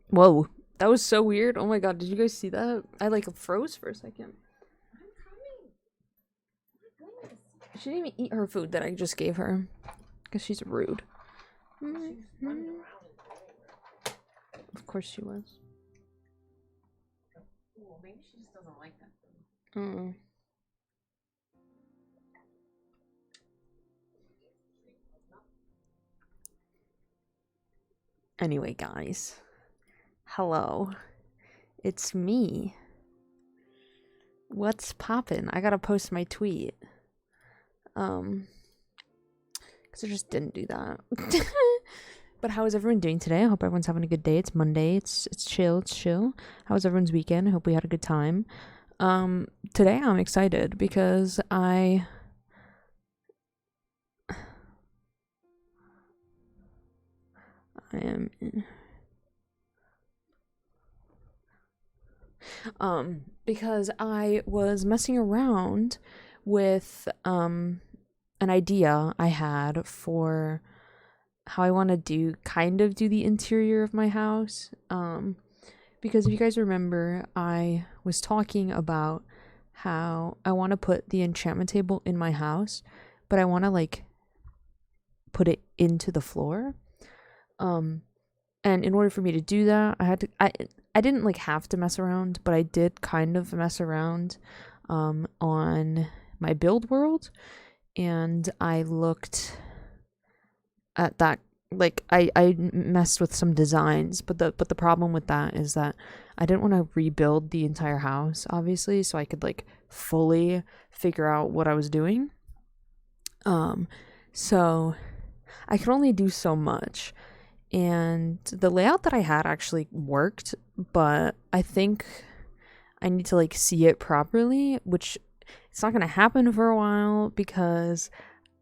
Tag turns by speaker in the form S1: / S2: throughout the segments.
S1: Whoa, that was so weird. Oh my god, did you guys see that? I like froze for a second. She didn't even eat her food that I just gave her because she's rude. Of course she was.
S2: Well, maybe she just doesn't like that
S1: Mm. Anyway, guys. Hello. It's me. What's poppin'? I gotta post my tweet. Because I just didn't do that. But how is everyone doing today? I hope everyone's having a good day. It's Monday. It's chill. It's chill. How was everyone's weekend? I hope we had a good time. Today I'm excited because I am because I was messing around with an idea I had for how I want to do the interior of my house. Because if you guys remember, I was talking about how I want to put the enchantment table in my house, but I want to like put it into the floor. And in order for me to do that, I didn't like have to mess around, but I did kind of mess around on my build world, and I looked at that. Like I messed with some designs, but the problem with that is that I didn't want to rebuild the entire house, obviously, so I could like fully figure out what I was doing. So I could only do so much, and the layout that I had actually worked, but I think I need to like see it properly, which it's not gonna happen for a while because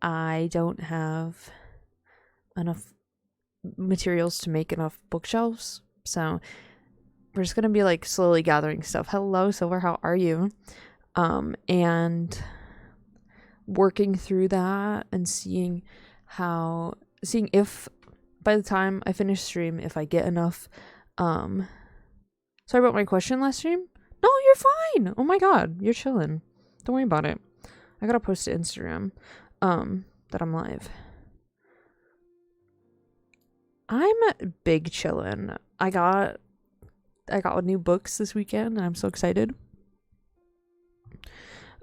S1: I don't have enough materials to make enough bookshelves. So we're just gonna be like slowly gathering stuff. Hello, Silver, how are you? And working through that and seeing if by the time I finish stream, if I get enough. Sorry about my question last stream. No, you're fine. Oh my god, you're chilling. Don't worry about it. I gotta post to Instagram that I'm live. I'm big chillin'. I got new books this weekend and I'm so excited.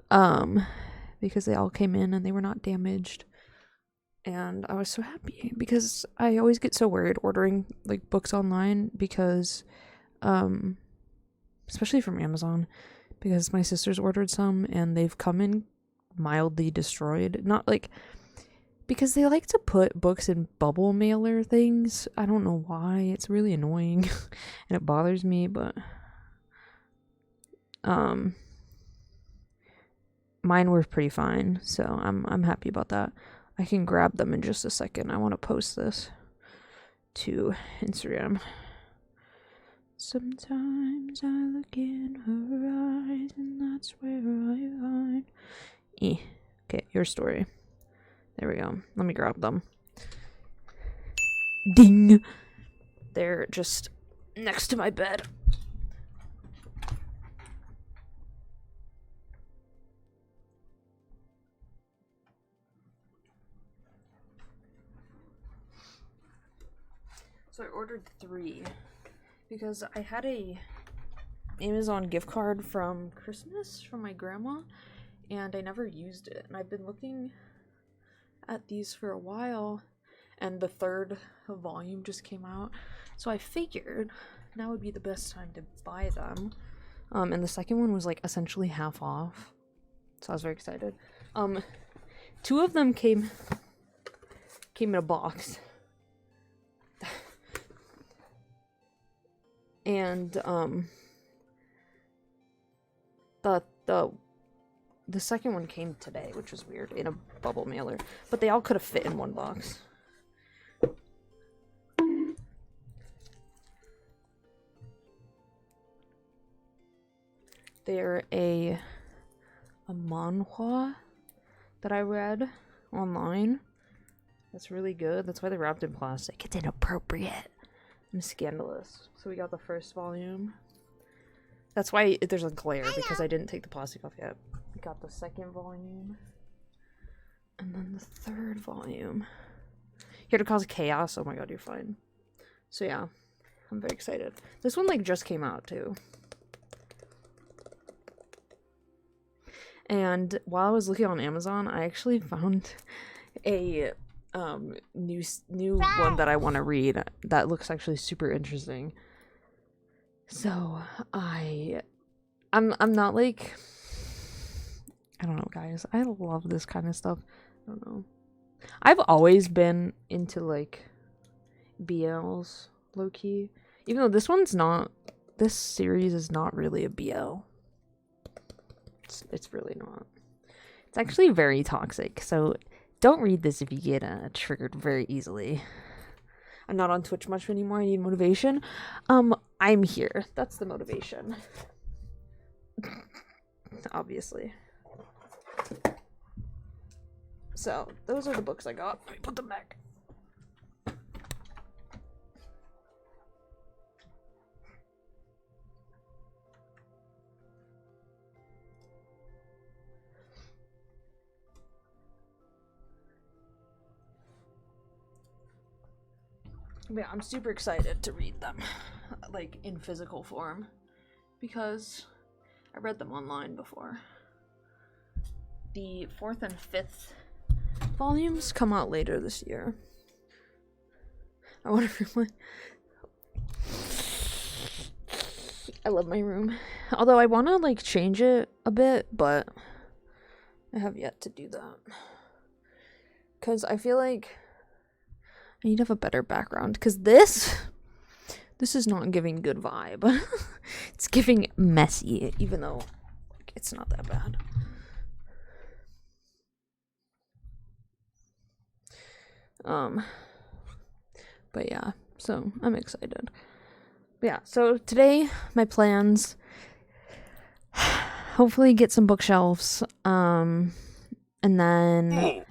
S1: Because they all came in and they were not damaged. And I was so happy because I always get so worried ordering like books online because especially from Amazon, because my sister's ordered some and they've come in mildly destroyed. Not like because they like to put books in bubble mailer things. I don't know why. It's really annoying and it bothers me, but mine were pretty fine, so I'm happy about that. I can grab them in just a second. I want to post this to Instagram. Sometimes I look in her eyes and that's where I find Okay, your story. There we go. Let me grab them. Ding! They're just next to my bed. So I ordered 3 because I had a Amazon gift card from Christmas from my grandma and I never used it. And I've been looking at these for a while and the 3rd volume just came out. So I figured now would be the best time to buy them. And the second one was like essentially half off. So I was very excited. 2 of them came in a box. And the second one came today, which was weird, in a bubble mailer. But they all could have fit in one box. They're a manhwa that I read online. That's really good. That's why they're wrapped in plastic. It's inappropriate. I'm scandalous. So we got the first volume. That's why there's a glare, because I didn't take the plastic off yet. We got the second volume. And then the third volume. Here to cause chaos. Oh my god, you're fine. So yeah, I'm very excited. This one like just came out too. And while I was looking on Amazon, I actually found a new one that I want to read that looks actually super interesting. So I'm not like, I don't know, guys. I love this kind of stuff. I don't know. I've always been into like BLs, low key. Even though this series is not really a BL. It's really not. It's actually very toxic. So don't read this if you get triggered very easily. I'm not on Twitch much anymore. I need motivation. I'm here. That's the motivation. Obviously. So, those are the books I got. Let me put them back. Yeah, I'm super excited to read them, like, in physical form, because I read them online before. The 4th and 5th volumes come out later this year. I want to read I love my room. Although I want to, like, change it a bit, but I have yet to do that. Because I feel like I need to have a better background, because this is not giving good vibe. It's giving messy, even though like, it's not that bad. But yeah, so I'm excited. But yeah, so today my plans, hopefully get some bookshelves, and then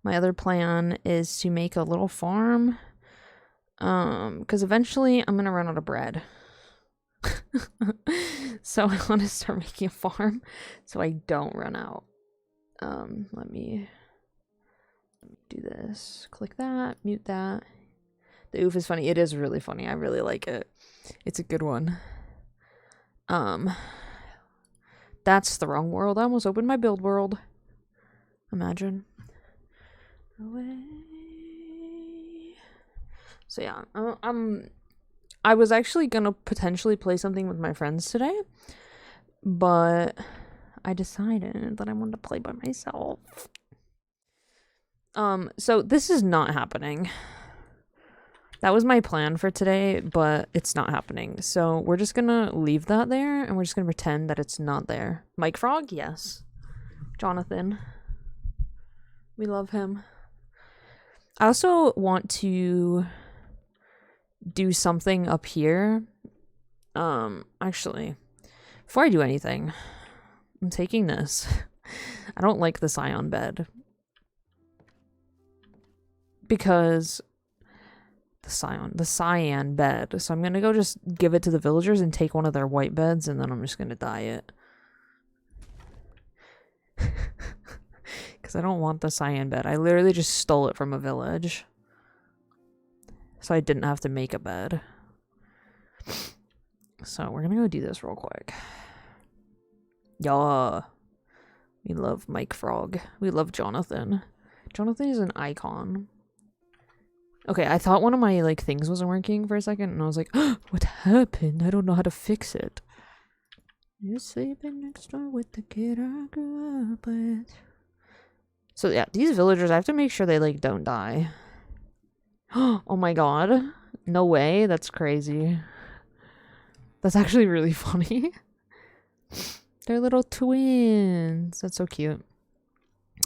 S1: my other plan is to make a little farm, because eventually I'm gonna run out of bread. So I want to start making a farm so I don't run out. Let me do this. Click that, mute that. The oof is funny. It is really funny. I really like it. It's a good one. That's the wrong world. I almost opened my build world. Imagine. Away. So yeah, I was actually gonna potentially play something with my friends today, but I decided that I wanted to play by myself. So this is not happening. That was my plan for today, but it's not happening. So we're just gonna leave that there, and we're just gonna pretend that it's not there. Mike Frog, yes. Jonathan. We love him. I also want to do something up here. Actually, before I do anything, I'm taking this. I don't like the Scion bed. Because the cyan bed. So I'm gonna go just give it to the villagers and take one of their white beds, and then I'm just gonna dye it. Because I don't want the cyan bed. I literally just stole it from a village. So I didn't have to make a bed. So we're gonna go do this real quick. Yeah. We love Mike Frog. We love Jonathan. Jonathan is an icon. Okay, I thought one of my like things wasn't working for a second, and I was like, oh, what happened? I don't know how to fix it. You're sleeping next door with the kid I grew up with. So yeah, these villagers, I have to make sure they like don't die. Oh my god. No way. That's crazy. That's actually really funny. They're little twins. That's so cute.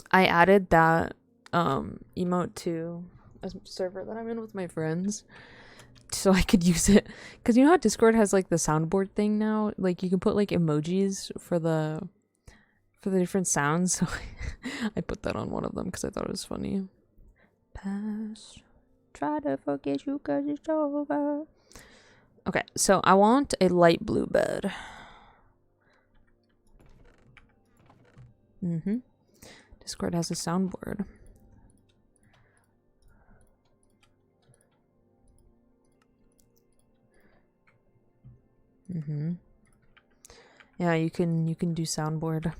S1: I added that emote to a server that I'm in with my friends so I could use it, because you know how Discord has like the soundboard thing now, like you can put like emojis for the different sounds. So I put that on one of them because I thought it was funny. Past try to forget you cause it's over. Okay, so I want a light blue bed. Discord has a soundboard. Yeah, you can do soundboard.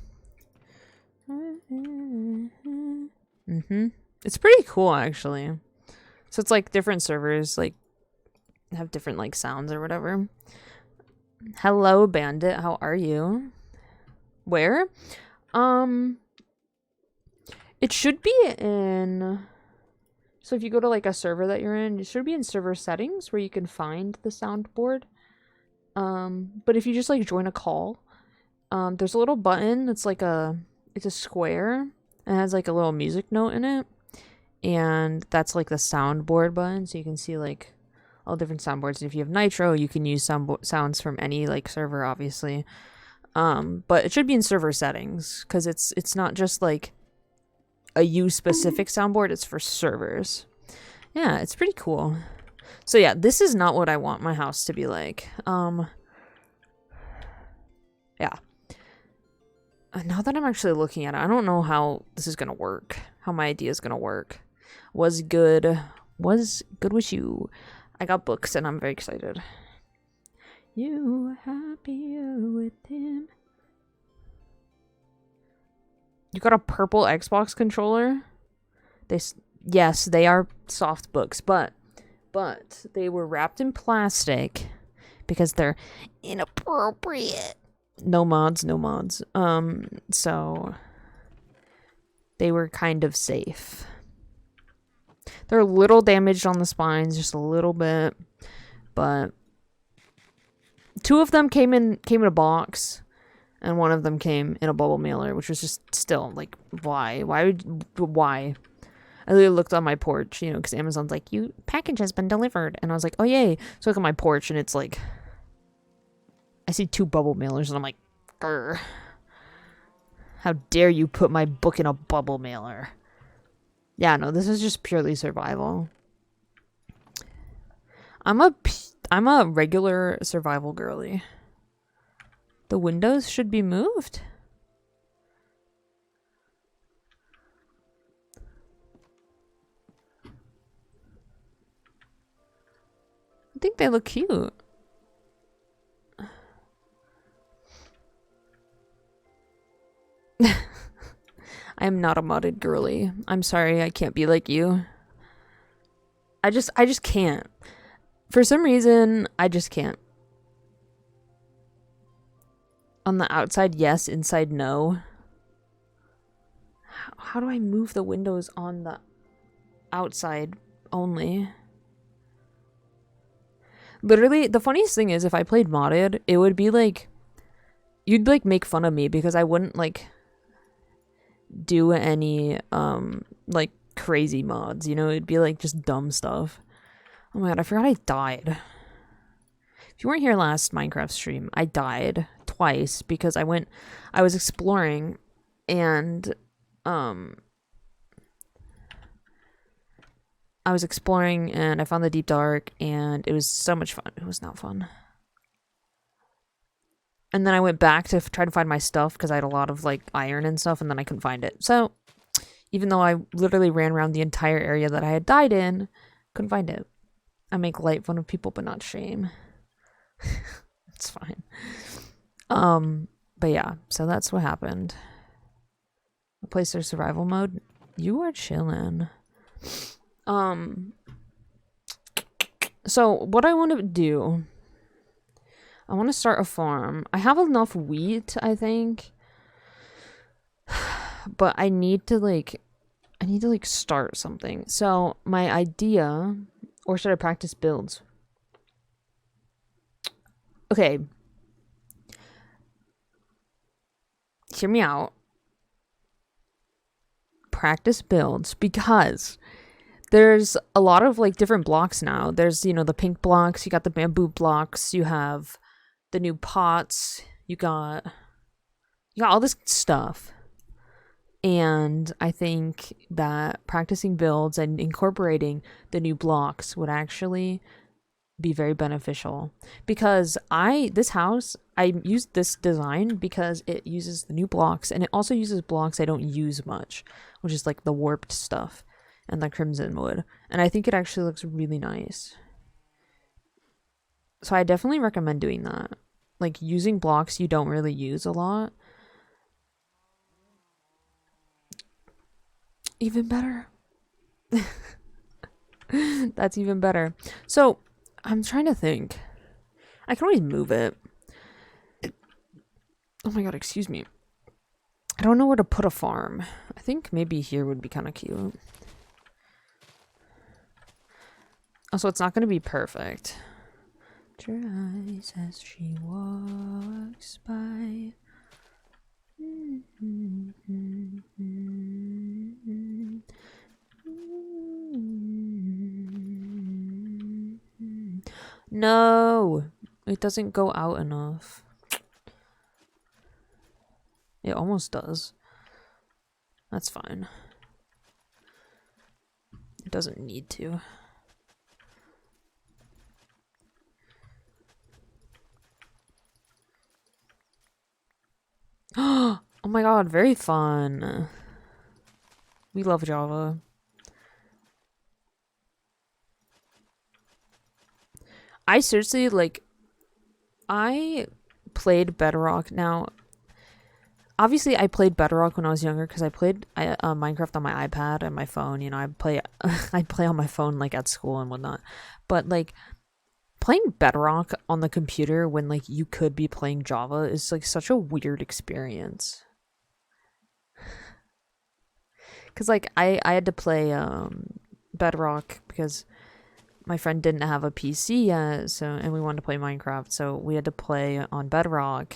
S1: It's pretty cool actually. So it's like different servers like have different like sounds or whatever. Hello Bandit, how are you? Where? It should be in, so if you go to like a server that you're in, it should be in server settings where you can find the soundboard. But if you just like join a call, there's a little button that's like it's a square and it has like a little music note in it, and that's like the soundboard button, so you can see like all different soundboards. And if you have Nitro, you can use sounds from any like server, obviously. But it should be in server settings because it's not just like a you specific soundboard, it's for servers. Yeah, it's pretty cool. So yeah, this is not what I want my house to be like. Yeah. Now that I'm actually looking at it, I don't know how this is gonna work. How my idea is gonna work. Was good with you. I got books and I'm very excited. You happier with him? You got a purple Xbox controller? Yes, they are soft books, but they were wrapped in plastic because they're inappropriate. No mods. So they were kind of safe. They're a little damaged on the spines, just a little bit, but two of them came in a box, and one of them came in a bubble mailer, which was just still like, why? I literally looked on my porch, you know, because Amazon's like, your package has been delivered, and I was like, oh yay! So I look at my porch, and it's like, I see two bubble mailers, and I'm like, grr. How dare you put my book in a bubble mailer? Yeah, no, this is just purely survival. I'm a regular survival girly. The windows should be moved. I think they look cute. I am not a modded girly. I'm sorry, I can't be like you. I just can't. For some reason, I just can't. On the outside, yes. Inside, no. How do I move the windows on the outside only? Literally, the funniest thing is if I played modded, it would be like, you'd like make fun of me because I wouldn't like do any like crazy mods, you know? It'd be like just dumb stuff. Oh my god, I forgot I died. If you weren't here last Minecraft stream, I died twice because I was exploring and I found the deep dark and it was so much fun. It was not fun. And then I went back to try to find my stuff because I had a lot of like iron and stuff, and then I couldn't find it. So even though I literally ran around the entire area that I had died in, couldn't find it. I make light fun of people, but not shame. It's fine. But yeah, so that's what happened. Replace their survival mode. You are chilling. So what I want to do, I want to start a farm. I have enough wheat, I think. But I need to like start something. So my idea, or should I practice builds? Okay. Hear me out. Practice builds because there's a lot of like different blocks now. There's, you know, the pink blocks, you got the bamboo blocks, you have the new pots, you got all this stuff. And I think that practicing builds and incorporating the new blocks would actually be very beneficial, because this house, I used this design because it uses the new blocks, and it also uses blocks I don't use much, which is like the warped stuff and the crimson wood, and I think it actually looks really nice. So I definitely recommend doing that, like using blocks you don't really use a lot. Even better. That's even better. So I'm trying to think. I can always move it. Oh my god, excuse me. I don't know where to put a farm. I think maybe here would be kind of cute. Also, it's not going to be perfect. Her eyes as she walks by. No, it doesn't go out enough. It almost does. That's fine. It doesn't need to. Oh my god, very fun. We love Java. I seriously, like, I played Bedrock. Now, obviously, I played Bedrock when I was younger because I played Minecraft on my iPad and my phone. You know, I play I play on my phone like at school and whatnot. But like playing Bedrock on the computer when like you could be playing Java is like such a weird experience. Cause like I had to play Bedrock because my friend didn't have a PC yet, so and we wanted to play Minecraft, so we had to play on Bedrock,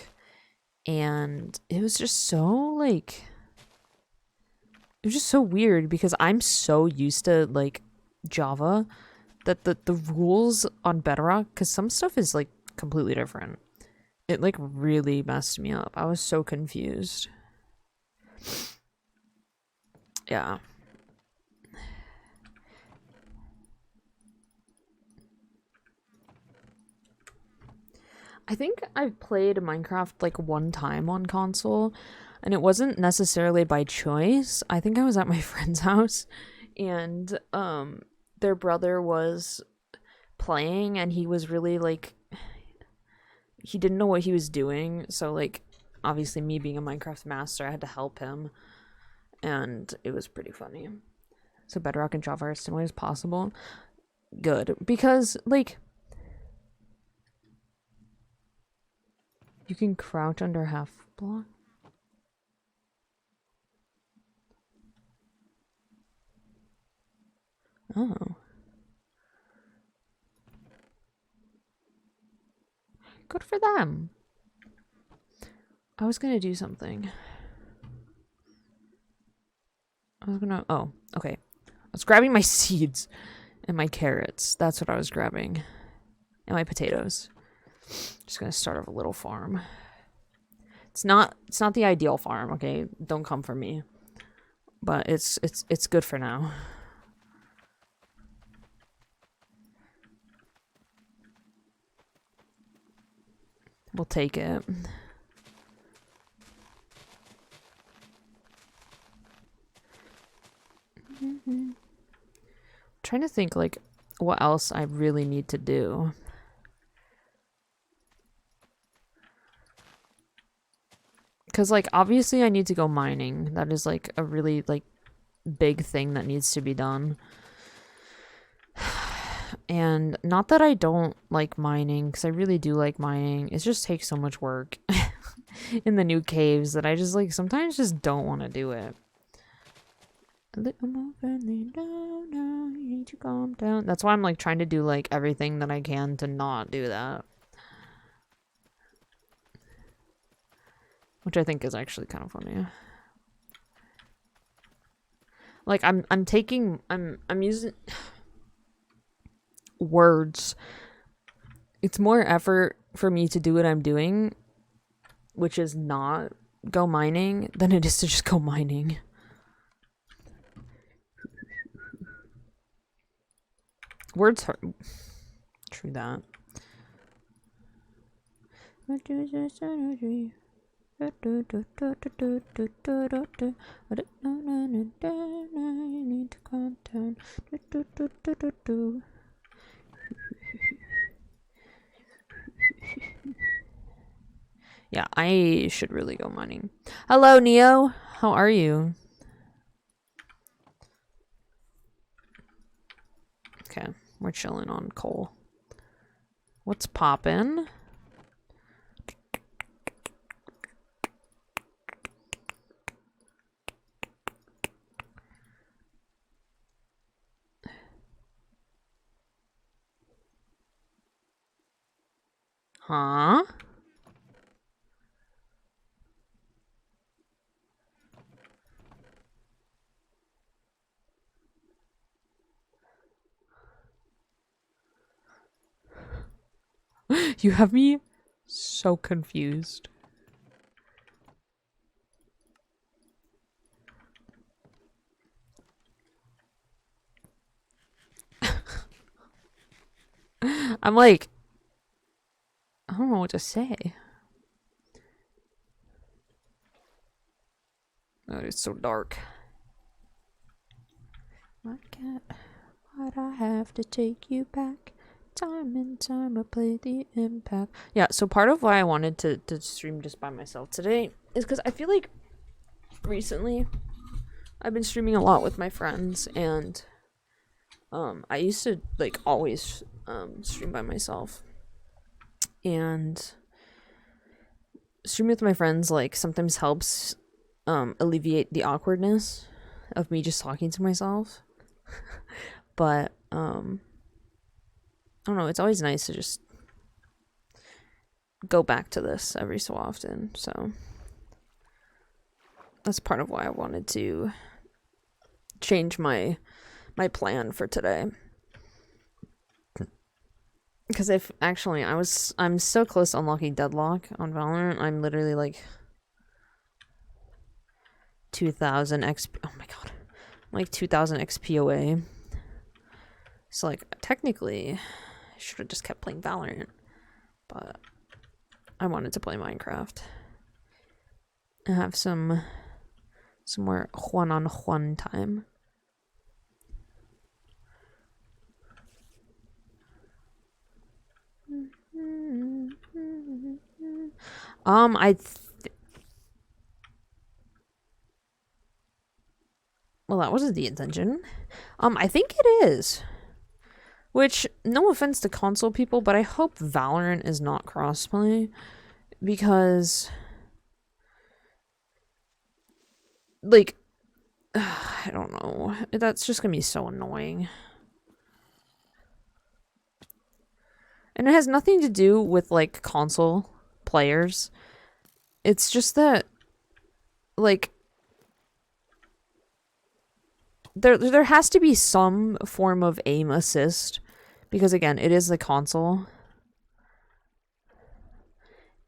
S1: and it was just so like it was just so weird because I'm so used to like Java that the rules on Bedrock, because some stuff is like completely different. It like really messed me up. I was so confused. Yeah. I think I've played Minecraft like one time on console, and it wasn't necessarily by choice. I think I was at my friend's house, and their brother was playing, and he was really like he didn't know what he was doing, so like obviously me being a Minecraft master, I had to help him, and it was pretty funny. So Bedrock and Java are as similar as possible. Good, because like you can crouch under half block. Oh. Good for them. I was gonna do something. Oh, okay. I was grabbing my seeds and my carrots. That's what I was grabbing. And my potatoes. Just gonna start off a little farm. It's not the ideal farm, okay? Don't come for me. But it's good for now. We'll take it. Trying to think like what else I really need to do. Cause like obviously I need to go mining. That is like a really like big thing that needs to be done. And not that I don't like mining, because I really do like mining. It just takes so much work in the new caves that I just like sometimes just don't want to do it. A little more friendly down, now you need to calm down. That's why I'm like trying to do like everything that I can to not do that. Which I think is actually kind of funny. Like I'm using words. It's more effort for me to do what I'm doing, which is not go mining, than it is to just go mining. Words hurt. True that. Need to calm down. Yeah, I should really go mining. Hello, Neo. How are you? Okay, we're chilling on coal. What's poppin'? Huh? You have me so confused. I'm like, I don't know what to say. Oh, it's so dark. Why can't I have to take you back? Time and time I play the impact. Yeah, so part of why I wanted to stream just by myself today is because I feel like recently I've been streaming a lot with my friends, and I used to like always stream by myself, and streaming with my friends like sometimes helps alleviate the awkwardness of me just talking to myself. But I don't know, it's always nice to just go back to this every so often. So that's part of why I wanted to change my plan for today. Because if actually I'm so close to unlocking deadlock on Valorant. I'm literally like 2000 XP. Oh my god. I'm like 2000 XP away. So like technically I should have just kept playing Valorant, but I wanted to play Minecraft and have some more one-on-one time. Well, that wasn't the intention. I think it is. Which, no offense to console people, but I hope Valorant is not crossplay, because like I don't know. That's just gonna be so annoying. And it has nothing to do with like console players. It's just that like there has to be some form of aim assist, because again, it is the console.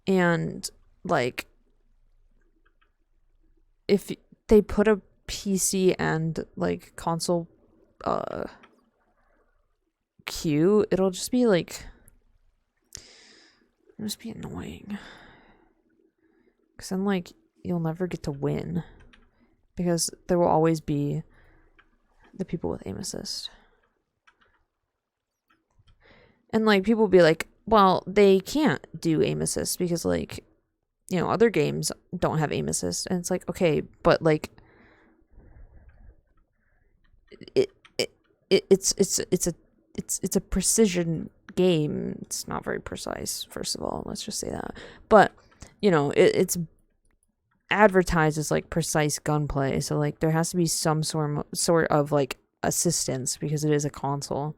S1: And like if they put a PC and like console queue, it'll just be like it'll just be annoying. Cause then like you'll never get to win, because there will always be the people with aim assist. And like people will be like, well, they can't do aim assist because like, you know, other games don't have aim assist. And it's like, okay, but like it's a precision game. It's not very precise, first of all. Let's just say that. But you know, it's advertised as like precise gunplay, so like there has to be some sort of like assistance because it is a console.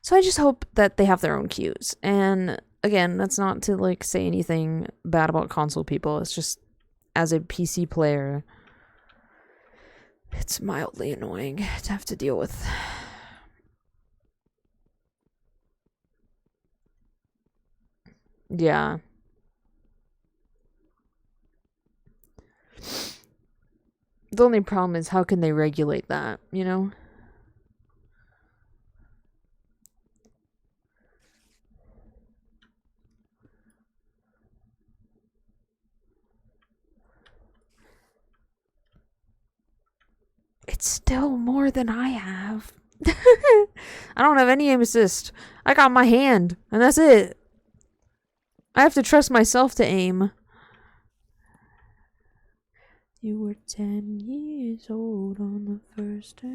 S1: So I just hope that they have their own queues. And again, that's not to like say anything bad about console people. It's just as a PC player, it's mildly annoying to have to deal with. Yeah. The only problem is how can they regulate that, you know? It's still more than I have. I don't have any aim assist. I got my hand, and that's it. I have to trust myself to aim. You were 10 years old on the first day.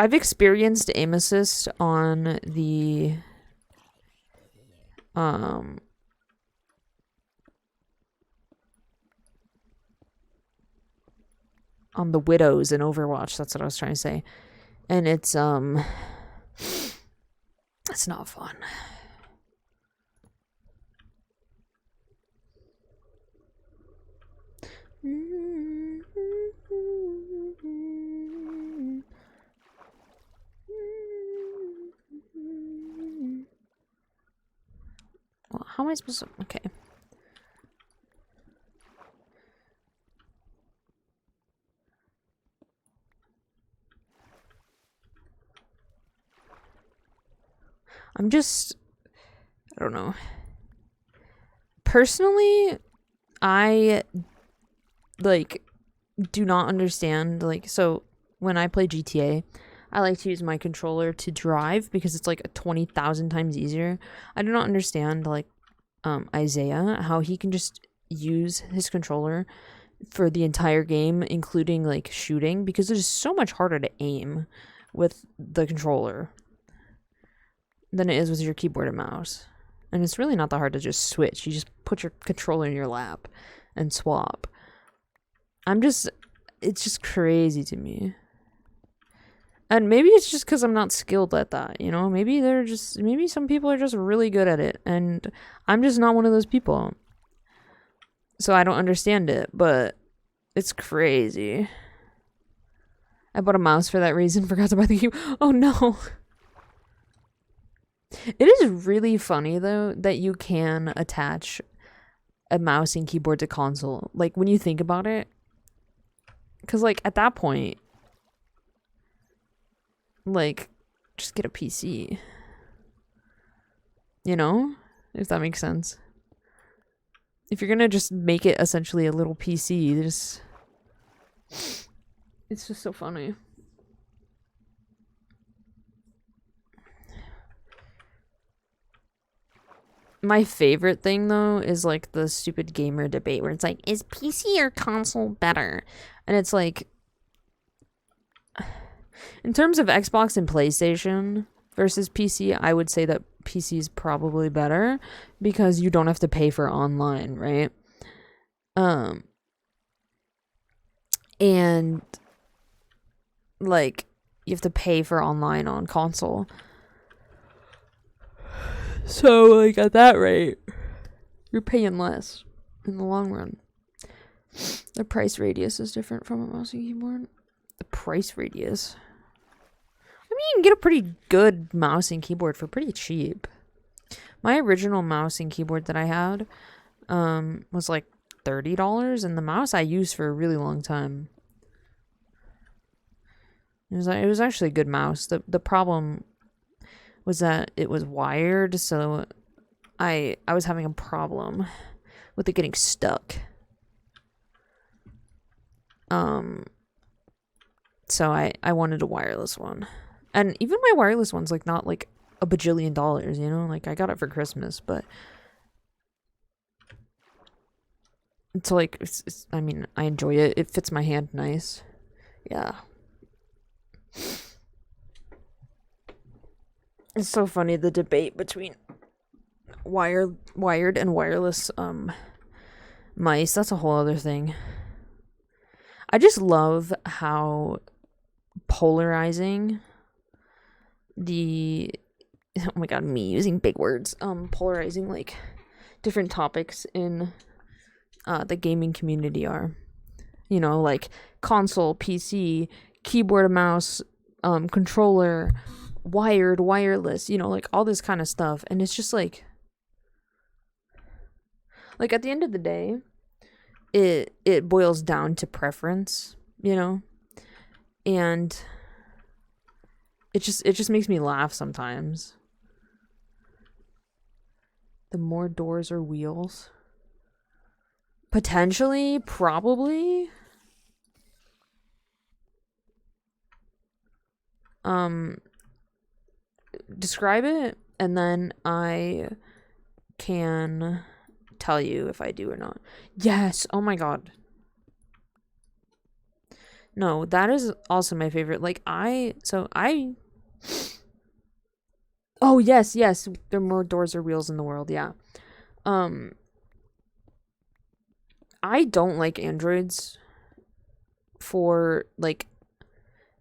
S1: I've experienced aim assist on the on the widows in Overwatch. That's what I was trying to say. And it's not fun. Well, how am I supposed to... Okay. I'm just... I don't know. Personally, I, like, do not understand, like, so when I play GTA, I like to use my controller to drive because it's like 20,000 times easier. I do not understand, like, Isaiah, how he can just use his controller for the entire game, including, like, shooting, because it is so much harder to aim with the controller than it is with your keyboard and mouse. And it's really not that hard to just switch. You just put your controller in your lap and swap. It's just crazy to me. And maybe it's just because I'm not skilled at that, you know? Maybe some people are just really good at it, and I'm just not one of those people. So I don't understand it, but it's crazy. I bought a mouse for that reason, forgot to buy the keyboard. Oh no. It is really funny, though, that you can attach a mouse and keyboard to console. Like, when you think about it. Because, like, at that point, like, just get a PC. You know? If that makes sense. If you're gonna just make it essentially a little PC, it's just so funny. My favorite thing, though, is, like, the stupid gamer debate where it's like, is PC or console better? And it's like, in terms of Xbox and PlayStation versus PC, I would say that PC is probably better because you don't have to pay for online, right? And, like, you have to pay for online on console. So, like, at that rate, you're paying less in the long run. The price radius is different from a mouse and keyboard. The price radius? I mean, you can get a pretty good mouse and keyboard for pretty cheap. My original mouse and keyboard that I had was like $30, and the mouse I used for a really long time. It was actually a good mouse. The problem was that it was wired, so I was having a problem with it getting stuck. So I wanted a wireless one. And even my wireless one's like not like a bajillion dollars, you know? Like I got it for Christmas, but it's like I mean, I enjoy it. It fits my hand nice. Yeah. It's so funny, the debate between wired and wireless mice. That's a whole other thing. I just love how polarizing the oh my god, me using big words. Polarizing like different topics in the gaming community are. You know, like console, PC, keyboard and mouse, controller, wired, wireless, you know, like all this kind of stuff. And it's just like at the end of the day, it boils down to preference, you know? And it just makes me laugh sometimes. The more doors or wheels. Potentially, probably. Describe it, and then I can tell you if I do or not. Yes. Oh my god. No, that is also my favorite. Like Oh, yes, yes. There are more doors or wheels in the world. Yeah. Um I don't like androids for like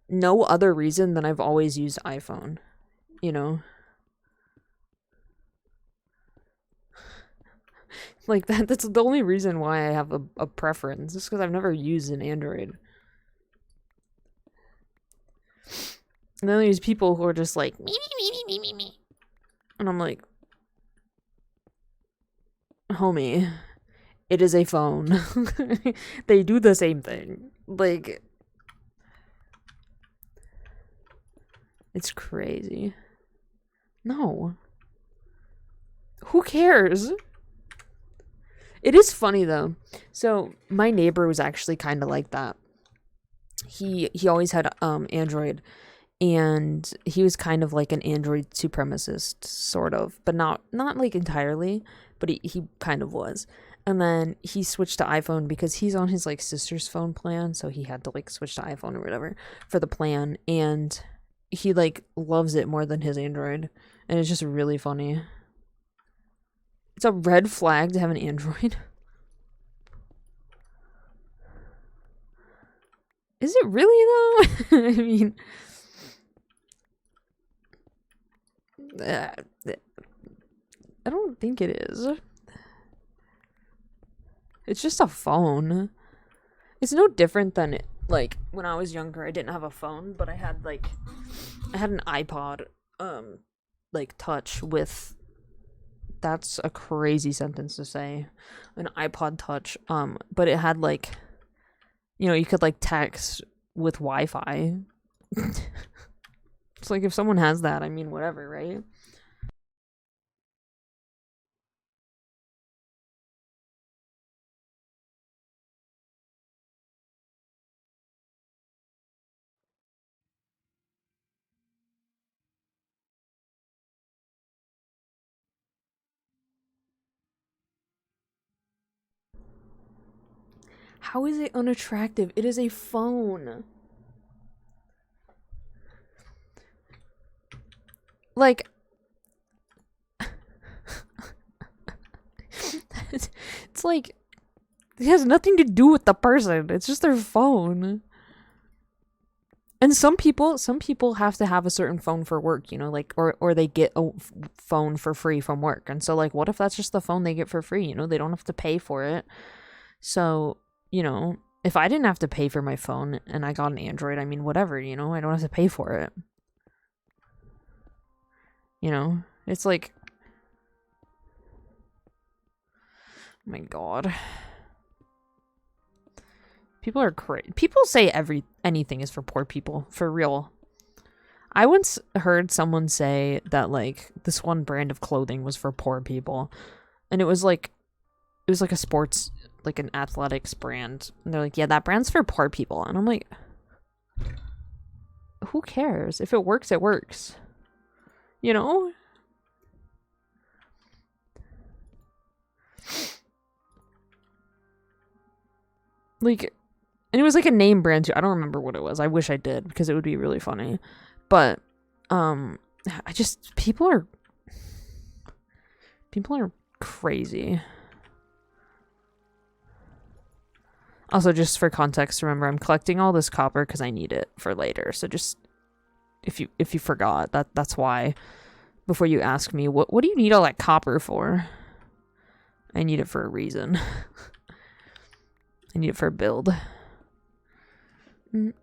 S1: no other reason than I've always used iPhone, you know? Like that's the only reason why I have a preference. Just because I've never used an Android. And then there's people who are just like me me me me me me me. And I'm like, homie, it is a phone. They do the same thing. Like it's crazy. No. Who cares? It is funny though. So my neighbor was actually kind of like that. He always had Android, and he was kind of like an Android supremacist, sort of, but not like entirely, but he kind of was. And then he switched to iPhone because he's on his like sister's phone plan, so he had to like switch to iPhone or whatever for the plan, and he like loves it more than his Android, and it's just really funny. It's a red flag to have an Android. Is it really though? I mean, I don't think it is. It's just a phone. It's no different than like when I was younger. I didn't have a phone, but I had an iPod, like touch with. That's a crazy sentence to say, an iPod touch. But it had like, you could like text with Wi-Fi. It's like if someone has that, I mean, whatever, right? How is it unattractive? It is a phone. Like, it's like it has nothing to do with the person. It's just their phone. And some people have to have a certain phone for work, like or they get a phone for free from work. And so like what if that's just the phone they get for free, they don't have to pay for it. So, if I didn't have to pay for my phone and I got an Android, I mean whatever, I don't have to pay for it. It's like oh my god. People are crazy. People say anything is for poor people, for real. I once heard someone say that like this one brand of clothing was for poor people, and it was like a sports, like an athletics brand. And they're like, yeah, that brand's for poor people, and I'm like, who cares? If it works, it works. You know? Like, and it was like a name brand too. I don't remember what it was. I wish I did because it would be really funny. But I just people are crazy. Also, just for context, remember I'm collecting all this copper because I need it for later. So just if you forgot, that's why. Before you ask me what do you need all that copper for? I need it for a reason. I need it for a build. But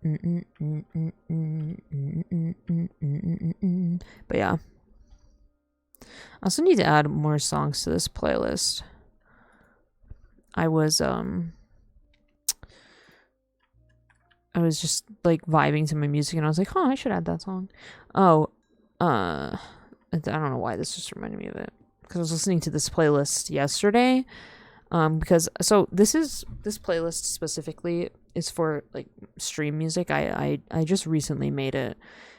S1: yeah. I also need to add more songs to this playlist. I was just like vibing to my music and I was like, I should add that song. Oh, I don't know why this just reminded me of it. because I was listening to this playlist yesterday. Because so this playlist specifically is for like stream music. I just recently made it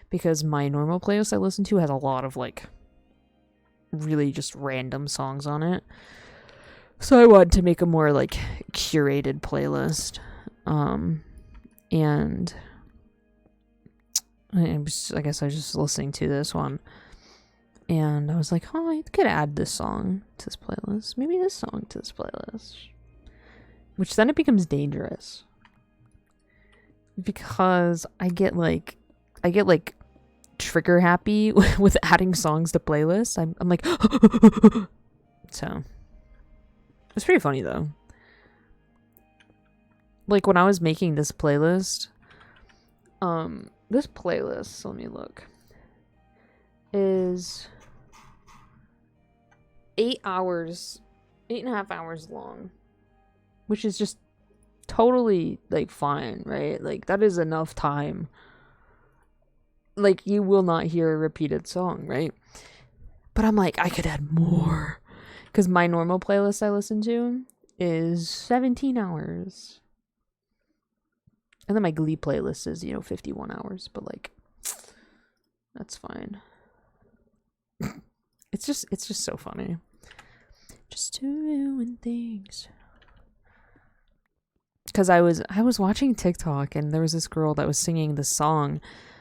S1: because my normal playlist I listen to has a lot of like really just random songs on it. So I wanted to make a more like curated playlist. And I guess I was just listening to this one. And I was like, oh, I could add this song to this playlist. Maybe this song to this playlist. Which then it becomes dangerous. Because I get like trigger happy with adding songs to playlists. I'm like so it's pretty funny though. Like when I was making this playlist, let me look, is 8.5 hours long, which is just totally like fine, right? Like that is enough time. Like you will not hear a repeated song, right? But I'm like, I could add more because my normal playlist I listen to is 17 hours. And then my Glee playlist is, 51 hours, but like that's fine. It's just so funny. Just to ruin things. Because I was watching TikTok and there was this girl that was singing this song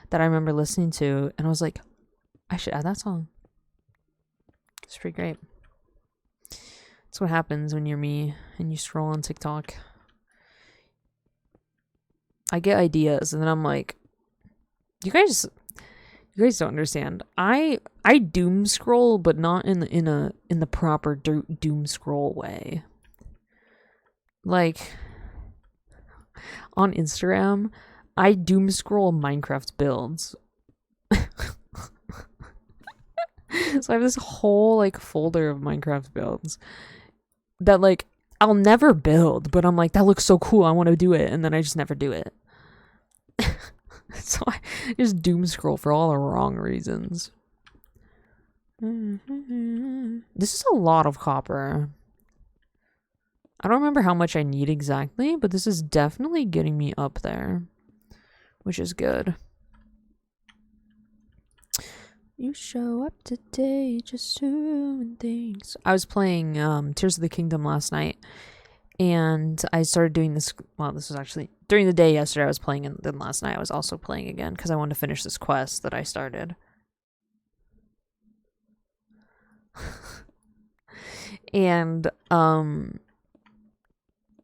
S1: that I remember listening to, and I was like, I should add that song. It's pretty great. That's what happens when you're me and you scroll on TikTok. I get ideas and then I'm like, you guys don't understand. I doom scroll, but not in the proper doom scroll way. Like on Instagram, I doom scroll Minecraft builds. So I have this whole like folder of Minecraft builds that like I'll never build, but I'm like, that looks so cool, I want to do it, and then I just never do it. So I just doom scroll for all the wrong reasons. This is a lot of copper. I don't remember how much I need exactly, but this is definitely getting me up there, which is good. You show up today just to ruin things. I was playing Tears of the Kingdom last night, and I started doing this. Well, this was actually during the day yesterday I was playing, and then last night I was also playing again because I wanted to finish this quest that I started. And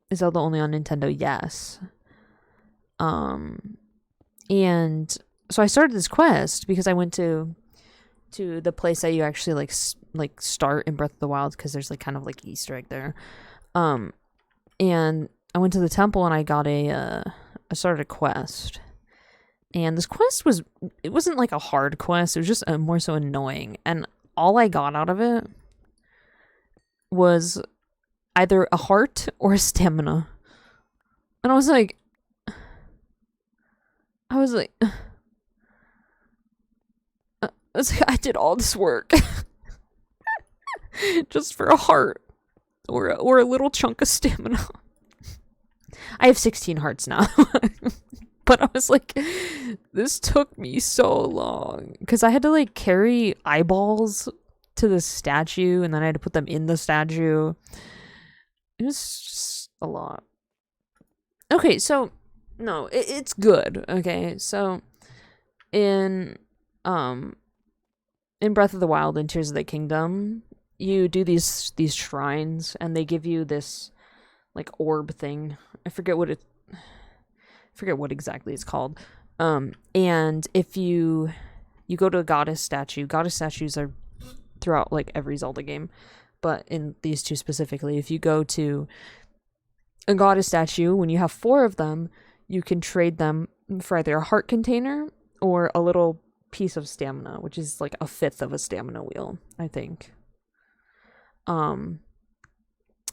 S1: is Zelda only on Nintendo? Yes. And so I started this quest because I went to the place that you actually like start in Breath of the Wild, because there's like kind of like Easter egg there. And I went to the temple and I got I started a quest. And this quest wasn't like a hard quest, it was just more so annoying. And all I got out of it was either a heart or a stamina. And I was like I did all this work just for a heart or a little chunk of stamina. I have 16 hearts now. But I was like, this took me so long because I had to like carry eyeballs to the statue and then I had to put them in the statue. It was just a lot. Okay, so no, it's good. Okay, so in Breath of the Wild and Tears of the Kingdom, you do these shrines and they give you this like orb thing. I forget what exactly it's called. And if you go to a goddess statues are throughout like every Zelda game, but in these two specifically, if you go to a goddess statue, when you have 4 of them, you can trade them for either a heart container or a little piece of stamina, which is like a 1/5 of a stamina wheel, I think.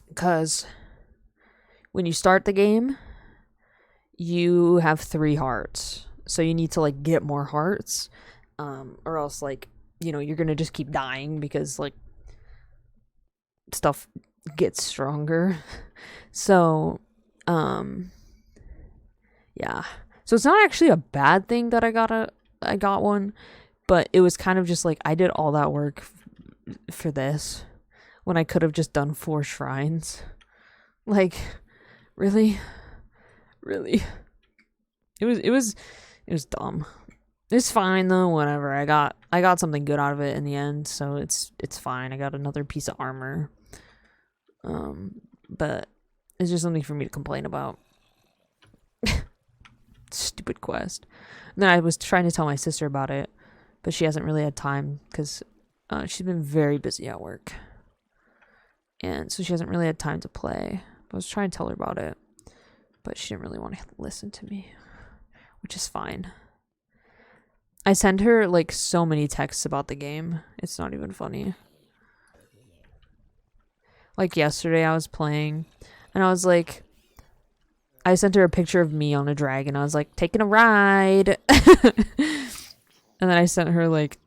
S1: Because when you start the game, you have 3 hearts, so you need to like get more hearts, or else like you're gonna just keep dying because like stuff gets stronger. So, um, yeah. So it's not actually a bad thing that I got one, but it was kind of just like I did all that work for this when I could have just done 4 shrines. Like, really? Really? It was dumb. It's fine though, whatever. I got something good out of it in the end, so it's fine. I got another piece of armor. But it's just something for me to complain about. Stupid quest. And then I was trying to tell my sister about it, but she hasn't really had time because she's been very busy at work. And so she hasn't really had time to play. I was trying to tell her about it, but she didn't really want to listen to me, which is fine. I send her like so many texts about the game. It's not even funny. Like yesterday I was playing and I was like, I sent her a picture of me on a dragon. I was like, taking a ride. And then I sent her like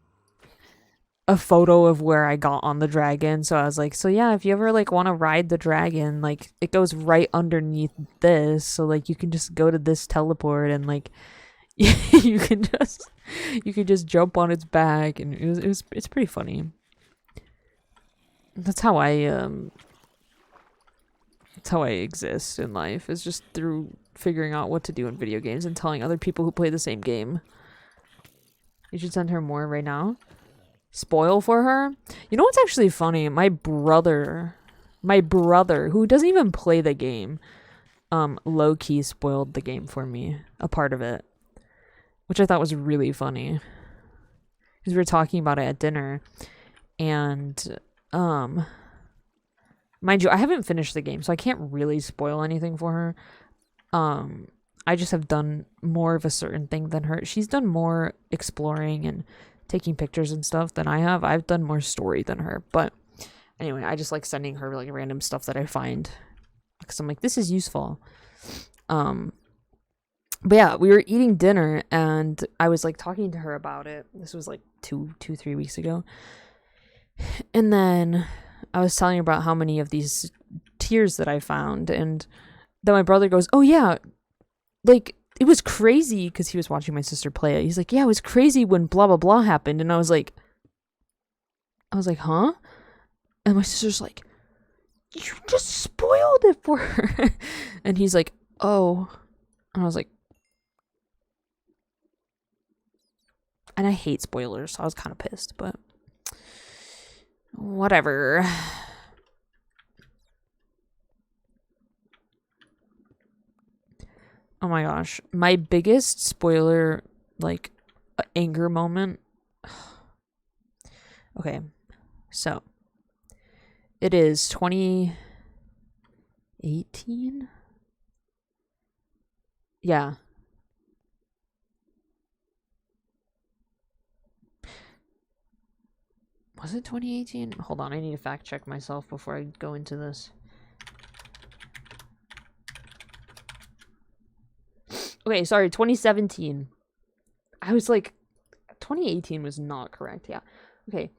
S1: a photo of where I got on the dragon. So I was like, so yeah, if you ever like want to ride the dragon, like it goes right underneath this. So like you can just go to this teleport and like you can just jump on its back, and it's pretty funny. That's how I exist in life, is just through figuring out what to do in video games and telling other people who play the same game. You should send her more right now. Spoil for her. You know what's actually funny? My brother, who doesn't even play the game, low-key spoiled the game for me, a part of it, which I thought was really funny. Because we were talking about it at dinner, and mind you, I haven't finished the game, so I can't really spoil anything for her. I just have done more of a certain thing than her. She's done more exploring and taking pictures and stuff than I have. I've done more story than her. But anyway, I just like sending her like random stuff that I find, because I'm like, this is useful. But yeah, we were eating dinner and I was like talking to her about it. This was like 3 weeks ago. And then I was telling her about how many of these tears that I found, and then my brother goes, oh yeah, like it was crazy, because he was watching my sister play it. He's like, yeah, it was crazy when blah blah blah happened. And I was like, huh? And my sister's like, you just spoiled it for her. And he's like, oh. And I was like, and I hate spoilers, so I was kind of pissed, but whatever. Oh my gosh. My biggest spoiler, like, anger moment. Okay. So, it is 2018? Yeah. Was it 2018? Hold on, I need to fact check myself before I go into this. Okay, sorry, 2017. I was like, 2018 was not correct, yeah. Okay,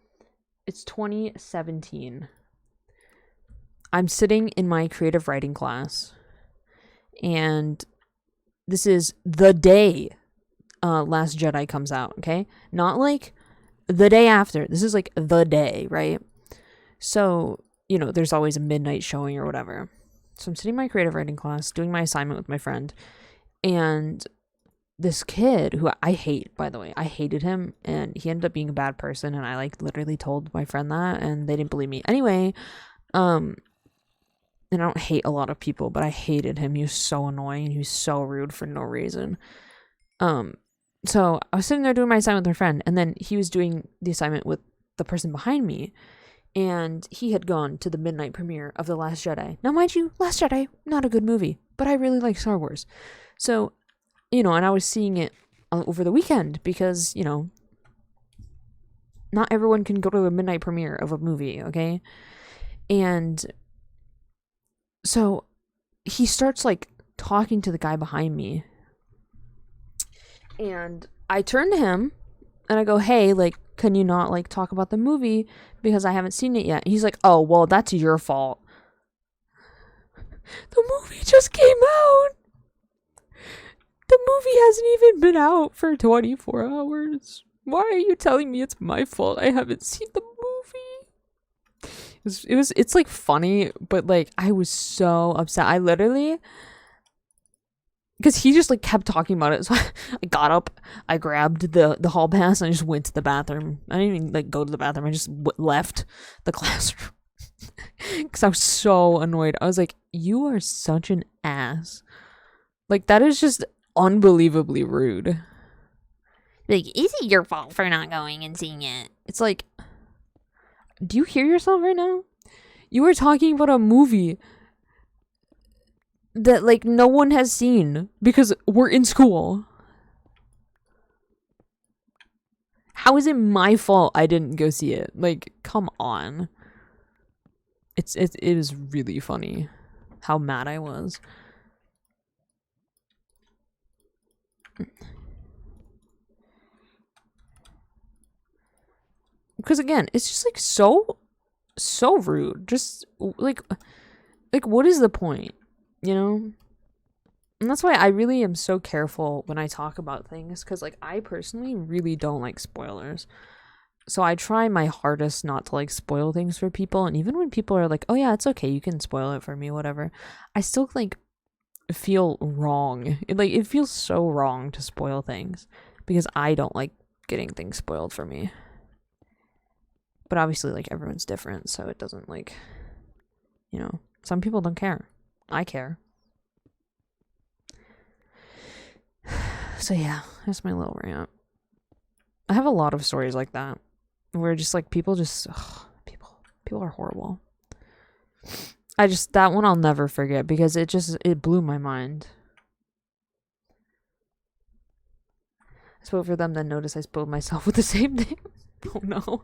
S1: it's 2017. I'm sitting in my creative writing class, and this is the day Last Jedi comes out, okay? Not like the day after. This is like the day, right? So, you know, there's always a midnight showing or whatever. So I'm sitting in my creative writing class doing my assignment with my friend, and this kid, who I hate, by the way, I hated him, and he ended up being a bad person, and I like literally told my friend that, and they didn't believe me. Anyway, and I don't hate a lot of people, but I hated him. He was so annoying. He was so rude for no reason. So I was sitting there doing my assignment with my friend, and then he was doing the assignment with the person behind me, and he had gone to the midnight premiere of The Last Jedi. Now, mind you, Last Jedi, not a good movie, but I really like Star Wars. So, you know, and I was seeing it over the weekend because, you know, not everyone can go to a midnight premiere of a movie, okay? And so he starts like talking to the guy behind me, and I turn to him and I go, hey, like, can you not like talk about the movie because I haven't seen it yet? He's like, oh, well, that's your fault. The movie just came out. The movie hasn't even been out for 24 hours. Why are you telling me it's my fault? I haven't seen the movie. It's like funny, but like I was so upset. I literally, because he just like kept talking about it. So I got up, I grabbed the hall pass, and I just went to the bathroom. I didn't even like go to the bathroom. I just left the classroom because I was so annoyed. I was like, "You are such an ass." Like that is just unbelievably rude. Like, is it your fault for not going and seeing it? It's like, do you hear yourself right now? You were talking about a movie that like no one has seen because we're in school. How is it my fault I didn't go see it? Like, come on. It is really funny how mad I was. Because again, it's just like so rude. Just like what is the point? You know? And that's why I really am so careful when I talk about things, because like I personally really don't like spoilers. So I try my hardest not to like spoil things for people, and even when people are like, "Oh yeah, it's okay, you can spoil it for me, whatever," I still like feel wrong. It feels so wrong to spoil things because I don't like getting things spoiled for me. But obviously like everyone's different, so it doesn't like, you know, some people don't care. I care. So yeah, that's my little rant. I have a lot of stories like that where just like people are horrible. That one I'll never forget because it blew my mind. I spoke for them, then noticed I spelled myself with the same name. Oh no.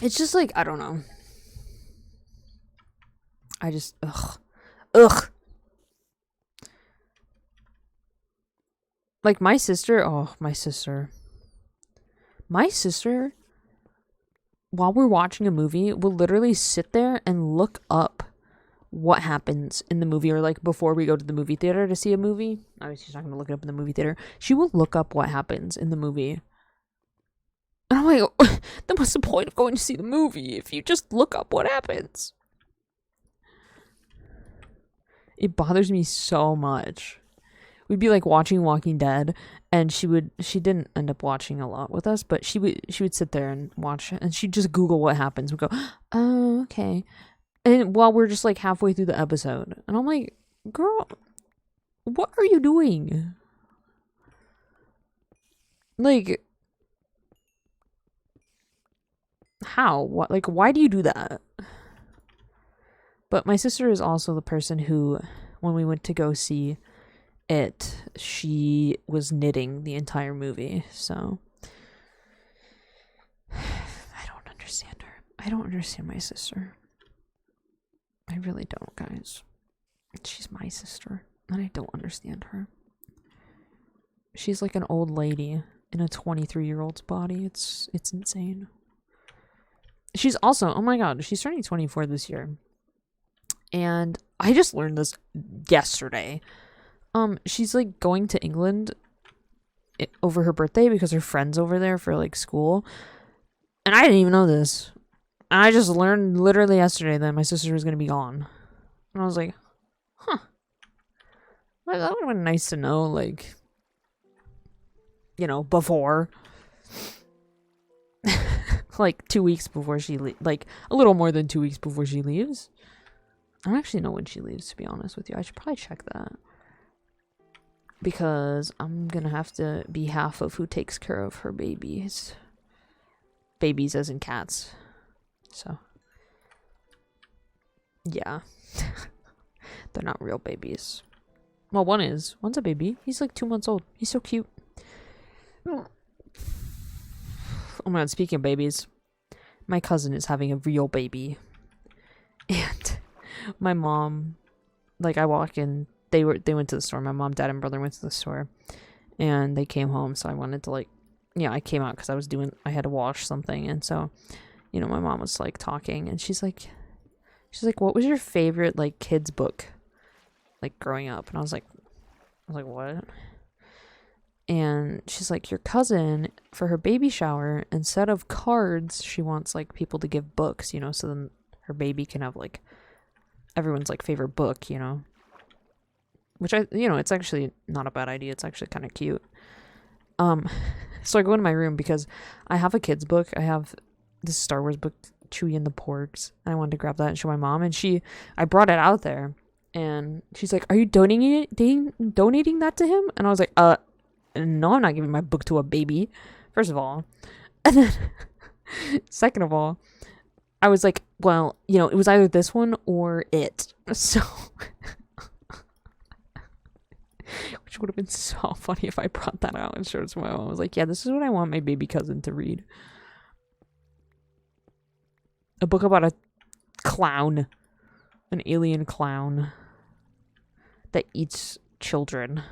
S1: It's just like, I don't know. I just, ugh. Like my sister, while we're watching a movie, will literally sit there and look up what happens in the movie, or like before we go to the movie theater to see a movie. Obviously, she's not going to look it up in the movie theater. She will look up what happens in the movie. And I'm like, then what's the point of going to see the movie if you just look up what happens? It bothers me so much. We'd be like watching Walking Dead, and she didn't end up watching a lot with us, but she would sit there and watch, and she'd just Google what happens. We'd go, oh, okay. And while we're just like halfway through the episode, and I'm like, girl, what are you doing? Like, how? What? Like, why do you do that? But my sister is also the person who, when we went to go see it, she was knitting the entire movie. So I don't understand her. I don't understand my sister. I really don't, guys. She's my sister, and I don't understand her. She's like an old lady in a 23-year-old's body. It's insane. She's also, oh my god, she's turning 24 this year. And I just learned this yesterday. She's like going to England over her birthday because her friend's over there for like school. And I didn't even know this. I just learned literally yesterday that my sister was going to be gone. And I was like, huh. Like, that would have been nice to know, like, you know, before. Like 2 weeks before she like a little more than 2 weeks before she leaves. I don't actually know when she leaves, to be honest with you. I should probably check that. Because I'm gonna have to be half of who takes care of her babies. Babies as in cats. So. Yeah. They're not real babies. Well, one is. One's a baby. He's like 2 months old. He's so cute. Oh my god, speaking of babies. My cousin is having a real baby. And my mom, like, I walk in they went to the store. My mom, dad, and brother went to the store, and they came home. So I wanted to like, yeah, I came out because I had to wash something, and so, my mom was like talking, and she's like, what was your favorite like kids book, like growing up? And I was like, what? And she's like, your cousin, for her baby shower, instead of cards, she wants like people to give books, so then her baby can have like everyone's like favorite book, which it's actually not a bad idea. It's actually kind of cute. So I go into my room because I have a kid's book. I have this Star Wars book, Chewie and the Porgs. And I wanted to grab that and show my mom, and I brought it out there, and she's like, are you donating that to him? And I was like, no, I'm not giving my book to a baby, first of all. And then second of all, I was like, well, it was either this one or it. So which would have been so funny if I brought that out and showed it to my mom. I was like, yeah, this is what I want my baby cousin to read. A book about a clown. An alien clown that eats children.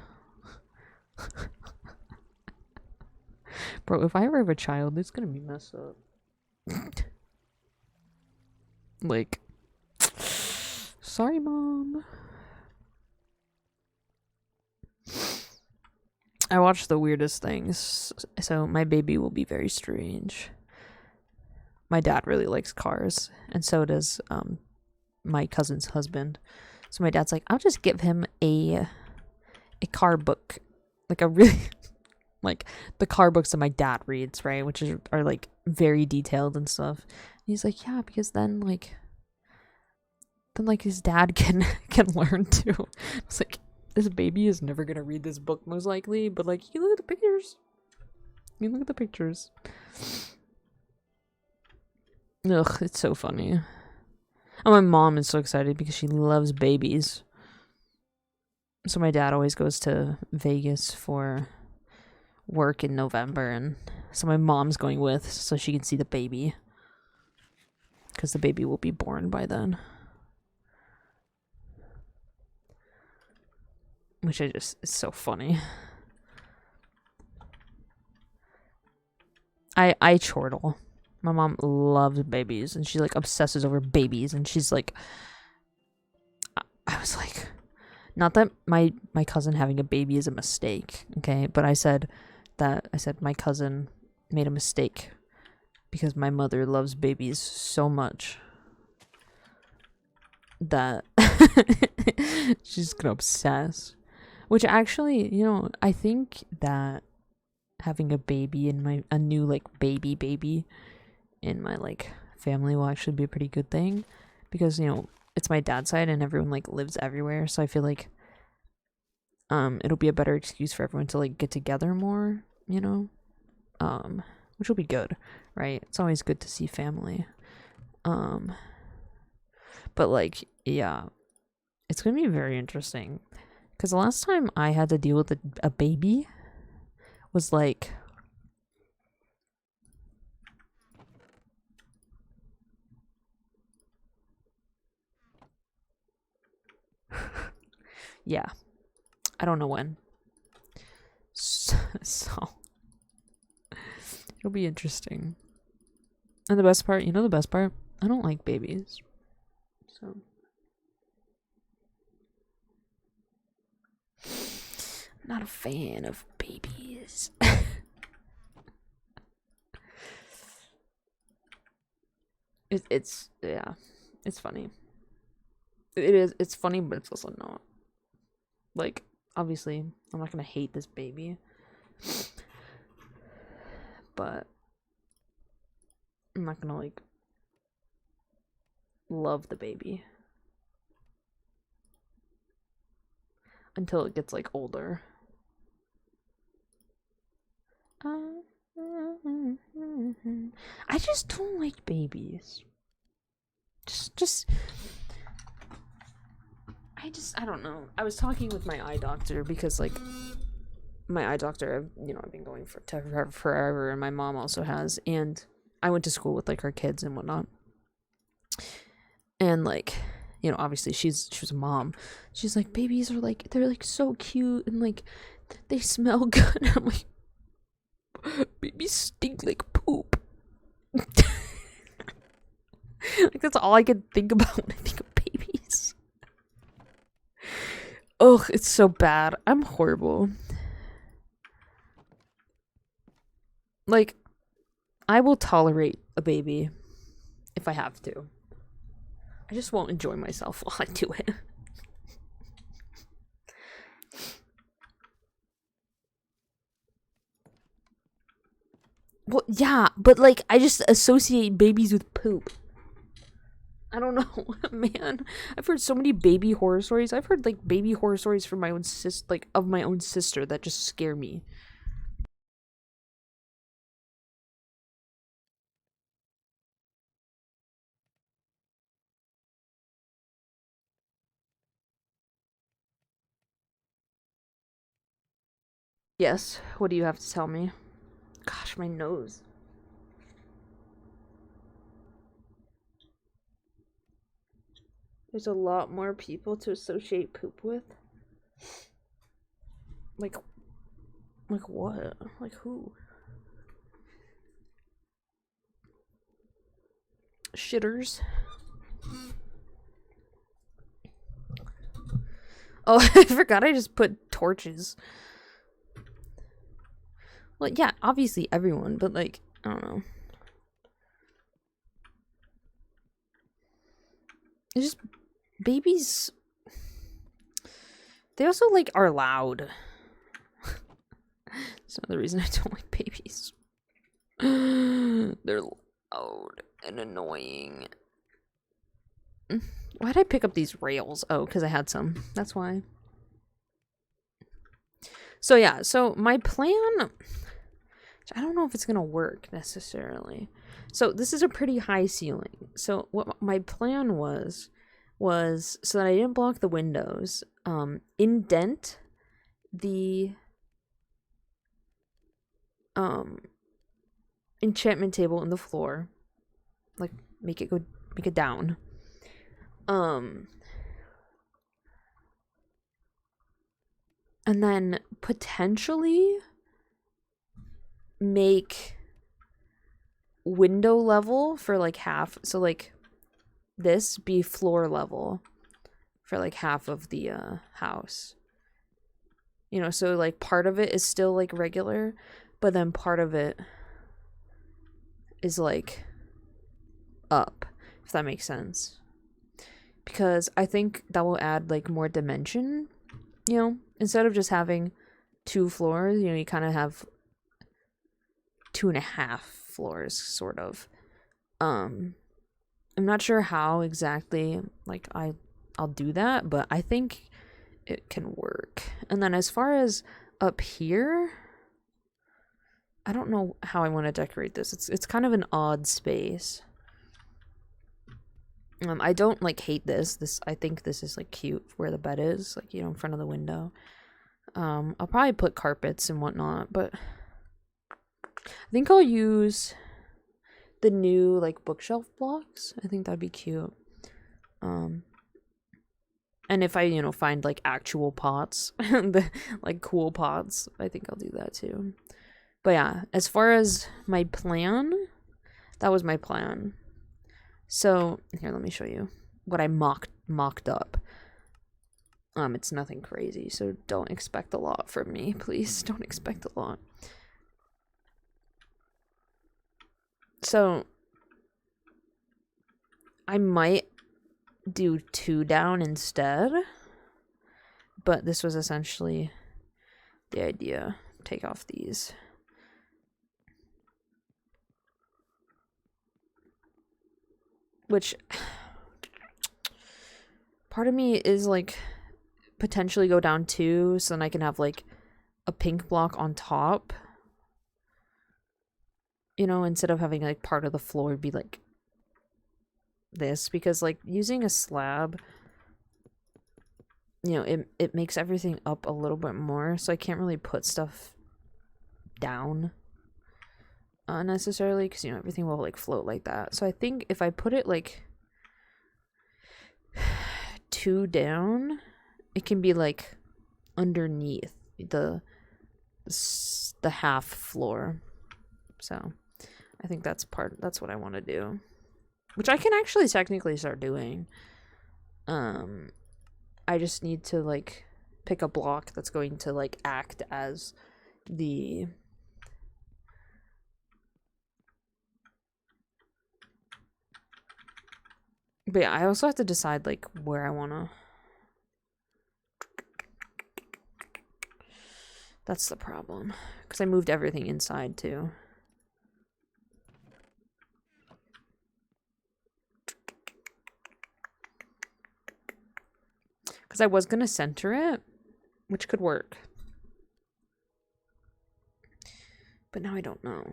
S1: Bro, if I ever have a child, it's gonna be messed up. Like, sorry, Mom. I watched the weirdest things, so my baby will be very strange. My dad really likes cars, and so does my cousin's husband. So my dad's like, I'll just give him a car book, like a really like the car books that my dad reads, right, which are like very detailed and stuff. And he's like, yeah, because then his dad can learn too. It's like, this baby is never gonna read this book most likely, but like, you look at the pictures. Ugh, it's so funny. And my mom is so excited because she loves babies. So my dad always goes to Vegas for work in November, and so my mom's going with so she can see the baby, because the baby will be born by then. Which it's so funny. I chortle. My mom loves babies, and she like obsesses over babies, and she's like, I was like, not that my cousin having a baby is a mistake, okay, but I said my cousin made a mistake because my mother loves babies so much that she's gonna obsess. Which actually, I think that having a baby in a new like baby in my like family will actually be a pretty good thing, because it's my dad's side and everyone like lives everywhere, so I feel like it'll be a better excuse for everyone to like get together more, which will be good, right? It's always good to see family. But like, yeah, it's gonna be very interesting, because the last time I had to deal with a baby was like, yeah, I don't know when. So it'll be interesting. And the best part, I don't like babies. So I'm not a fan of babies. It's yeah, it's funny. It's funny, but it's also not. Like, obviously, I'm not gonna hate this baby, but I'm not gonna like love the baby until it gets like older. I just don't like babies. I don't know. I was talking with my eye doctor, because like my eye doctor, I've been going to her forever, and my mom also has, and I went to school with like her kids and whatnot. And like, you know, obviously she was a mom. She's like, babies are like, they're like so cute and like they smell good. I'm like, babies stink like poop. Like that's all I could think about when I think of babies. Ugh, it's so bad. I'm horrible. Like, I will tolerate a baby if I have to. I just won't enjoy myself while I do it. Well, yeah, but like, I just associate babies with poop. I don't know, man. I've heard so many baby horror stories. I've heard like baby horror stories from my own of my own sister that just scare me. Yes, what do you have to tell me? Gosh, my nose. There's a lot more people to associate poop with. Like, like what? Like who? Shitters. Oh, I forgot I just put torches. Well, yeah, obviously everyone, but like, I don't know. It's just babies. They also like are loud. That's another reason I don't like babies. They're loud and annoying. Why'd I pick up these rails? Oh, because I had some. That's why. So yeah, so my plan, I don't know if it's gonna work necessarily. So this is a pretty high ceiling. So what my plan was so that I didn't block the windows, indent the enchantment table in the floor, like make it down. And then potentially make window level for like half, so like this be floor level for like half of the house. You know, so like part of it is still like regular, but then part of it is like up, if that makes sense. Because I think that will add like more dimension, you know, instead of just having 2 floors, you know, you kind of have 2.5 floors, sort of. I'm not sure how exactly like I'll do that, but I think it can work. And then as far as up here, I don't know how I want to decorate this. It's kind of an odd space. I don't like hate this. I think this is like cute where the bed is, like, you know, in front of the window. I'll probably put carpets and whatnot, but I think I'll use the new like bookshelf blocks. I think that'd be cute. And if I, you know, find like actual pots, the like cool pots, I think I'll do that too. But yeah, as far as my plan, that was my plan. So here, let me show you what I mocked up. It's nothing crazy, so don't expect a lot from me, please. Don't expect a lot. So I might do 2 down instead, but this was essentially the idea. Take off these. Which part of me is like potentially go down 2 so then I can have like a pink block on top, you know, instead of having like part of the floor be like this, because like using a slab, you know, it makes everything up a little bit more, so I can't really put stuff down necessarily, because, you know, everything will like float like that. So I think if I put it like 2 down, it can be like underneath the half floor. So I think that's what I want to do, which I can actually technically start doing. I just need to like pick a block that's going to like act as the but yeah, I also have to decide like where I want to. That's the problem, because I moved everything inside too. Because I was gonna center it, which could work, but now I don't know.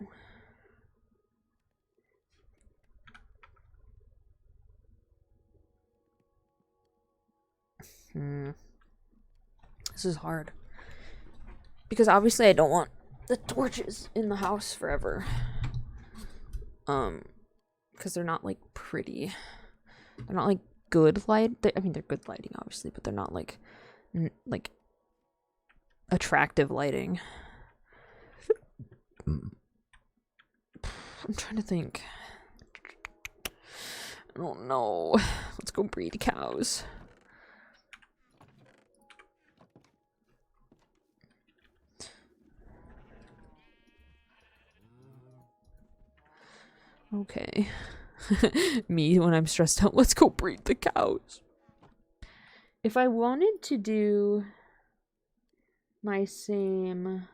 S1: This is hard. Because obviously I don't want the torches in the house forever. Because they're not like pretty. They're not like good light. I mean, they're good lighting, obviously, but they're not like attractive lighting. I'm trying to think. I don't know. Let's go breed cows. Okay. Me when I'm stressed out, let's go breed the cows. If I wanted to do my same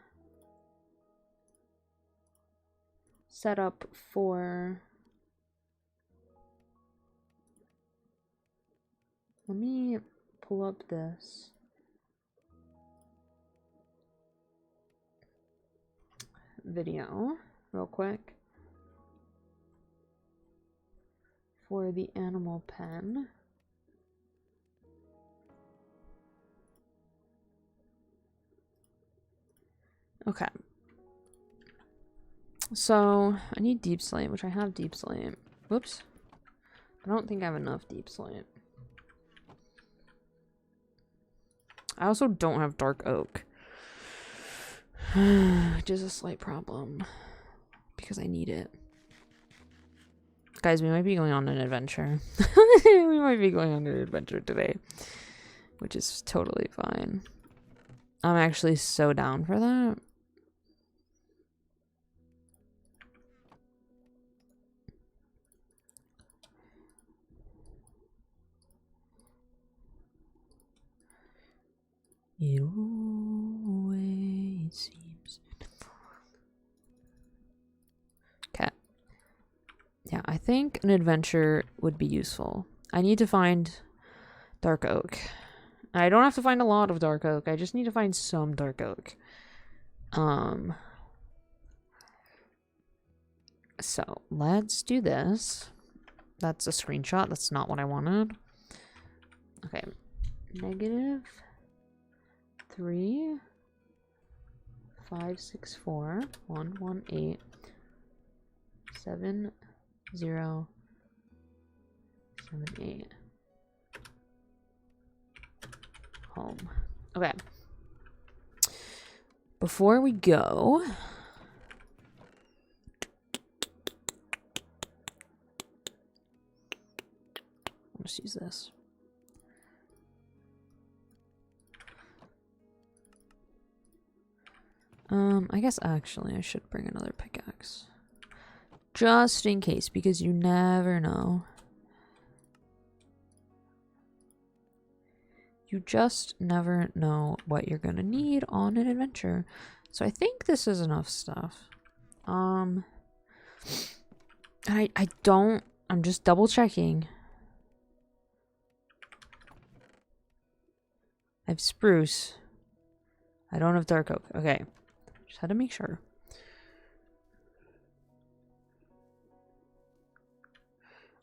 S1: setup for... Let me pull up this. Video real quick. For the animal pen. Okay. So, I need deep slate, which I have deep slate. Whoops. I don't think I have enough deep slate. I also don't have dark oak. Which is a slight problem. Because I need it. Guys, we might be going on an adventure. We might be going on an adventure today. Which is totally fine. I'm actually so down for that. It always seems. Okay. Yeah, I think an adventure would be useful. I need to find dark oak. I don't have to find a lot of dark oak. I just need to find some dark oak. So let's do this. That's a screenshot. That's not what I wanted. Okay. -3 5 6 4 1 1 8 7 0 7 8 home. Okay. Before we go, let's use this. I guess actually I should bring another pickaxe. Just in case, because you never know. You just never know what you're gonna need on an adventure. So I think this is enough stuff. I'm just double checking. I have spruce. I don't have dark oak. Okay. Just had to make sure.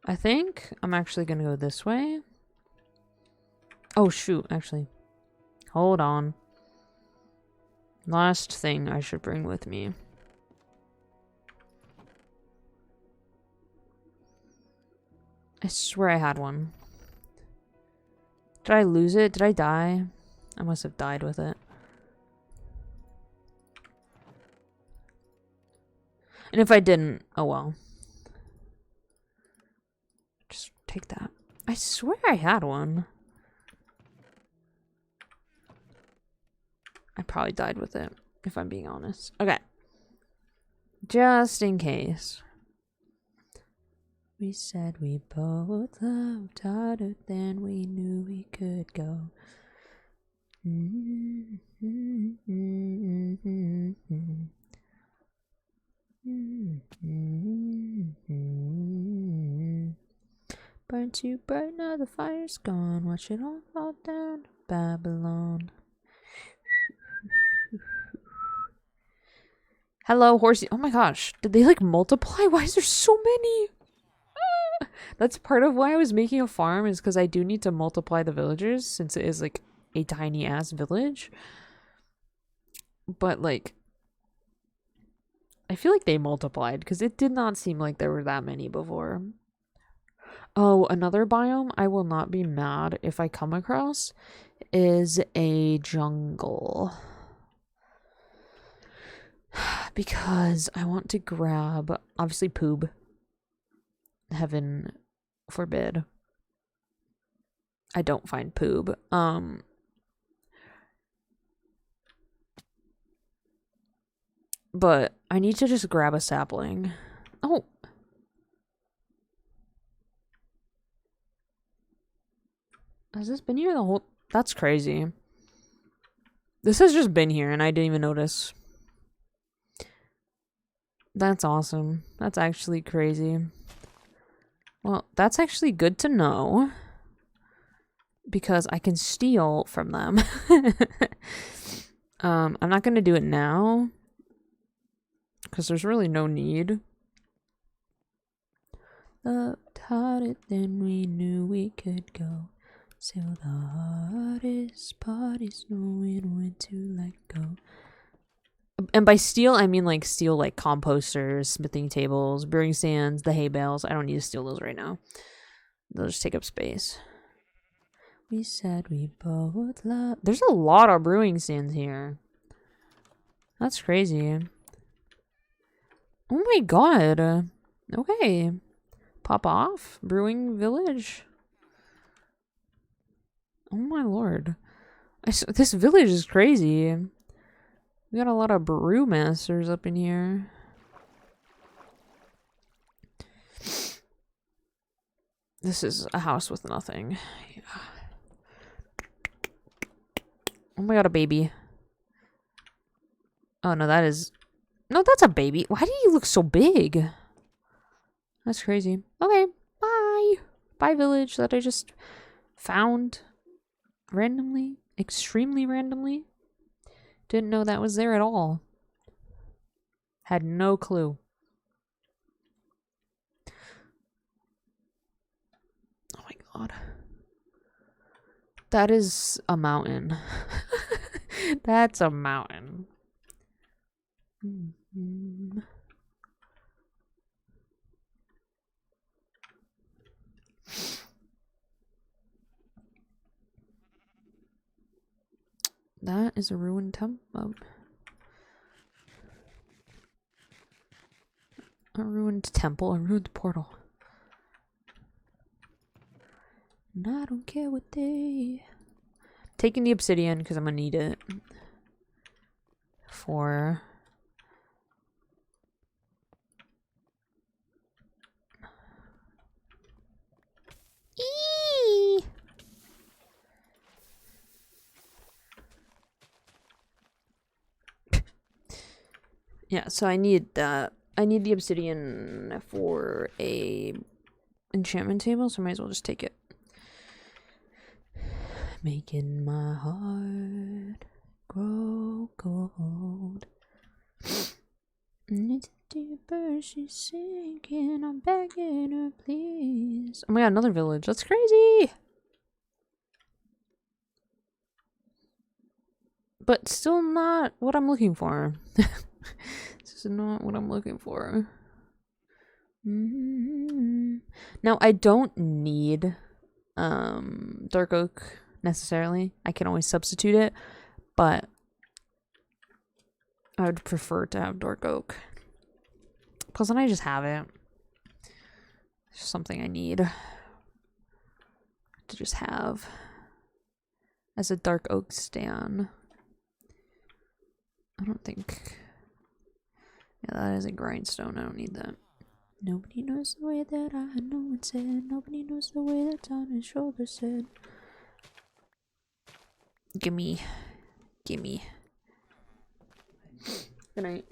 S1: I think I'm actually gonna go this way. Oh shoot, actually. Hold on. Last thing I should bring with me. I swear I had one. Did I lose it? Did I die? I must have died with it. And if I didn't, oh well. Just take that. I swear I had one. I probably died with it, if I'm being honest. Okay. Just in case. We said we both loved harder than we knew we could go. Burn too bright, now the fire's gone. Watch it all fall down to Babylon. Hello, horsey. Oh my gosh. Did they like multiply? Why is there so many? That's part of why I was making a farm, is because I do need to multiply the villagers since it is like a tiny ass village. But like, I feel like they multiplied because it did not seem like there were that many before. Oh, another biome I will not be mad if I come across is a jungle. Because I want to grab, obviously, poob. Heaven forbid I don't find poob. But I need to just grab a sapling. Oh. Has this been here the whole... That's crazy. This has just been here and I didn't even notice. That's awesome. That's actually crazy. Well, that's actually good to know. Because I can steal from them. I'm not going to do it now. Because there's really no need. Loved harder than we knew we could go. Still the hardest part is knowing when to let go. And by steal, I mean like steal like composters, smithing tables, brewing stands, the hay bales. I don't need to steal those right now. They'll just take up space. We said we both love... There's a lot of brewing stands here. That's crazy. Oh my god. Okay. Pop off. Brewing village. Oh my lord. This village is crazy. We got a lot of brewmasters up in here. This is a house with nothing. Yeah. Oh my god, a baby. Oh no, that is... No, that's a baby. Why do you look so big? That's crazy. Okay, bye. Bye, village that I just found randomly. Extremely randomly. Didn't know that was there at all. Had no clue. Oh my god. That is a mountain. That's a mountain. That is a ruined temple. A ruined temple, a ruined portal. And I don't care what they... Taking the obsidian because I'm gonna need it for... Eee! Yeah, so I need that. I need the obsidian for a enchantment table, so I might as well just take it. Making my heart grow cold. And it's deeper, she's sinking. I'm begging her, please. Oh my god, another village. That's crazy. But still not what I'm looking for. This is not what I'm looking for. Now, I don't need dark oak necessarily. I can always substitute it, but I would prefer to have dark oak. Plus, then I just have it. It's just something I need to just have as a dark oak stan. I don't think. Yeah, that is a grindstone. I don't need that. Nobody knows the way that I know it said. Nobody knows the way that's on his shoulder said. Gimme. Gimme. Good night.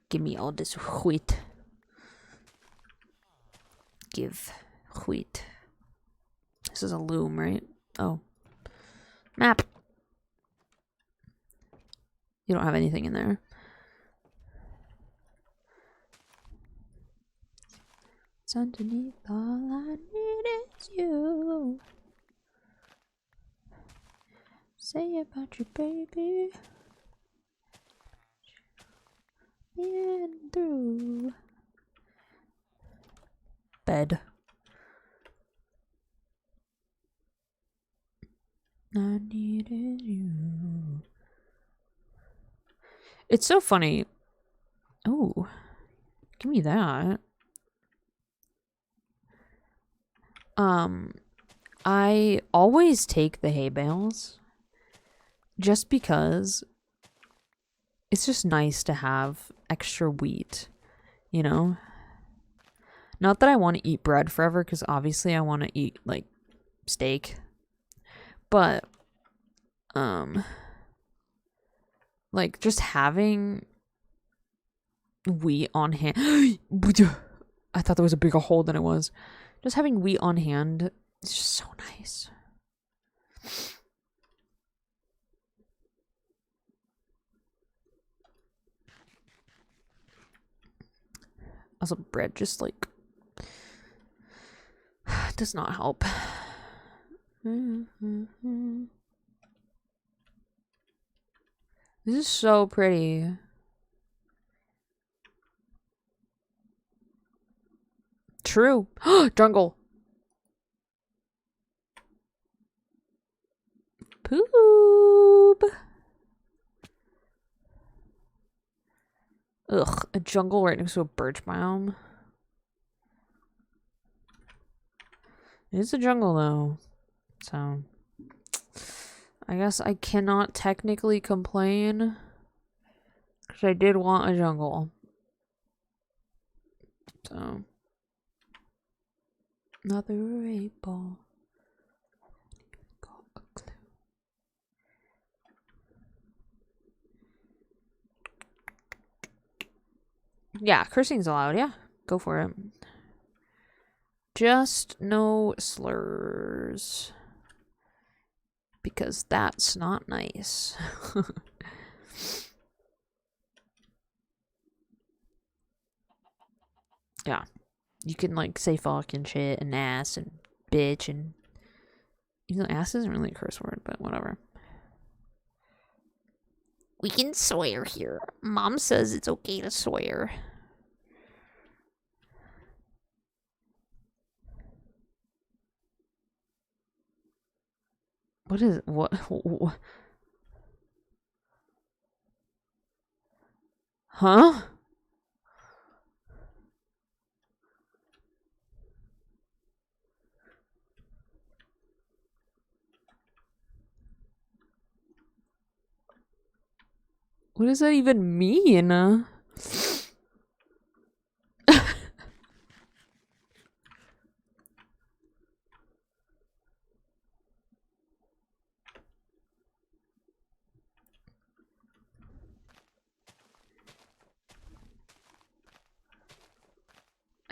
S1: Gimme all this wheat. Give wheat. This is a loom, right? Oh. Map. You don't have anything in there. It's underneath, all I need is you. Say about your baby. And through. Bed. I needed you. It's so funny. Oh, give me that. I always take the hay bales just because it's just nice to have extra wheat, you know? Not that I want to eat bread forever, because obviously I want to eat, like, steak. But, like, just having wheat on hand. I thought there was a bigger hole than it was. Just having wheat on hand is just so nice. Also, bread just, like, does not help. This is so pretty. True. Jungle. Poop. Ugh, a jungle right next to a birch biome. It is a jungle though. So I guess I cannot technically complain. Because I did want a jungle. So another 8 ball. Yeah, cursing's allowed, yeah. Go for it. Just no slurs. Because that's not nice. Yeah. You can, like, say fuck and shit and ass and bitch and... Even though ass isn't really a curse word, but whatever. We can swear here. Mom says it's okay to swear. What is... What? Huh? What does that even mean?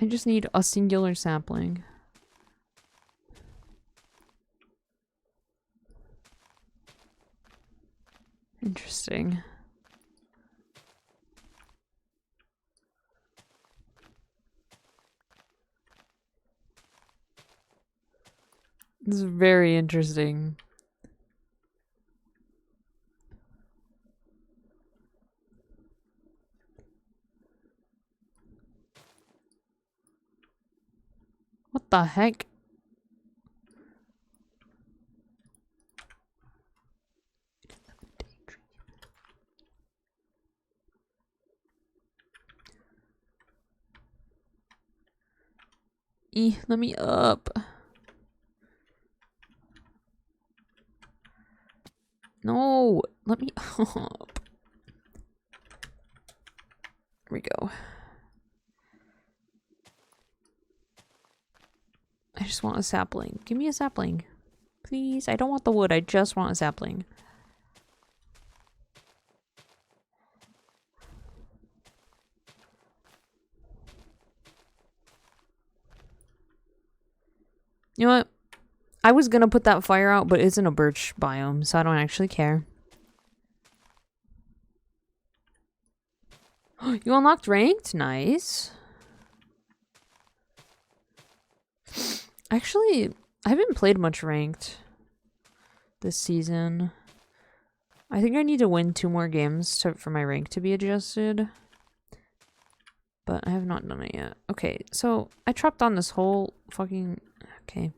S1: I just need a singular sapling. Interesting. This is very interesting. What the heck? Let me up. No, let me up. There we go. I just want a sapling. Give me a sapling. Please, I don't want the wood. I just want a sapling. You know what? I was gonna put that fire out, but it's in a birch biome, so I don't actually care. You unlocked ranked? Nice. Actually, I haven't played much ranked this season. I think I need to win 2 more games for my rank to be adjusted. But I have not done it yet. Okay, so I chopped on this whole fucking... Okay.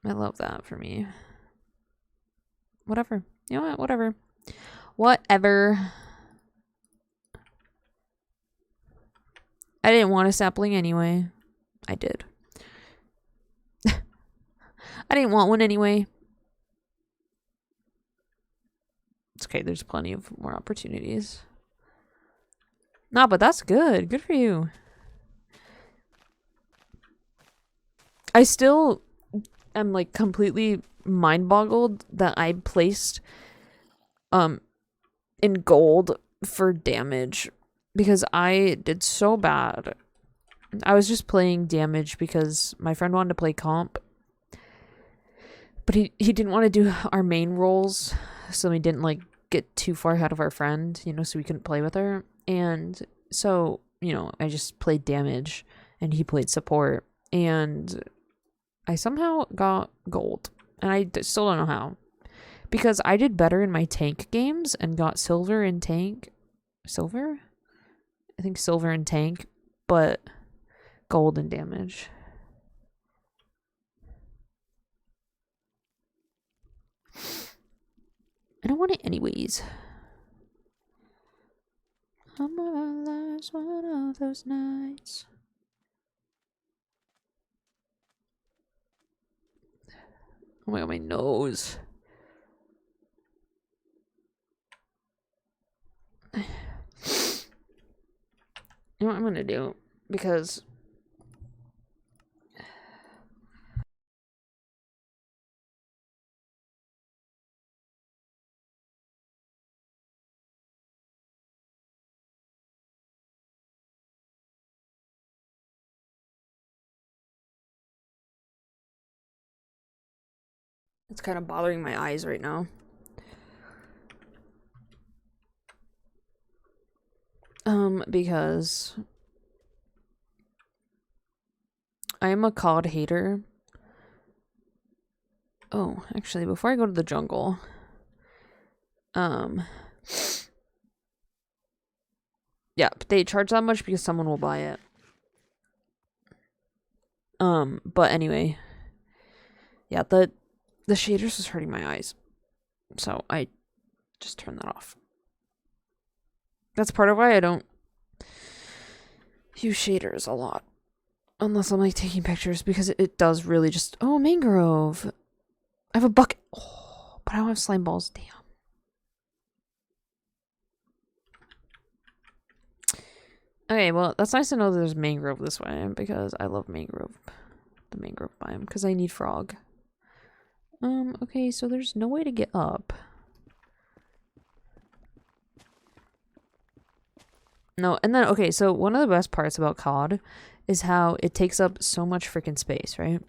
S1: I love that for me. Whatever. You know what? Whatever. Whatever. I didn't want a sapling anyway. I did. I didn't want one anyway. It's okay, there's plenty of more opportunities. Nah, but that's good. Good for you. I still am like completely mind boggled that I placed in gold for damage because I did so bad. I was just playing damage because my friend wanted to play comp. But he didn't want to do our main roles, so we didn't like get too far ahead of our friend, you know, so we couldn't play with her. And so, you know, I just played damage and he played support, and I somehow got gold, and I still don't know how, because I did better in my tank games and got silver in tank. Silver? I think silver in tank, but gold in damage. I don't want it anyways. I'm alive one of those nights. Oh my god, my nose. You know what I'm gonna do? Because it's kind of bothering my eyes right now. Because I am a COD hater. Oh, actually, before I go to the jungle, yeah, they charge that much because someone will buy it. But anyway, yeah, the shaders is hurting my eyes, so I just turned that off. That's part of why I don't use shaders a lot, unless I'm like taking pictures, because it does really just... Oh, mangrove. I have a bucket. Oh, but I don't have slime balls. Damn. Okay, well, that's nice to know that there's mangrove this way, because I love mangrove. The mangrove biome, because I need frog. Okay, so there's no way to get up. No, and then, okay, so one of the best parts about COD is how it takes up so much freaking space, right?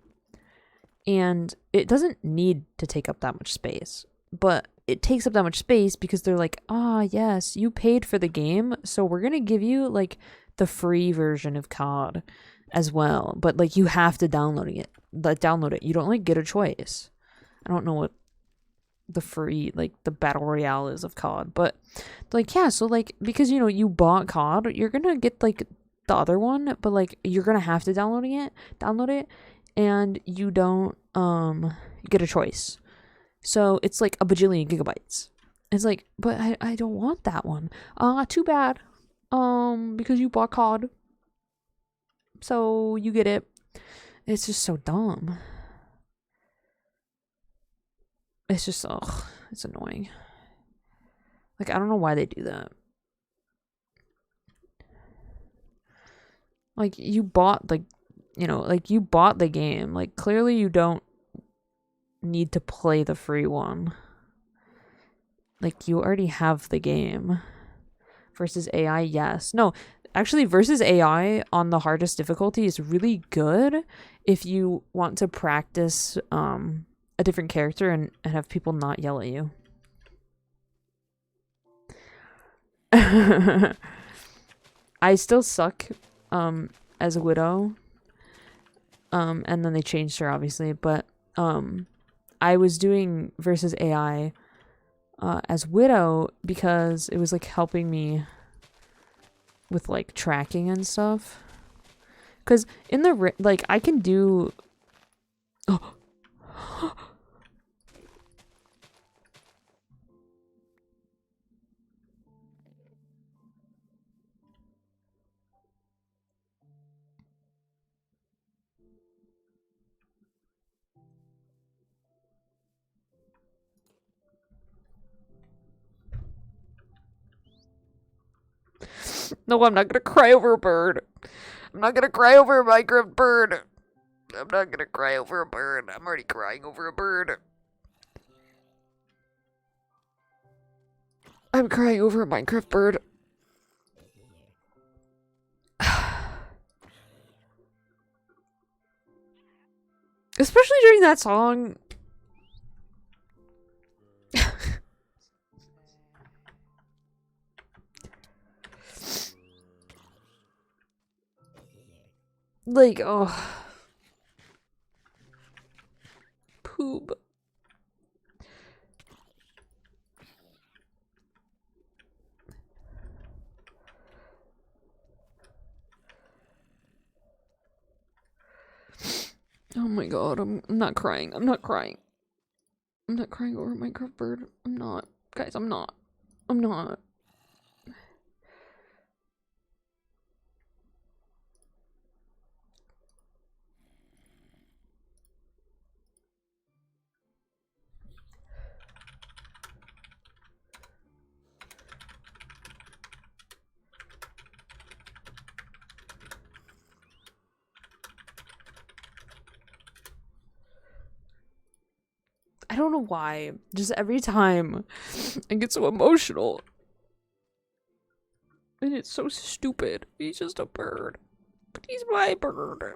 S1: And it doesn't need to take up that much space, but it takes up that much space because they're like, ah, yes, you paid for the game, so we're gonna give you, like, the free version of COD as well, but, like, you have to download it. You don't, like, get a choice. I don't know what the free, like, the battle royale is of COD, but like, yeah, so like, because, you know, you bought COD, you're gonna get like the other one, but like you're gonna have to download it, and you don't get a choice. So it's like a bajillion gigabytes. It's like, but I don't want that one. Too bad. Because you bought COD, so you get it. It's just so dumb. It's just, ugh, it's annoying. Like, I don't know why they do that. Like, you bought, like, you bought the game. Like, clearly you don't need to play the free one. Like, you already have the game. Versus AI, yes. No, actually, versus AI on the hardest difficulty is really good if you want to practice a different character and have people not yell at you. I still suck as a widow. And then they changed her obviously, but I was doing versus AI as widow because it was like helping me with like tracking and stuff. Cuz in the like I can do oh. No, I'm not gonna cry over a bird. I'm not gonna cry over a Minecraft bird. I'm not gonna cry over a bird. I'm already crying over a bird. I'm crying over a Minecraft bird. Especially during that song. Like, oh. Poop. Oh my god, I'm not crying. I'm not crying. I'm not crying over Minecraft bird. I'm not. Guys, I'm not. I'm not. I don't know why. Just every time I get so emotional. And it's so stupid. He's just a bird. But he's my bird.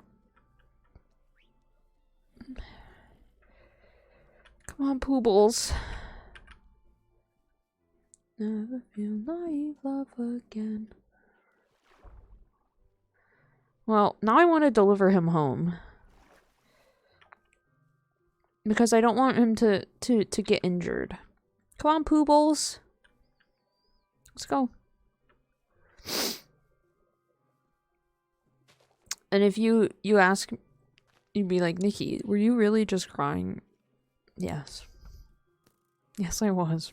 S1: Come on, Poobles. Never feel naive love again. Well, now I want to deliver him home. Because I don't want him to get injured. Come on, Poobles. Let's go. And if you ask, you'd be like, Nikki, were you really just crying? Yes. Yes, I was.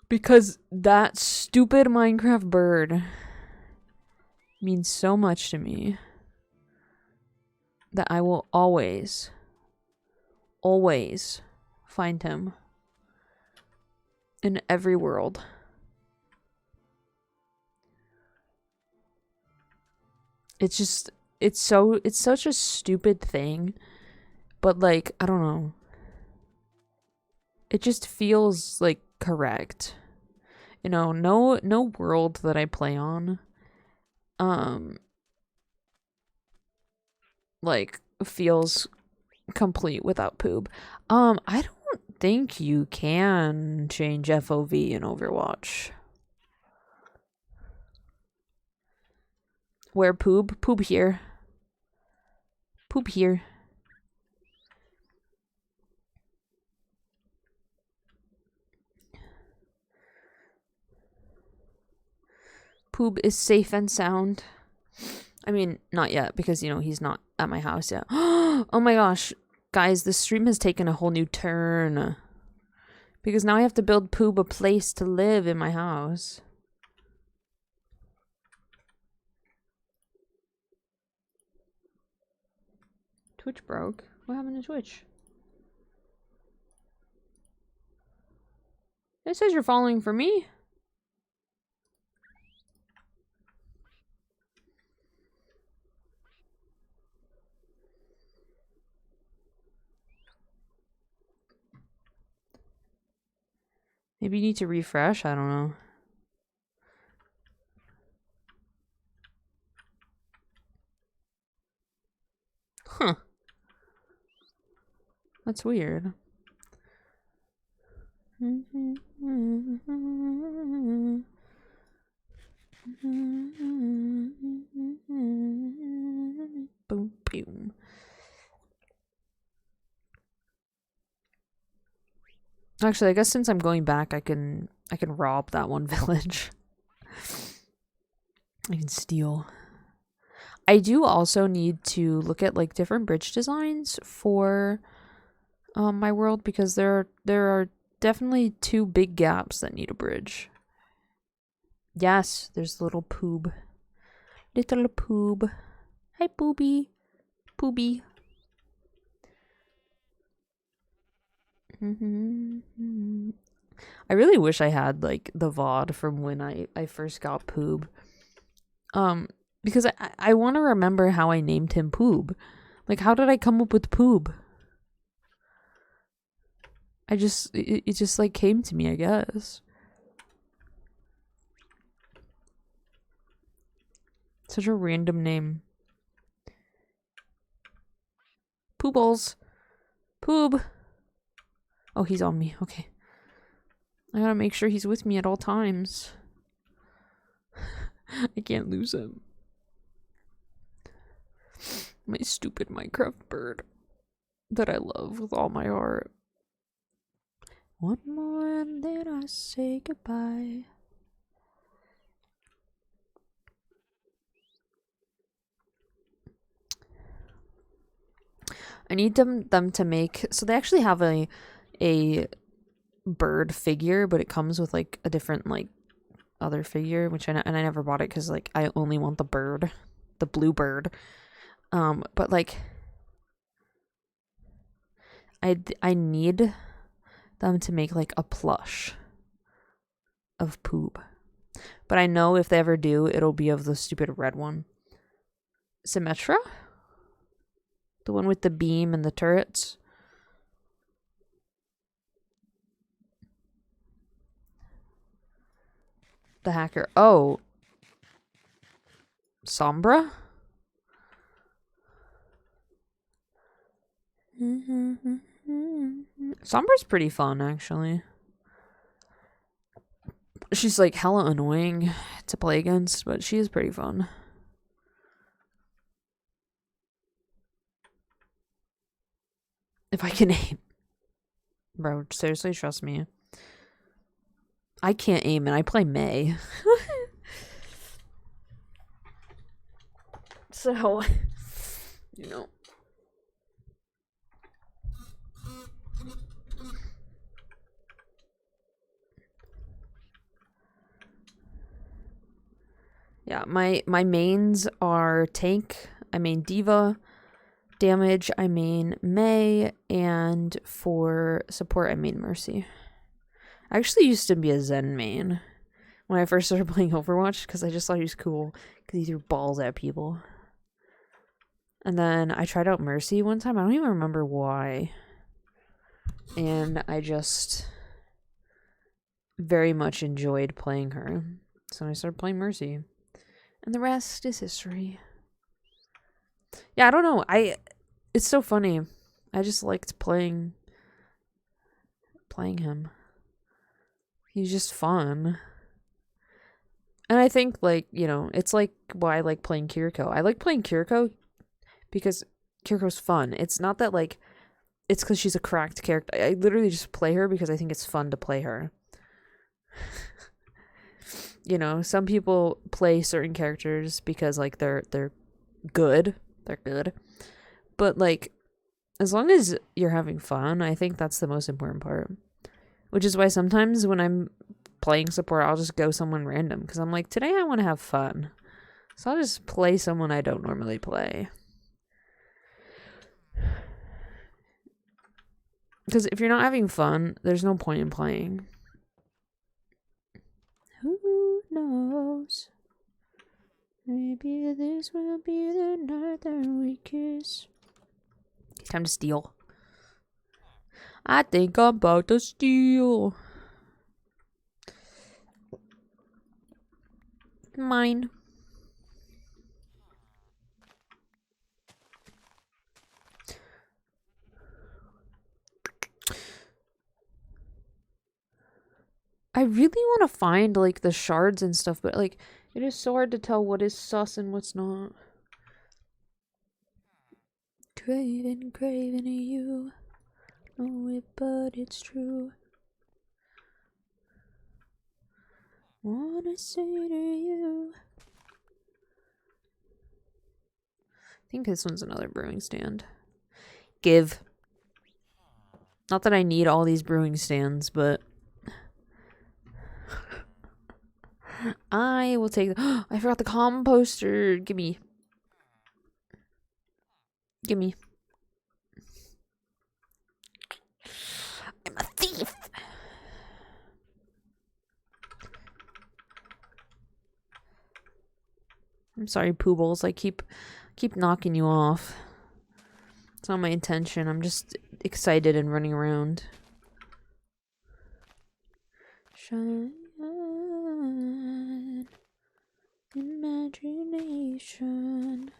S1: Because that stupid Minecraft bird means so much to me that I will always, always find him in every world. It's just, it's such a stupid thing, but like, I don't know. It just feels like correct. You know, no world that I play on like feels complete without poop. I don't think you can change FOV in Overwatch. Where poop? Poop here. Poop here. Poob is safe and sound. I mean, not yet, because, you know, he's not at my house yet. Oh my gosh. Guys, this stream has taken a whole new turn. Because now I have to build Poob a place to live in my house. Twitch broke. What happened to Twitch? It says you're following for me. Maybe you need to refresh. I don't know. Huh. That's weird. Boom, boom. Actually, I guess since I'm going back, I can rob that one village. I can steal. I do also need to look at like different bridge designs for my world, because there are definitely two big gaps that need a bridge. Yes, there's little Poob. Little Poob. Hi, Pooby. Pooby. I really wish I had like the VOD from when I first got Poob. Because I want to remember how I named him Poob. Like, how did I come up with Poob? It just like came to me, I guess. Such a random name. Poobles. Poob. Oh, he's on me. Okay. I gotta make sure he's with me at all times. I can't lose him. My stupid Minecraft bird that I love with all my heart. One more and then I say goodbye. I need them to make, so they actually have a bird figure, but it comes with like a different like other figure, which I never bought it because like I only want the bird, the blue bird. But like I need them to make like a plush of Poob, but I know if they ever do, it'll be of the stupid red one. Symmetra? The one with the beam and the turrets? The hacker. Oh. Sombra? Sombra's pretty fun, actually. She's like hella annoying to play against, but she is pretty fun. If I can aim. Bro, seriously, trust me. I can't aim and I play May. So, you know. Yeah, my mains are tank, I main Diva, damage, I main May, and for support, I main Mercy. I actually used to be a Zen main when I first started playing Overwatch, because I just thought he was cool, because he threw balls at people. And then I tried out Mercy one time, I don't even remember why. And I just very much enjoyed playing her. So I started playing Mercy. And the rest is history. Yeah, I don't know. It's so funny. I just liked playing him. He's just fun. And I think, like, you know, it's like why I like playing Kiriko. I like playing Kiriko because Kiriko's fun. It's not that, like, it's because she's a cracked character. I literally just play her because I think it's fun to play her. you know, some people play certain characters because like they're good. They're good. But like as long as you're having fun, I think that's the most important part. Which is why sometimes when I'm playing support, I'll just go someone random because I'm like, today I want to have fun. So I'll just play someone I don't normally play. Because if you're not having fun, there's no point in playing. Who knows? Maybe this will be the night that we kiss. Time to steal. I think I'm about to steal. Mine. I really want to find like the shards and stuff, but like it is so hard to tell what is sus and what's not. Craving, craving you. Know it, but it's true. Wanna say to you. I think this one's another brewing stand. Give. Not that I need all these brewing stands, but I will take. I forgot the composter. Gimme. Gimme. I'm a thief. I'm sorry, Poobles. I keep knocking you off. It's not my intention. I'm just excited and running around. Shine imagination.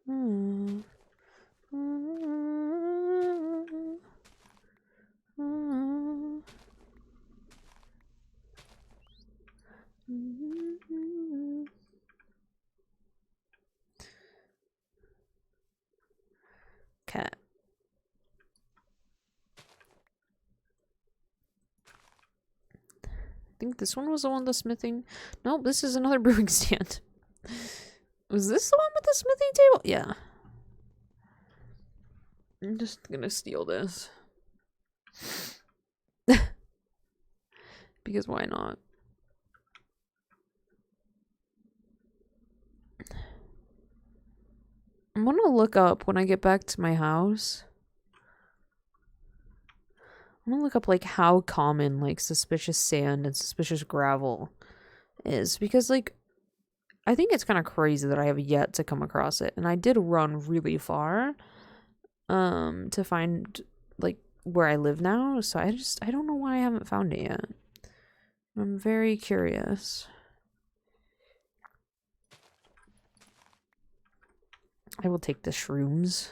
S1: Oh. Oh. Oh. Cat. I think this one was the one with the smithing. Nope, this is another brewing stand. Was this the one with the smithing table? Yeah. I'm just gonna steal this. Because why not? I'm gonna look up when I get back to my house. I'm gonna look up like how common like suspicious sand and suspicious gravel is, because like I think it's kind of crazy that I have yet to come across it, and I did run really far to find like where I live now, so I don't know why I haven't found it yet. I'm very curious. I will take the shrooms.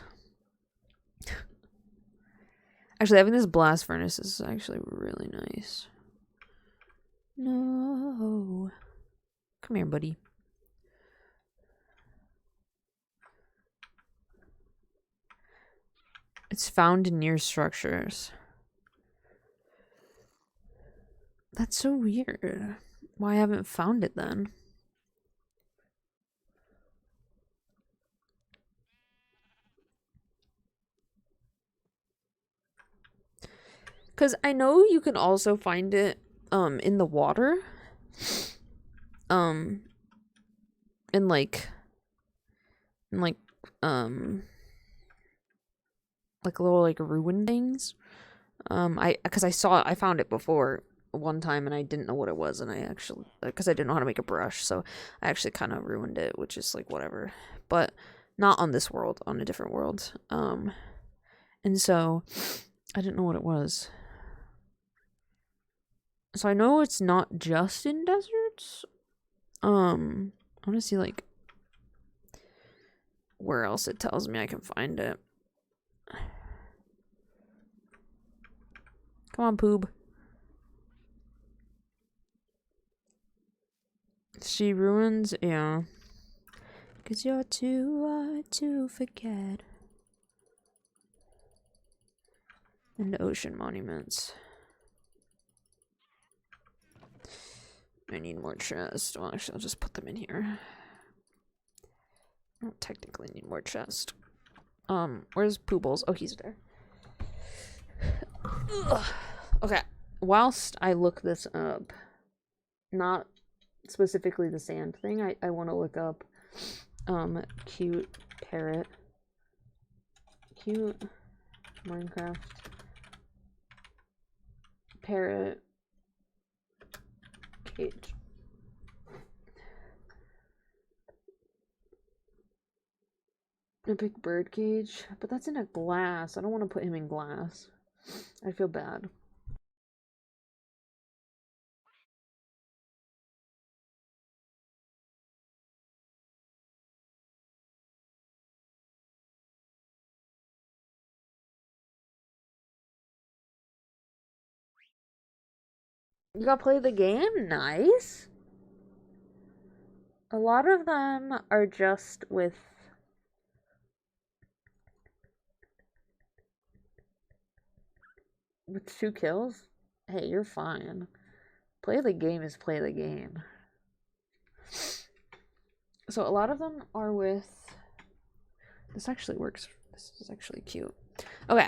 S1: Actually, having this blast furnace is actually really nice. No. Come here, buddy. It's found in near structures. That's so weird. Why I haven't found it then? Because I know you can also find it in the water. In like like little like ruined things. Because I found it before one time and I didn't know what it was, and I actually, because I didn't know how to make a brush, so I actually kind of ruined it, which is like whatever. But not on this world, on a different world. And so I didn't know what it was. So I know it's not just in deserts. I want to see like where else it tells me I can find it. Come on, Poob. She ruins, yeah. 'Cause you're too hard to forget. And ocean monuments. I need more chest. Well, actually, I'll just put them in here. I don't technically need more chest. Where's Poobles? Oh, he's there. Ugh. Okay. Whilst I look this up, not specifically the sand thing, I want to look up, cute parrot. Cute Minecraft parrot cage. A big bird cage, but that's in a glass. I don't want to put him in glass. I feel bad. You gotta play the game? Nice. A lot of them are just with with 2 kills. Hey, you're fine. Play the game is play the game. So a lot of them are with... This actually works. This is actually cute. Okay.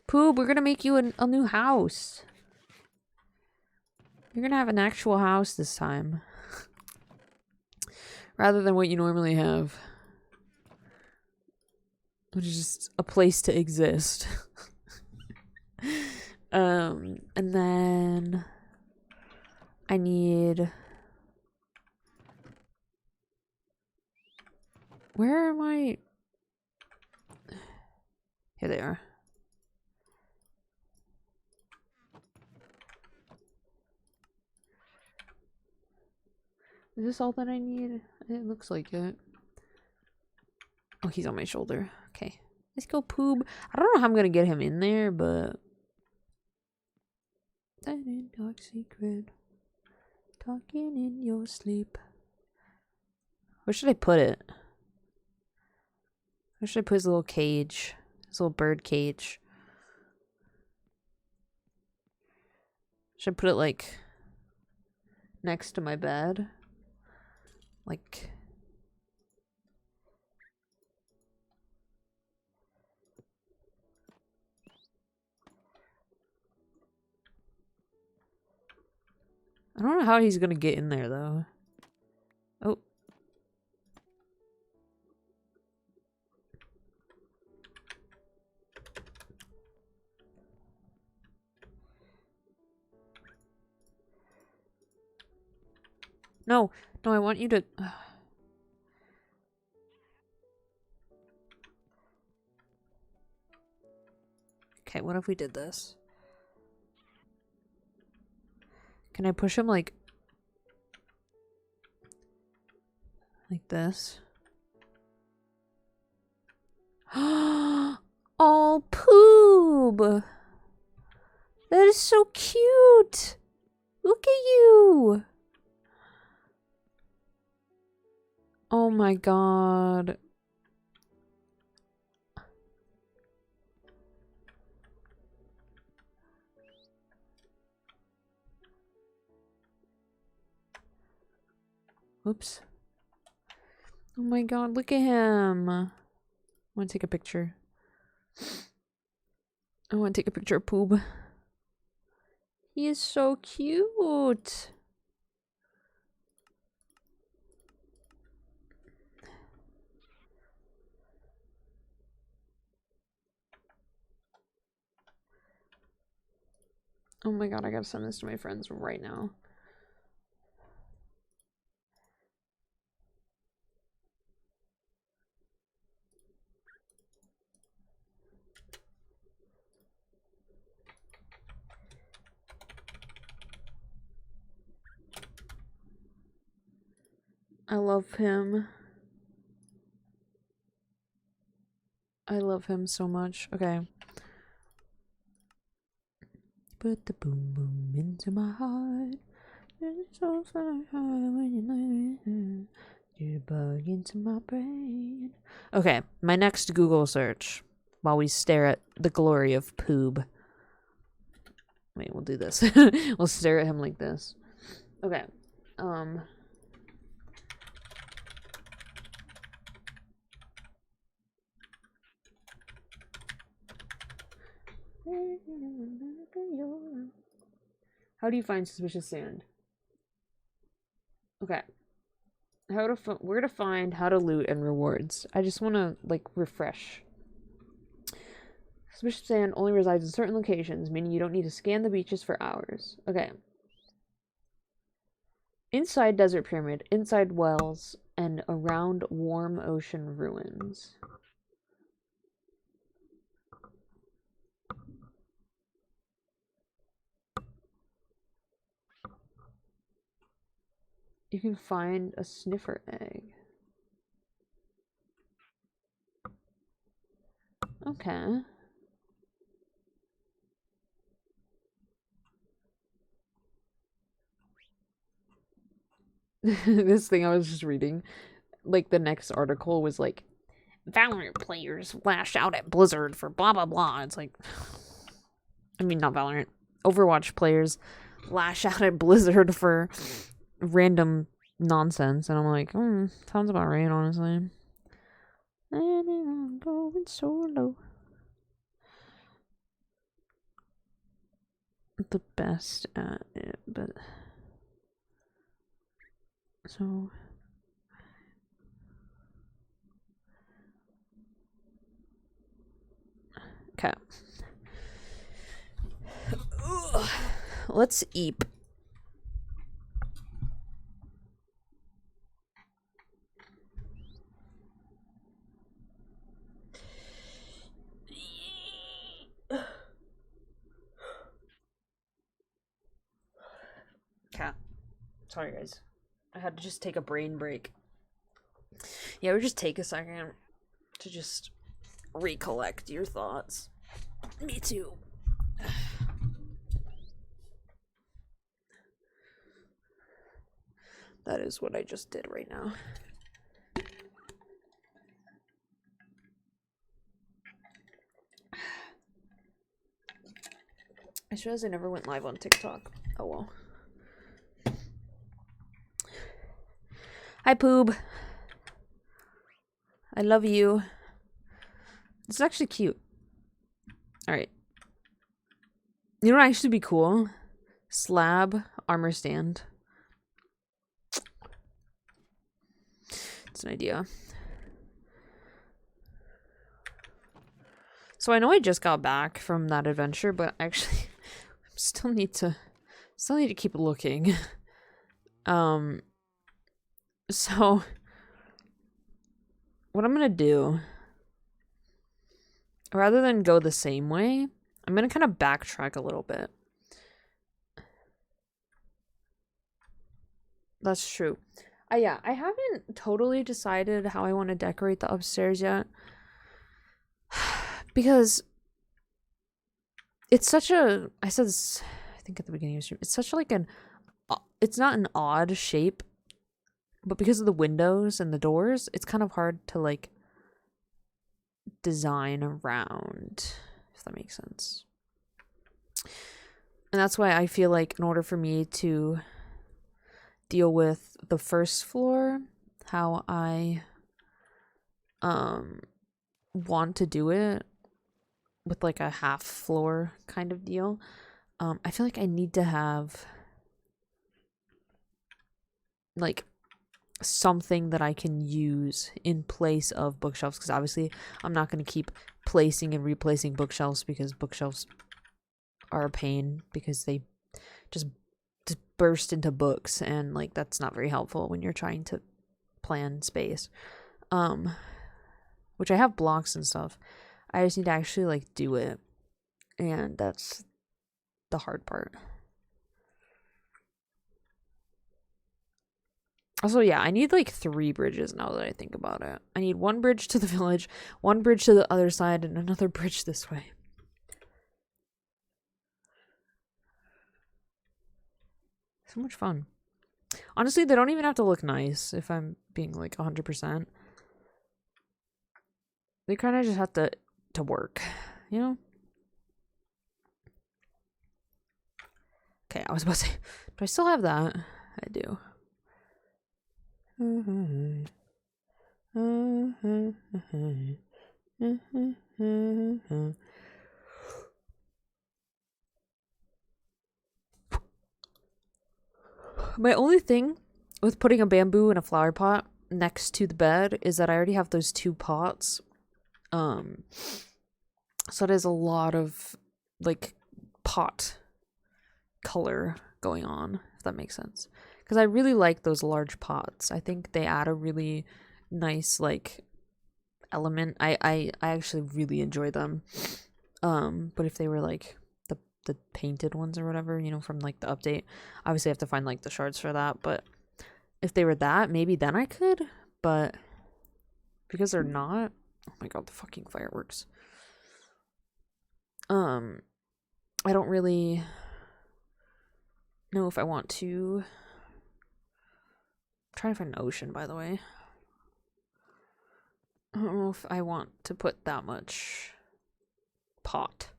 S1: Pooh, we're gonna make you a new house. You're gonna have an actual house this time. Rather than what you normally have. Which is just a place to exist. And then... I need... Where am I? Here they are. Is this all that I need? It looks like it. Oh, he's on my shoulder. Okay. Let's go, Poob. I don't know how I'm gonna get him in there, but... That in dark secret. Talking in your sleep. Where should I put it? Where should I put his little cage? His little bird cage. Should I put it, like, next to my bed? Like... I don't know how he's gonna get in there, though. Oh. No, no, I want you to... Okay, what if we did this? Can I push him, like this? Oh, Poob! That is so cute! Look at you! Oh my god. Oops. Oh my god, look at him. I want to take a picture. I want to take a picture of Poob. He is so cute. Oh my god, I gotta send this to my friends right now. I love him. I love him so much. Okay. Put the boom boom into my heart. It's so far when you let it. You bug into my brain. Okay, my next Google search while we stare at the glory of Poob. Wait, we'll do this. We'll stare at him like this. Okay. How do you find suspicious sand? Okay. Where to find how to loot and rewards. I just want to like refresh. Suspicious sand only resides in certain locations, meaning you don't need to scan the beaches for hours. Okay. Inside Desert Pyramid, inside wells, and around warm ocean ruins. You can find a sniffer egg. Okay. This thing I was just reading, like the next article was like, Valorant players lash out at Blizzard for blah blah blah. It's like, I mean, not Valorant. Overwatch players lash out at Blizzard for random nonsense, and I'm like, sounds about right, honestly. And I'm going solo. The best at it, but so okay. Let's eat. Cat. Sorry, guys. I had to just take a brain break. Yeah, we just take a second to just recollect your thoughts. Me too. That is what I just did right now. I just realized I never went live on TikTok. Oh well. Hi, Poob. I love you. This is actually cute. Alright. You know what actually be cool? Slab armor stand. It's an idea. So I know I just got back from that adventure, but actually still need to keep looking. So what I'm gonna do, rather than go the same way, I'm gonna kind of backtrack a little bit. That's true. Yeah, I haven't totally decided how I want to decorate the upstairs yet. Because it's such a, I said this, I think at the beginning of the stream, it's such like it's not an odd shape, but because of the windows and the doors, it's kind of hard to like design around, if that makes sense. And that's why I feel like in order for me to deal with the first floor, how I want to do it with like a half floor kind of deal, I feel like I need to have like something that I can use in place of bookshelves, because obviously I'm not going to keep placing and replacing bookshelves, because bookshelves are a pain because they just burst into books, and like that's not very helpful when you're trying to plan space. Which I have blocks and stuff. I just need to actually like do it, and that's the hard part. Also, yeah, I need like 3 bridges now that I think about it. I need 1 bridge to the village, 1 bridge to the other side, and another bridge this way. So much fun. Honestly, they don't even have to look nice, if I'm being like 100%. They kind of just have to work, you know? Okay, I was about to say, do I still have that? I do. My only thing with putting a bamboo in a flower pot next to the bed is that I already have those two pots. Um, so there's a lot of like pot color going on, if that makes sense. Because I really like those large pots. I think they add a really nice like element. I actually really enjoy them. But if they were like the painted ones or whatever, you know, from like the update, obviously I have to find like the shards for that. But if they were that, maybe then I could. But because they're not, oh my god, the fucking fireworks. I don't really know if I want to. I'm trying to find an ocean, by the way. I don't know if I want to put that much pot.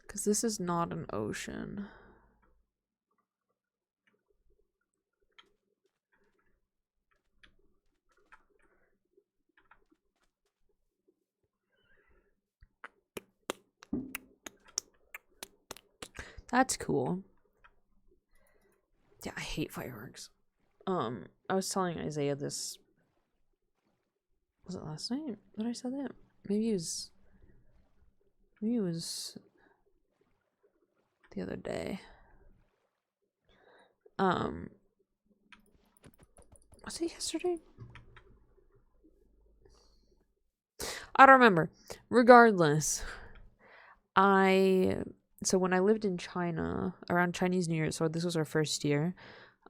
S1: Because this is not an ocean. That's cool. Yeah, I hate fireworks. I was telling Isaiah this. Was it last night that I said that? Maybe it was. Maybe it was the other day. Was it yesterday? I don't remember. Regardless, so when I lived in China around Chinese New Year, so this was our first year,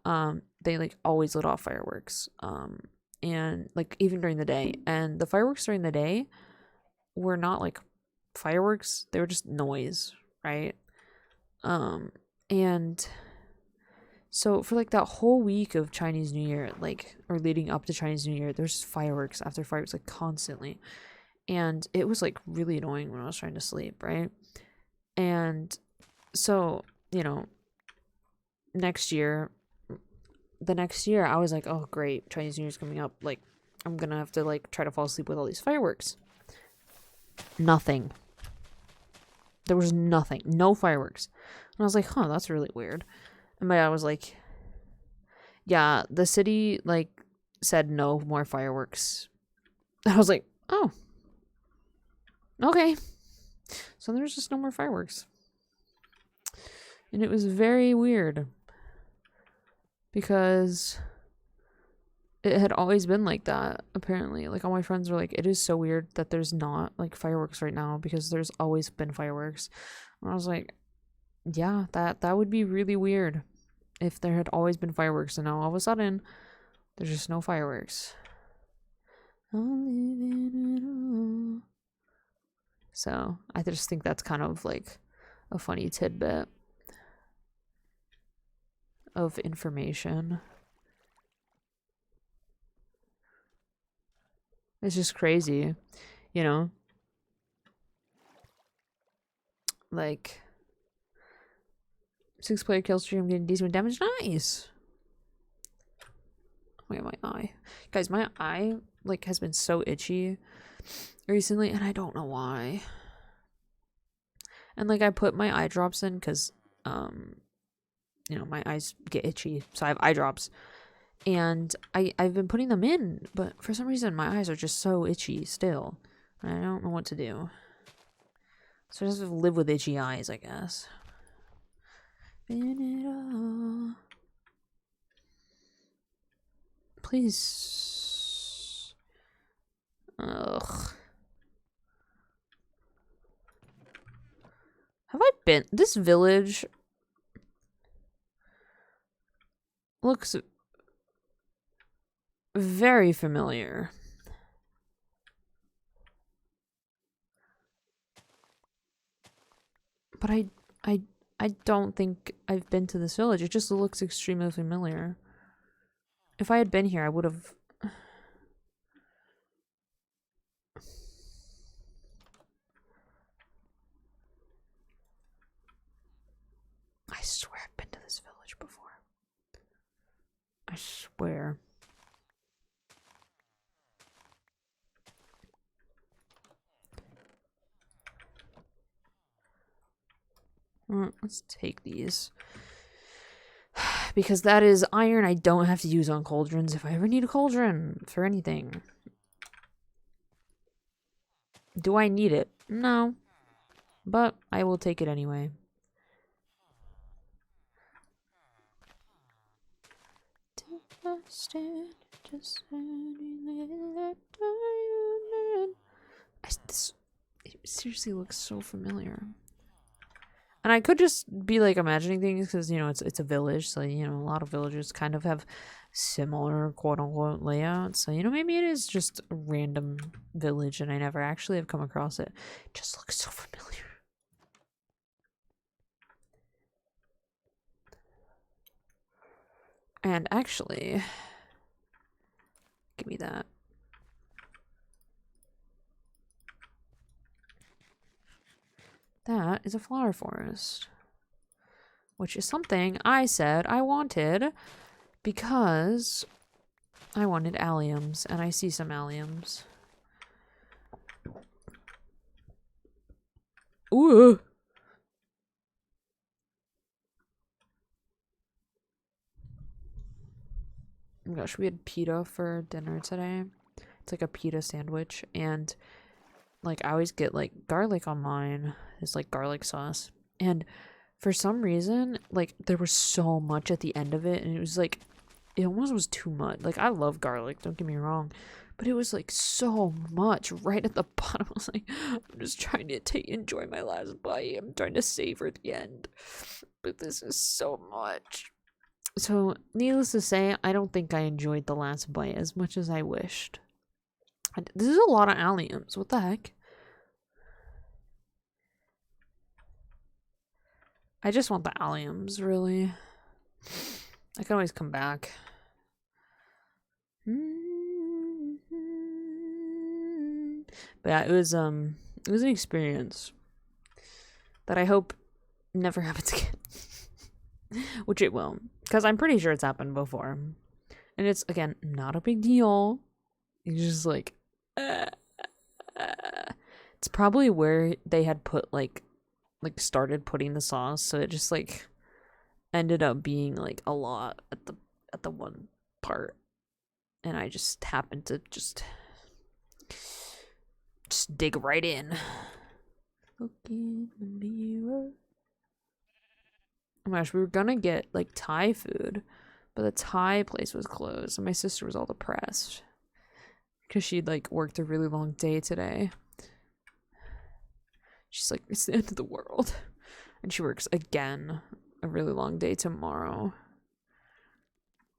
S1: they like always lit off fireworks. And like even during the day. And the fireworks during the day were not like fireworks, they were just noise, right? And so for like that whole week of Chinese New Year, like or leading up to Chinese New Year, there's fireworks after fireworks like constantly. And it was like really annoying when I was trying to sleep, right? And so, you know, the next year I was like, oh great, Chinese New Year's coming up, like I'm gonna have to like try to fall asleep with all these fireworks. Nothing. There was nothing. No fireworks. And I was like, huh, that's really weird. And my dad was like, yeah, the city like said no more fireworks. And I was like, oh, okay. So there's just no more fireworks. And it was very weird because it had always been like that, apparently. Like, all my friends were like, it is so weird that there's not like fireworks right now because there's always been fireworks. And I was like, yeah, that would be really weird if there had always been fireworks and now all of a sudden there's just no fireworks. So I just think that's kind of like a funny tidbit of information. It's just crazy, you know? Like, 6-player kill stream getting decent damage. Nice! Oh my eye. Guys, my eye, like, has been so itchy recently, and I don't know why. And, like, I put my eye drops in because, you know, my eyes get itchy, so I have eye drops. And I've been putting them in, but for some reason my eyes are just so itchy still. I don't know what to do. So I just have to live with itchy eyes, I guess. Please. Ugh. Have I been? This village looks very familiar. But I don't think I've been to this village. It just looks extremely familiar. If I had been here, I would have. swear I've been to this village before. I swear. Let's take these. Because that is iron I don't have to use on cauldrons if I ever need a cauldron for anything. Do I need it? No. But I will take it anyway. This it seriously looks so familiar. And I could just be like imagining things because you know it's a village, so you know a lot of villages kind of have similar quote unquote layouts. So you know maybe it is just a random village and I never actually have come across it. It just looks so familiar. And actually, give me that. That is a flower forest. Which is something I said I wanted because I wanted alliums, and I see some alliums. Ooh! Oh my gosh, we had pita for dinner today. It's like a pita sandwich, and like I always get like garlic on mine. It's like garlic sauce. And for some reason, like there was so much at the end of it, and it was like it almost was too much. Like I love garlic, don't get me wrong, but it was like so much right at the bottom. I was like, I'm just trying to enjoy my last bite. I'm trying to savor the end, but this is so much. So, needless to say, I don't think I enjoyed the last bite as much as I wished. This is a lot of alliums. What the heck? I just want the alliums, really. I can always come back. But yeah, it was an experience that I hope never happens again. Which it will, because I'm pretty sure it's happened before. And it's, again, not a big deal. It's just like, it's probably where they had put, like started putting the sauce, so it just, like, ended up being, like, a lot at the one part. And I just happened to just dig right in. Look in the mirror. Oh my gosh, we were gonna get like Thai food, but the Thai place was closed, and my sister was all depressed because she'd like worked a really long day today. She's like, it's the end of the world, and she works again a really long day tomorrow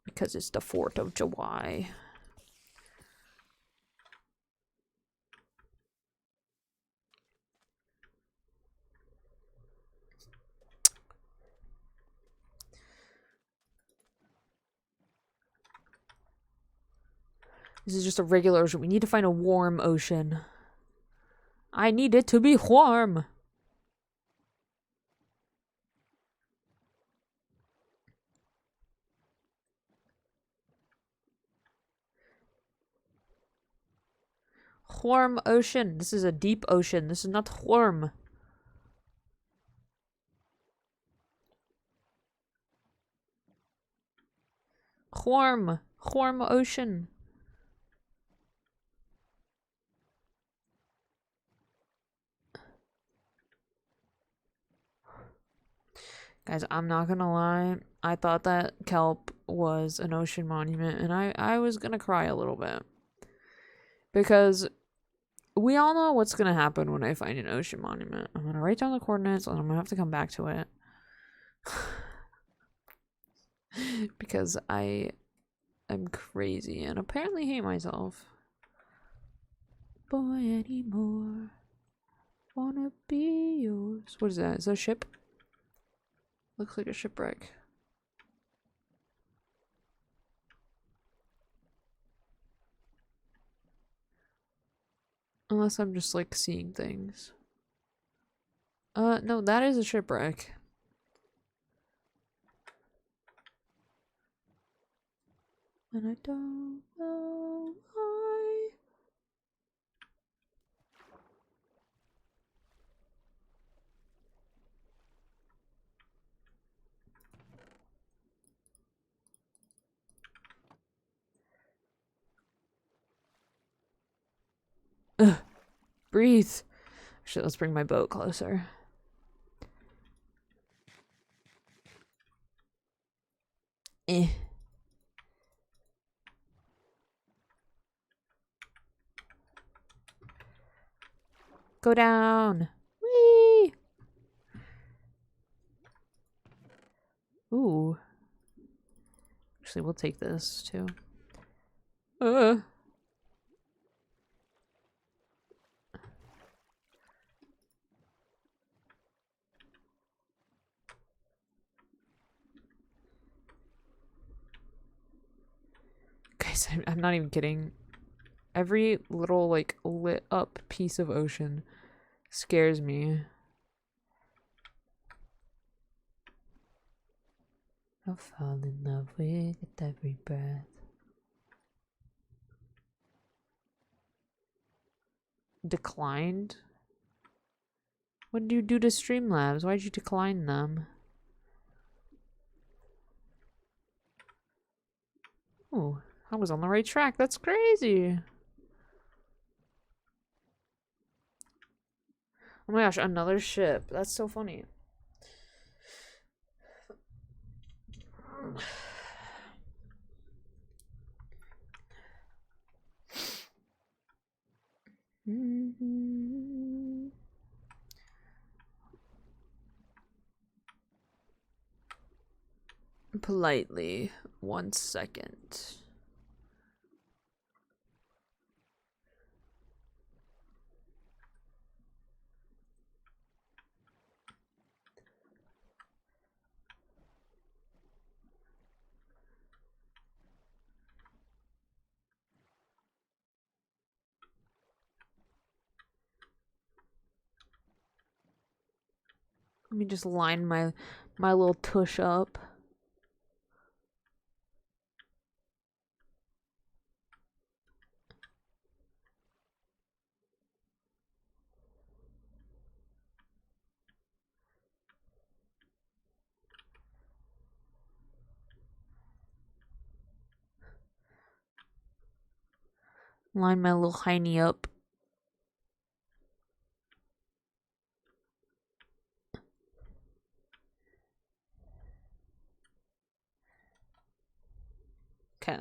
S1: because it's the 4th of July. This is just a regular ocean. We need to find a warm ocean. I need it to be warm. Warm ocean. This is a deep ocean. This is not warm. Warm. Warm ocean. Guys, I'm not gonna lie. I thought that kelp was an ocean monument, and I was gonna cry a little bit. Because we all know what's gonna happen when I find an ocean monument. I'm gonna write down the coordinates, and I'm gonna have to come back to it. Because I am crazy, and apparently hate myself. Boy anymore. Wanna be yours. What is that? Is that a ship? Looks like a shipwreck. Unless I'm just like seeing things. No, that is a shipwreck. And I don't know why. Ugh. Breathe. Actually, let's bring my boat closer. Eh. Go down. Whee! Ooh. Actually, we'll take this too. Guys, I'm not even kidding. Every little, like, lit up piece of ocean scares me. I'll fall in love with every breath. Declined? What did you do to Streamlabs? Why'd you decline them? Oh, I was on the right track. That's crazy. Oh my gosh, another ship. That's so funny. Politely, 1 second. Let me just line my little tush up. Line my little hiney up. Okay.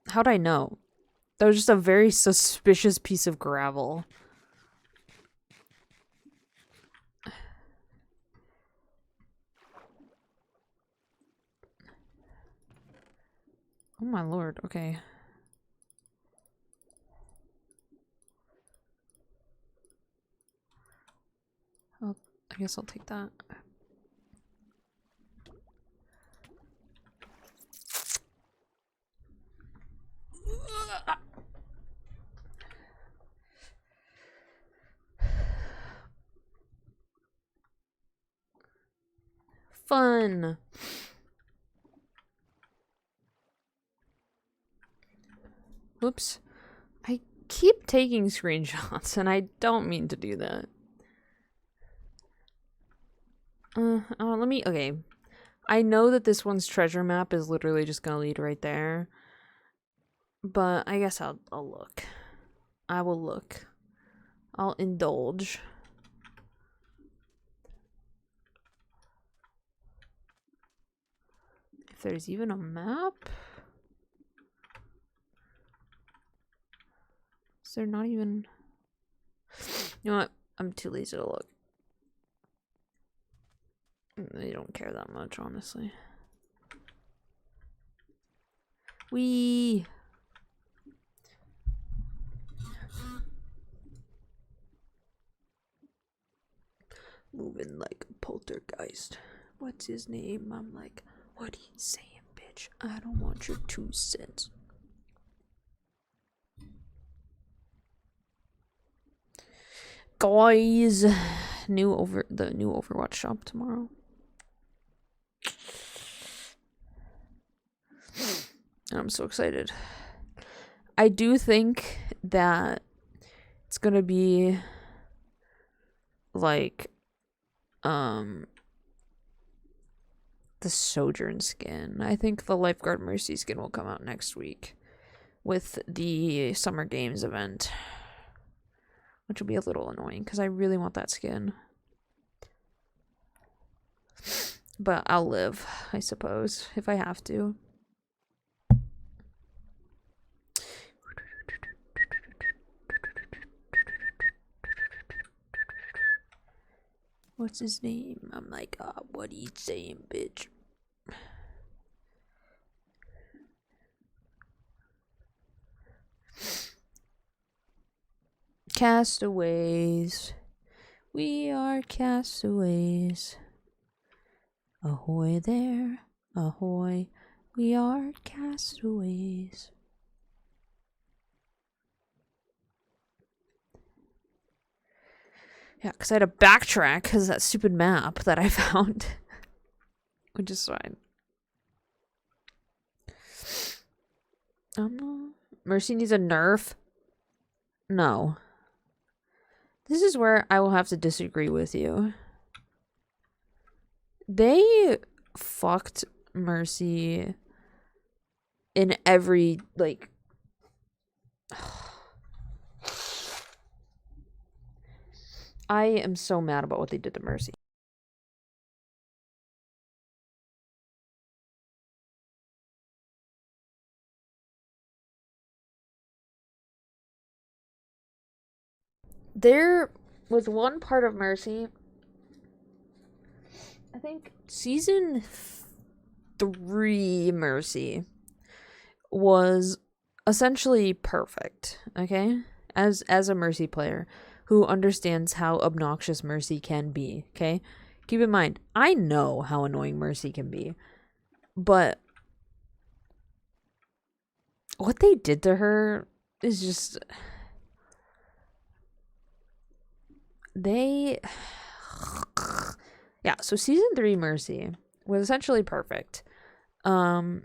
S1: How'd I know? That was just a very suspicious piece of gravel. Oh my lord, okay. I guess I'll take that. Fun. Oops. I keep taking screenshots and I don't mean to do that. Let me, okay. I know that this one's treasure map is literally just gonna lead right there. But I guess I'll look. I will look. I'll indulge. If there's even a map? Is there not even... You know what? I'm too lazy to look. They don't care that much, honestly. Wee. moving like a poltergeist. What's his name? I'm like, what are you saying, bitch? I don't want your 2 cents. Guys, the new Overwatch shop tomorrow. I'm so excited. I do think that it's gonna be like the Sojourn skin. I think the Lifeguard Mercy skin will come out next week with the Summer Games event, which will be a little annoying because I really want that skin. But I'll live, I suppose, if I have to. What's his name? I'm like, what are you saying, bitch? Castaways. We are castaways. Ahoy there, ahoy. We are castaways. Yeah, because I had to backtrack because of that stupid map that I found. Which is fine. Mercy needs a nerf? No. This is where I will have to disagree with you. They fucked Mercy in every, like... I am so mad about what they did to Mercy. There was one part of Mercy, I think season 3 Mercy was essentially perfect, okay? As a Mercy player who understands how obnoxious Mercy can be, okay? Keep in mind, I know how annoying Mercy can be. But what they did to her is just... Yeah, so season 3 Mercy was essentially perfect. Her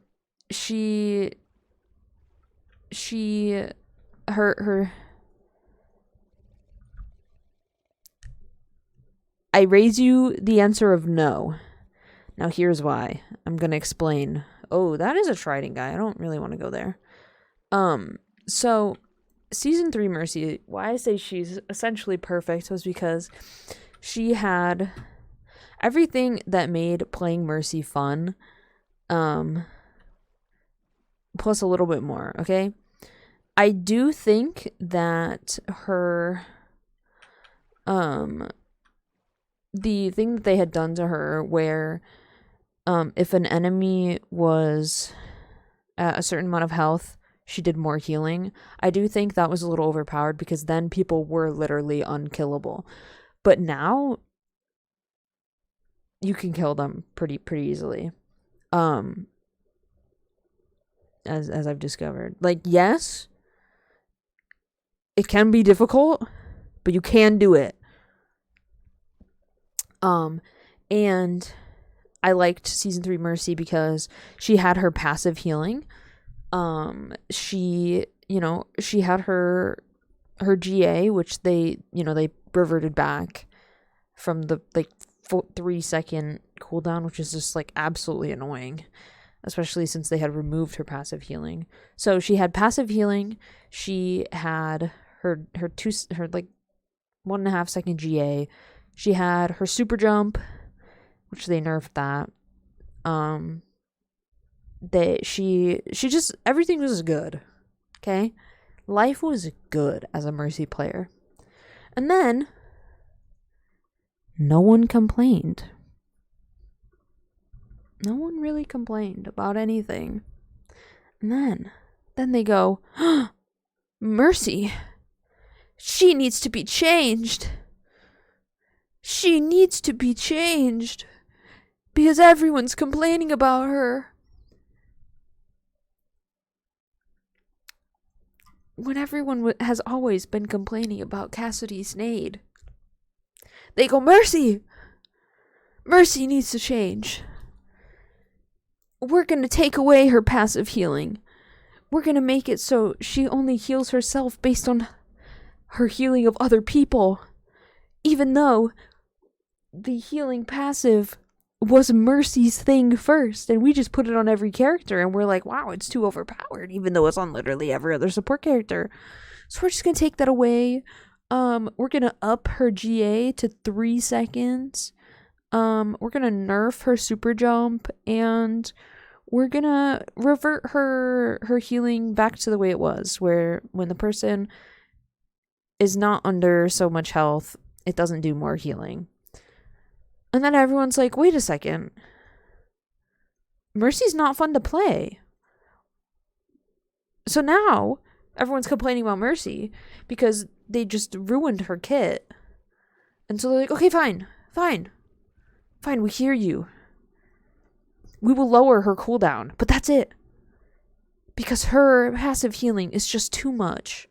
S1: I raise you the answer of no. Now here's why. I'm gonna explain. Oh, that is a Trident guy. I don't really want to go there. So season 3 Mercy, why I say she's essentially perfect was because she had everything that made playing Mercy fun, plus a little bit more, okay? I do think that her, the thing that they had done to her where, if an enemy was at a certain amount of health, she did more healing. I do think that was a little overpowered because then people were literally unkillable. But now you can kill them pretty easily. As I've discovered. Like, yes, it can be difficult, but you can do it. And I liked season 3 Mercy because she had her passive healing. She had her GA, which they reverted back from the 3-second cooldown, which is just like absolutely annoying, especially since they had removed her passive healing. So she had passive healing. She had her 1.5 second GA. She had her super jump, which they nerfed that. She just, everything was good. Okay? Life was good as a Mercy player. And then no one complained. No one really complained about anything. And then they go, Mercy, she needs to be changed. She needs to be changed because everyone's complaining about her. When everyone has always been complaining about Cassidy Snade, they go, Mercy! Mercy needs to change. We're gonna take away her passive healing. We're gonna make it so she only heals herself based on her healing of other people. Even though the healing passive was Mercy's thing first, and we just put it on every character, and we're like, wow, it's too overpowered, even though it's on literally every other support character. So we're just gonna take that away. We're gonna up her GA to 3 seconds. We're gonna nerf her super jump, and we're gonna revert her healing back to the way it was, where when the person is not under so much health, it doesn't do more healing. And then everyone's like, wait a second. Mercy's not fun to play. So now everyone's complaining about Mercy because they just ruined her kit. And so they're like, okay, fine, we hear you. We will lower her cooldown, but that's it. Because her passive healing is just too much.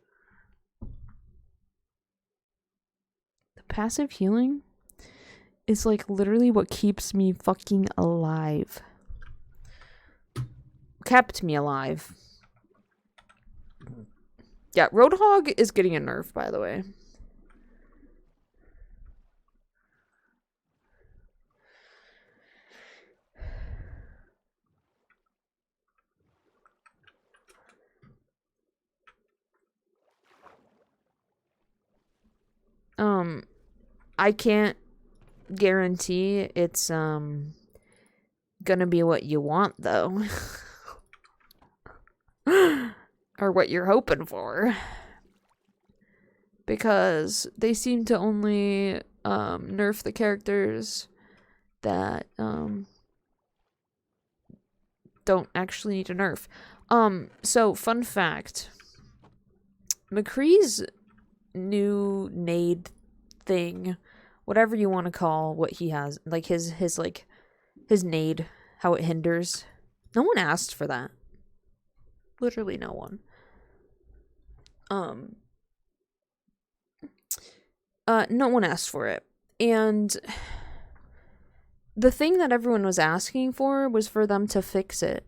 S1: The passive healing is like literally what keeps me fucking alive. Kept me alive. Yeah, Roadhog is getting a nerf, by the way. I can't guarantee it's gonna be what you want, though. Or what you're hoping for. Because they seem to only nerf the characters that don't actually need a nerf. So fun fact. McCree's new nade thing, whatever you want to call what he has, like his nade, how it hinders. No one asked for that. Literally no one. No one asked for it. And the thing that everyone was asking for was for them to fix it.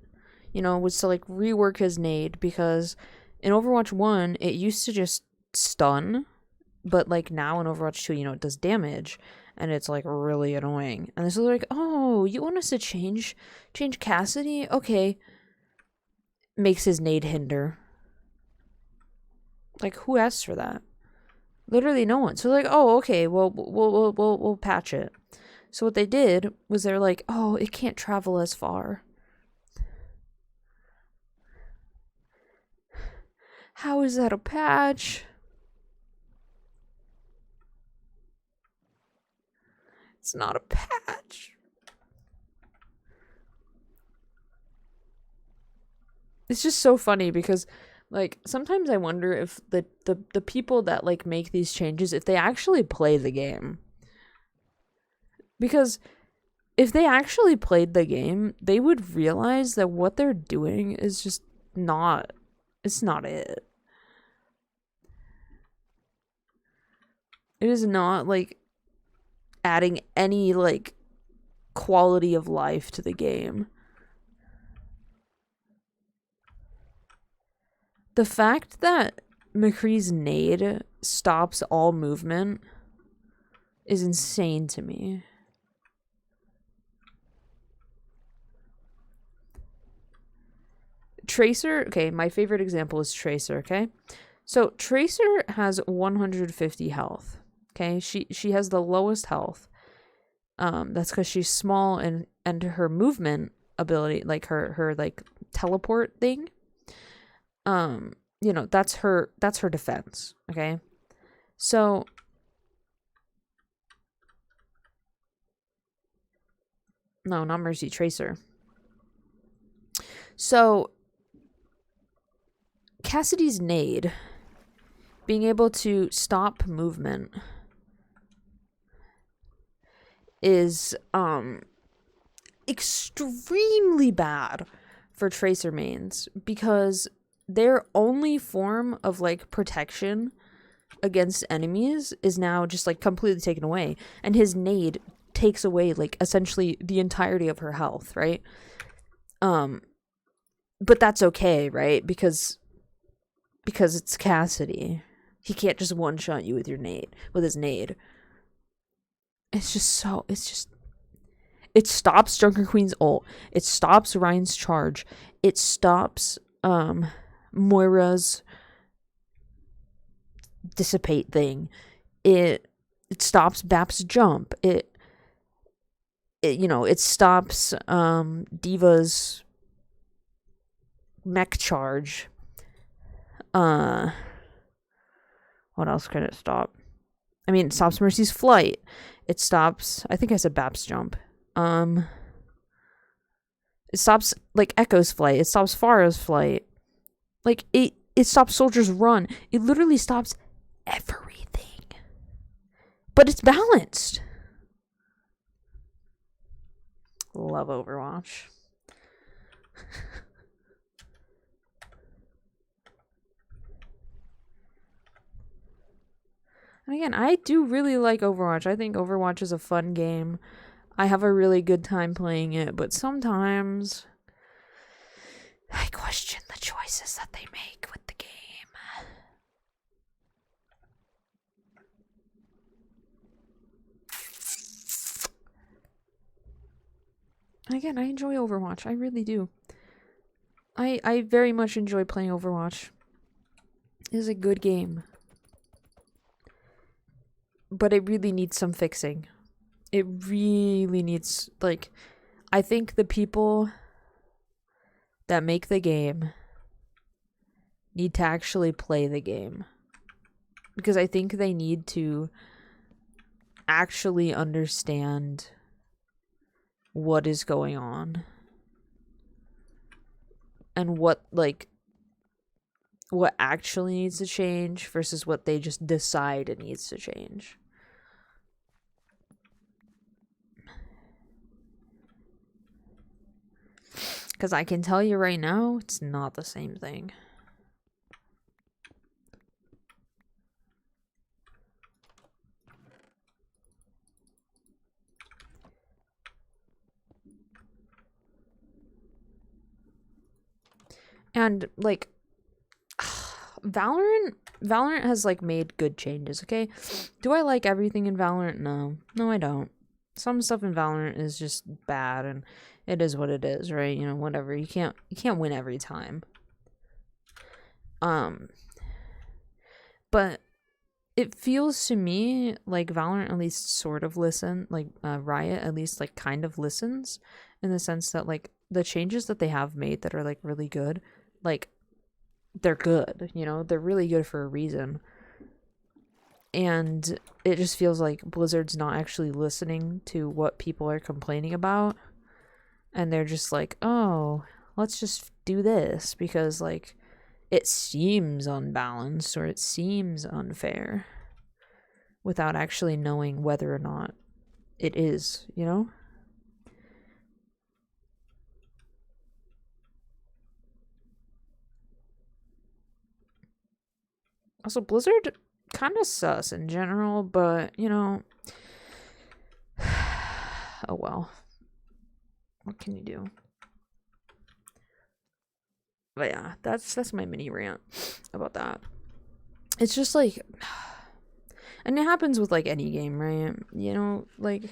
S1: You know, was to like rework his nade, because in Overwatch 1, it used to just stun, but like now in Overwatch 2, you know, it does damage, and it's like really annoying. And so they're like, oh, you want us to change Cassidy? Okay. Makes his nade hinder. Like, who asked for that? Literally no one. So like, oh, okay, well, we'll patch it. So what they did was they're like, oh, it can't travel as far. How is that a patch? It's not a patch. It's just so funny because, like, sometimes I wonder if the people that, like, make these changes, if they actually play the game. Because if they actually played the game, they would realize that what they're doing is just not, it's not it. It is not, like, adding any, like, quality of life to the game. The fact that McCree's nade stops all movement is insane to me. Tracer, okay, my favorite example is Tracer, okay? So Tracer has 150 health, okay? She has the lowest health. That's because she's small, and her movement ability, like her like teleport thing, you know, that's her defense, okay? So no, not Mercy, Tracer. So Cassidy's nade, being able to stop movement, is extremely bad for tracer mains because their only form of like protection against enemies is now just like completely taken away, and his nade takes away like essentially the entirety of her health, right? But that's okay, right? Because it's Cassidy. He can't just one shot you with his nade. It stops Junker Queen's ult. It stops Ryan's charge. It stops Moira's dissipate thing. It stops Bap's jump. It stops Diva's mech charge. What else can it stop? I mean, it stops Mercy's flight. It stops, I think I said Bap's jump. It stops like Echo's flight. It stops Pharah's flight. Like it stops Soldier's run. It literally stops everything. But it's balanced. Love Overwatch. And again, I do really like Overwatch. I think Overwatch is a fun game. I have a really good time playing it, but sometimes I question the choices that they make with the game. And again, I enjoy Overwatch. I really do. I very much enjoy playing Overwatch. It is a good game. But it really needs some fixing. It really needs, like, I think the people that make the game need to actually play the game. Because I think they need to actually understand what is going on. And what actually needs to change versus what they just decide it needs to change. Because I can tell you right now, it's not the same thing. And, like, Valorant has, like, made good changes, okay? Do I like everything in Valorant? No. No, I don't. Some stuff in Valorant is just bad, and it is what it is, right? You know, whatever. You can't win every time. But it feels to me like Valorant at least sort of Riot at least, like, kind of listens, in the sense that, like, the changes that they have made that are, like, really good, like, they're good, you know? They're really good for a reason. And it just feels like Blizzard's not actually listening to what people are complaining about. And they're just like, oh, let's just do this because, like, it seems unbalanced or it seems unfair, without actually knowing whether or not it is, you know? Also, Blizzard kind of sus in general, but, you know, oh well. What can you do? But yeah, that's my mini rant about that. It's just like, and it happens with, like, any game, right? You know, like,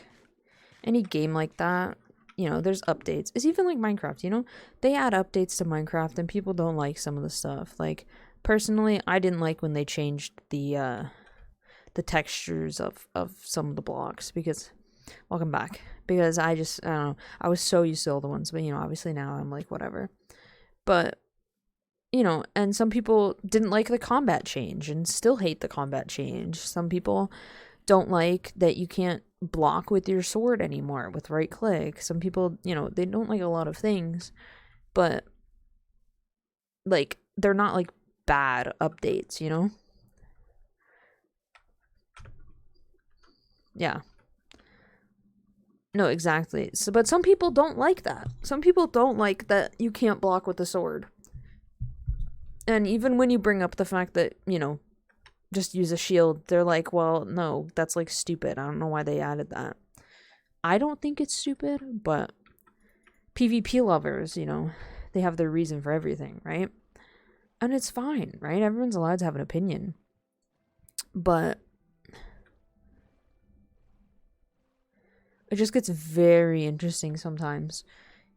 S1: any game like that, you know, there's updates. It's even like Minecraft, you know? They add updates to Minecraft and people don't like some of the stuff. Like, personally, I didn't like when they changed the textures of some of the blocks, because, welcome back, because I don't know, I was so used to all the ones, but, you know, obviously now I'm like, whatever. But, you know, and some people didn't like the combat change and still hate the combat change. Some people don't like that you can't block with your sword anymore with right click. Some people, you know, they don't like a lot of things, but, like, they're not, like, bad updates, you know? Yeah. No, exactly. So, but some people don't like that. Some people don't like that you can't block with the sword. And even when you bring up the fact that, just use a shield, they're like, well, no, that's like stupid. I don't know why they added that. I don't think it's stupid, but PvP lovers, they have their reason for everything, right? And it's fine, right? Everyone's allowed to have an opinion. But it just gets very interesting sometimes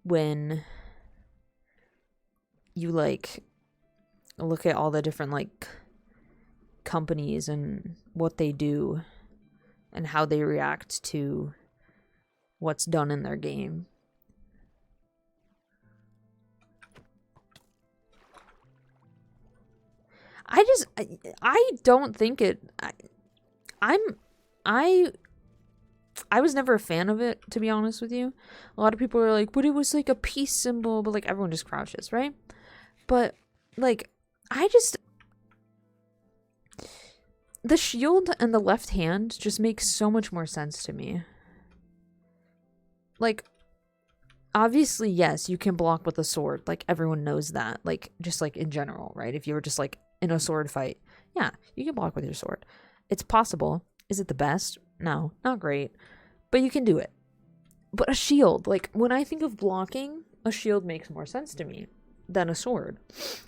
S1: when you like look at all the different like companies and what they do and how they react to what's done in their game. I don't think it I I was never a fan of it, to be honest with you. A lot of people are like, but it was like a peace symbol, but like everyone just crouches, right? But like I just the shield and the left hand just makes so much more sense to me. Like, obviously, yes, you can block with a sword. Like, everyone knows that. Like, just like in general, right? If you were just like in a sword fight, yeah, you can block with your sword. It's possible. Is it the best? No, not great. But you can do it. But a shield, like, when I think of blocking, a shield makes more sense to me than a sword.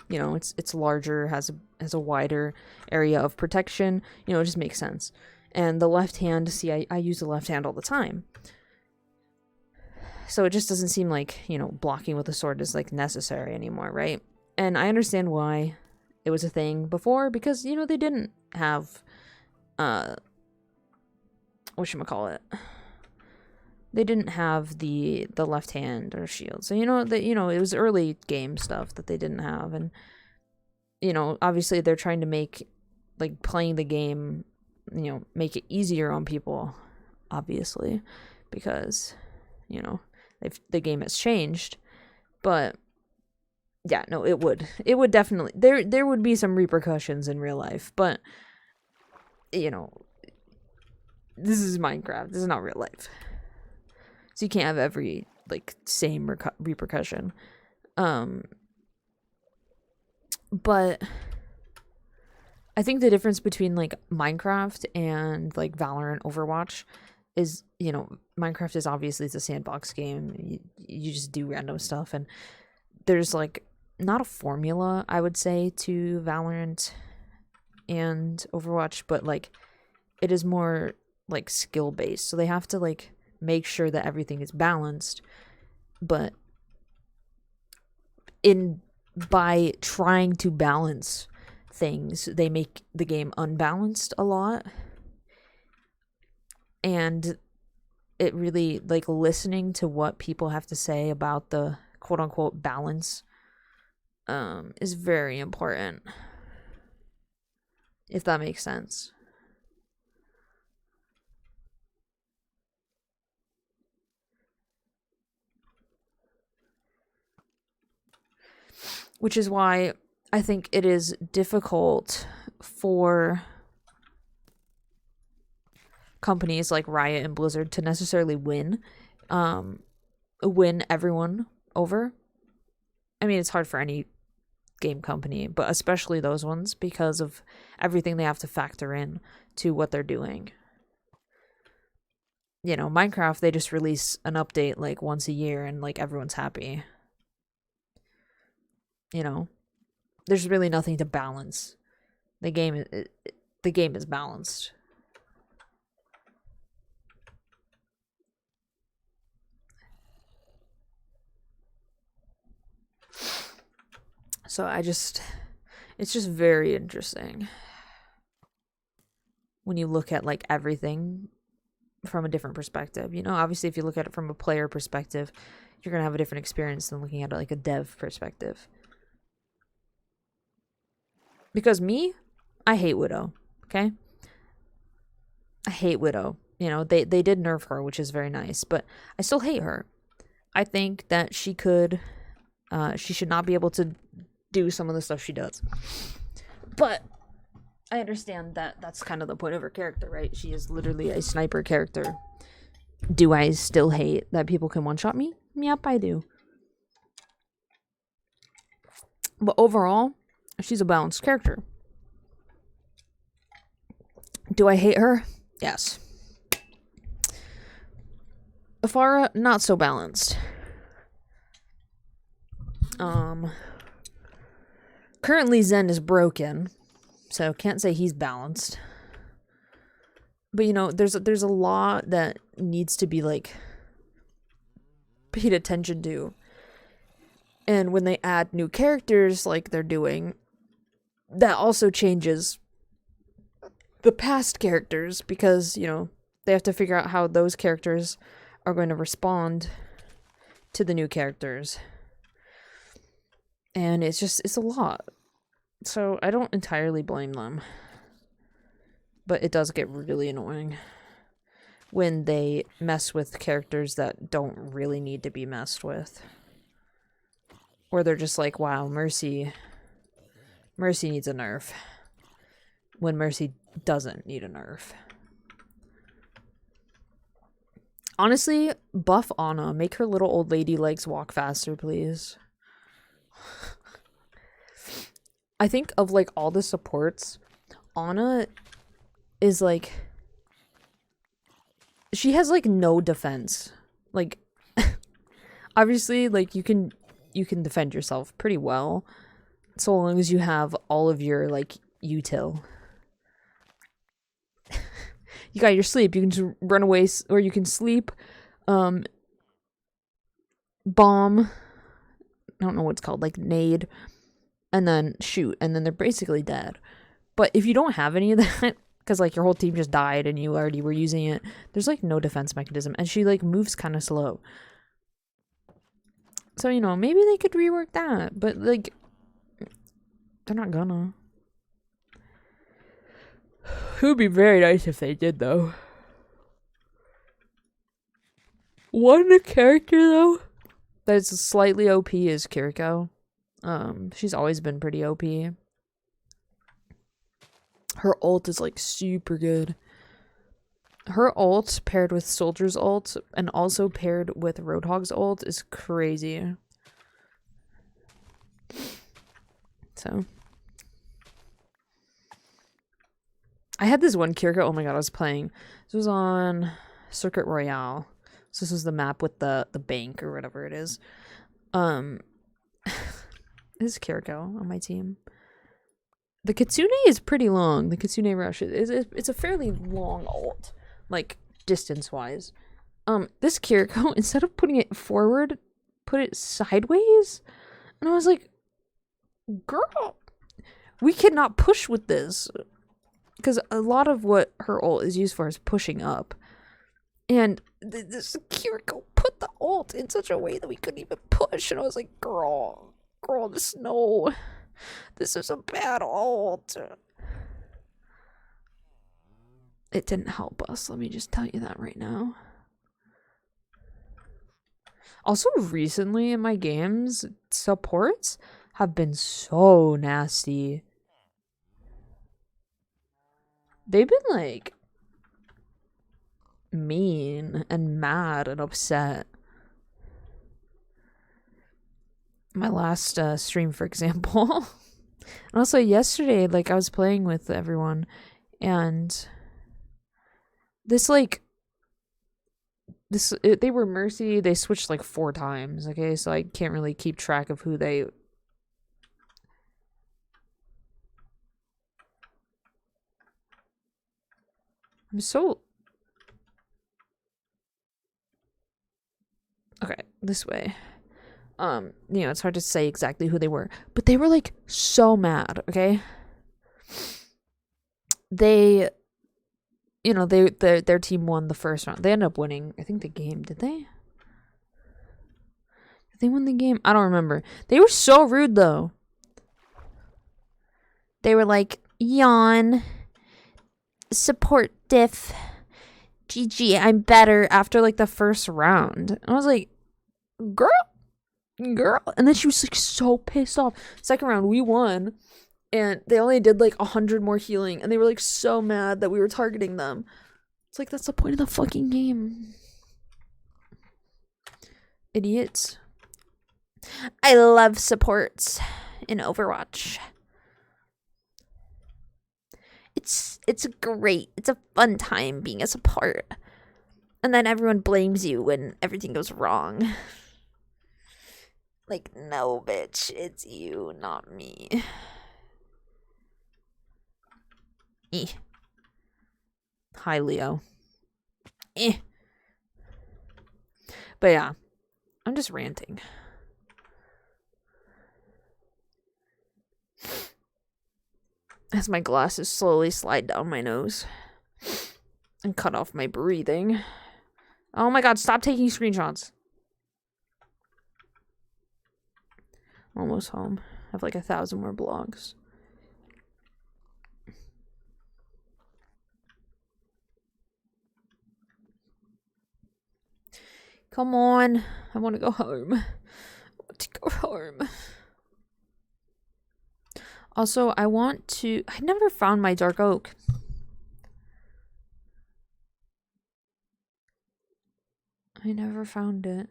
S1: It's larger, has a wider area of protection. It just makes sense. And the left hand, see, I use the left hand all the time. So it just doesn't seem like, blocking with a sword is like necessary anymore, right? And I understand why it was a thing before, because, they didn't have whatchamacallit. They didn't have the left hand or shield. So it was early game stuff that they didn't have, and obviously they're trying to make like playing the game, make it easier on people, obviously, because if the game has changed. But yeah, no, it would definitely there would be some repercussions in real life, but this is Minecraft. This is not real life. So you can't have every like same repercussion. But I think the difference between like Minecraft and like Valorant, Overwatch is, Minecraft is obviously it's a sandbox game. You just do random stuff, and there's like not a formula, I would say, to Valorant and Overwatch, but like it is more like skill based. So they have to like make sure that everything is balanced, but by trying to balance things, they make the game unbalanced a lot. And it really, like, listening to what people have to say about the quote unquote balance is very important, if that makes sense. Which is why I think it is difficult for companies like Riot and Blizzard to necessarily win everyone over. I mean, it's hard for any game company, but especially those ones, because of everything they have to factor in to what they're doing. Minecraft, they just release an update like once a year and like everyone's happy. There's really nothing to balance. The game is balanced. So it's just very interesting when you look at like everything from a different perspective. Obviously if you look at it from a player perspective, you're going to have a different experience than looking at it like a dev perspective. Because I hate Widow, okay? I hate Widow. They did nerf her, which is very nice, but I still hate her. I think that she should not be able to do some of the stuff she does. But I understand that that's kind of the point of her character, right? She is literally a sniper character. Do I still hate that people can one-shot me? Yep, I do. But overall, she's a balanced character. Do I hate her? Yes. Afara, not so balanced. Currently Zen is broken, so can't say he's balanced. But you know, there's a lot that needs to be like paid attention to. And when they add new characters like they're doing, that also changes the past characters because, you know, they have to figure out how those characters are going to respond to the new characters. And it's a lot. So I don't entirely blame them. But it does get really annoying when they mess with characters that don't really need to be messed with. Or they're just like, wow, Mercy needs a nerf. When Mercy doesn't need a nerf. Honestly, buff Anna. Make her little old lady legs walk faster, please. I think of like all the supports, Anna is like, she has like no defense. Like, obviously, like you can defend yourself pretty well, so long as you have all of your like util. You got your sleep. You can just run away, or you can sleep. Bomb. I don't know what it's called, like nade, and then shoot, and then they're basically dead. But if you don't have any of that, because like your whole team just died and you already were using it, there's like no defense mechanism, and she like moves kind of slow. So, you know, maybe they could rework that, but like they're not gonna. It would be very nice if they did, though. One character, though, that's slightly OP is Kiriko. She's always been pretty OP. Her ult is, like, super good. Her ult paired with Soldier's ult and also paired with Roadhog's ult is crazy. So... I had this one Kiriko, oh my god, I was playing. This was on Circuit Royale. So this was the map with the bank or whatever it is. This is Kiriko on my team. The Kitsune is pretty long. The Kitsune rush it's a fairly long ult, like distance-wise. This Kiriko, instead of putting it forward, put it sideways. And I was like, girl, we cannot push with this. Because a lot of what her ult is used for is pushing up. And this Kiriko put the ult in such a way that we couldn't even push. And I was like, girl, this is a bad ult. It didn't help us, let me just tell you that right now. Also, recently in my games, supports have been so nasty. They've been, like, mean and mad and upset. My last stream, for example. And also yesterday, like, I was playing with everyone, and this, like, they were Mercy, they switched, like, 4 times, okay? So I can't really keep track of who they... I'm so... Okay, this way. You know, it's hard to say exactly who they were. But they were, like, so mad, okay? They... You know, their team won the first round. They ended up winning, I think, the game. Did they? Did they win the game? I don't remember. They were so rude, though. They were like, yawn... support diff, GG, I'm better after like the first round. And I was like, girl, and then she was like so pissed off. Second round we won, and they only did like 100 more healing, and they were like so mad that we were targeting them. It's like, that's the point of the fucking game. Idiots. I love supports in Overwatch. It's great. It's a fun time being a support. And then everyone blames you when everything goes wrong. Like, no, bitch, it's you, not me. Hi, Leo. But yeah, I'm just ranting. As my glasses slowly slide down my nose and cut off my breathing. Oh my god, stop taking screenshots. Almost home. I have like 1,000 more blocks. Come on. I want to go home. I want to go home. Also, I never found my dark oak. I never found it.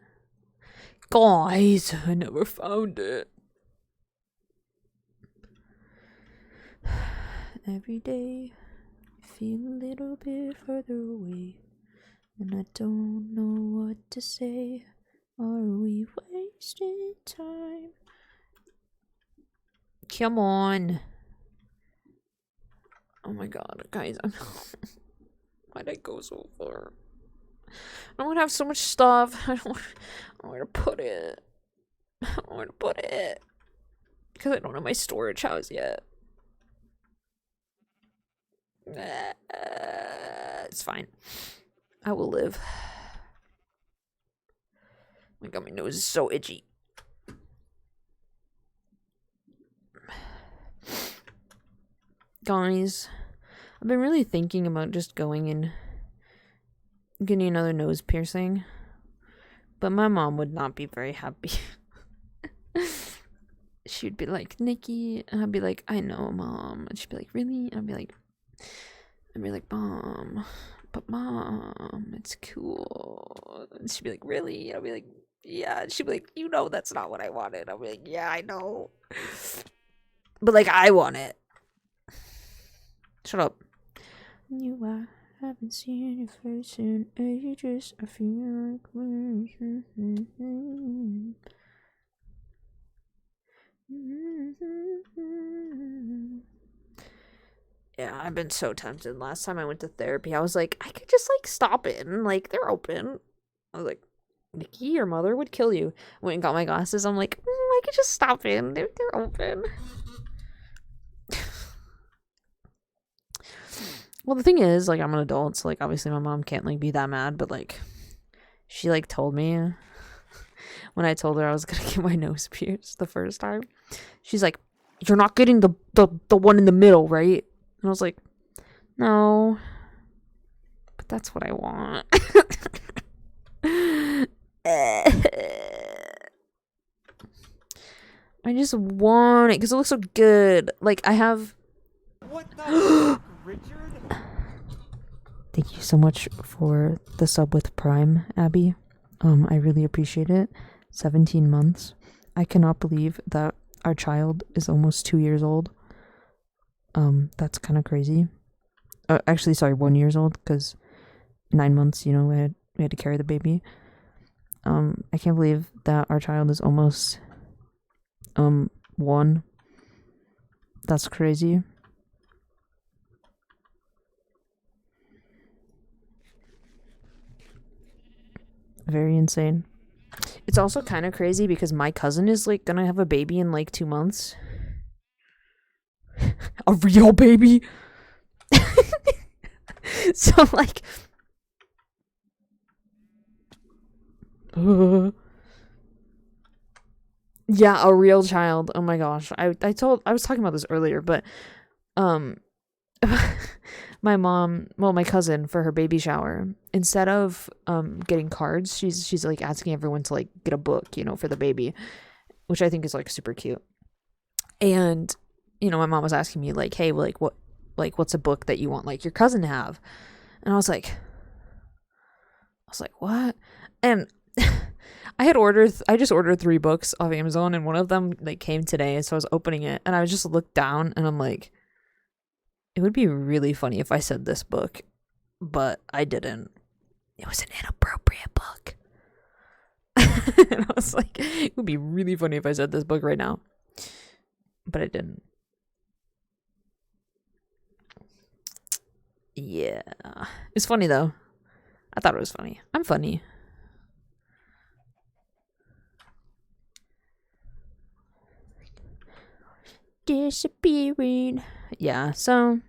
S1: Guys, I never found it. Every day, I feel a little bit further away. And I don't know what to say. Are we wasting time? Come on. Oh my god, guys. Why'd I go so far? I don't have so much stuff. I don't know where to put it. I don't know where to put it. Because I don't have my storage house yet. It's fine. I will live. Oh my god, my nose is so itchy. Guys, I've been really thinking about just going and getting another nose piercing. But my mom would not be very happy. She'd be like, Nikki, and I'd be like, I know, Mom. And she'd be like, really? And I'd be like, Mom, but Mom, it's cool. And she'd be like, really? And I'd be like, yeah. And she'd be like, you know that's not what I wanted. I'd be like, yeah, I know. But like, I want it. Shut up. I haven't seen your face in ages. I feel like yeah, I've been so tempted. Last time I went to therapy, I was like, I could just like stop it and like they're open. I was like, Nikki, your mother would kill you. Went and got my glasses. I'm like, I could just stop it. They're open. Well, the thing is, like, I'm an adult, so like obviously my mom can't like be that mad, but like she like told me when I told her I was gonna get my nose pierced the first time. She's like, you're not getting the one in the middle, right? And I was like, no. But that's what I want. I just want it because it looks so good. Like I have. What the Richard? Thank you so much for the sub with Prime, Abby. I really appreciate it. 17 months. I cannot believe that our child is almost 2 years old. That's kind of crazy. Actually, sorry, 1 year old because 9 months. You know, we had to carry the baby. I can't believe that our child is almost 1. That's crazy. Very insane. It's also kind of crazy because my cousin is like gonna have a baby in like 2 months. A real baby. So like yeah, a real child. Oh my gosh. I was talking about this earlier, but my cousin, for her baby shower, instead of getting cards, she's like asking everyone to like get a book, you know, for the baby, which I think is like super cute. And you know, my mom was asking me like, hey, like what's a book that you want like your cousin to have? And I was like, what? And I just ordered 3 books off Amazon, and one of them like came today, so I was opening it and I just looked down and I'm like, it would be really funny if I said this book, but I didn't. It was an inappropriate book. And I was like, it would be really funny if I said this book right now. But I didn't. Yeah. It's funny though. I thought it was funny. I'm funny. Disappearing. Yeah, so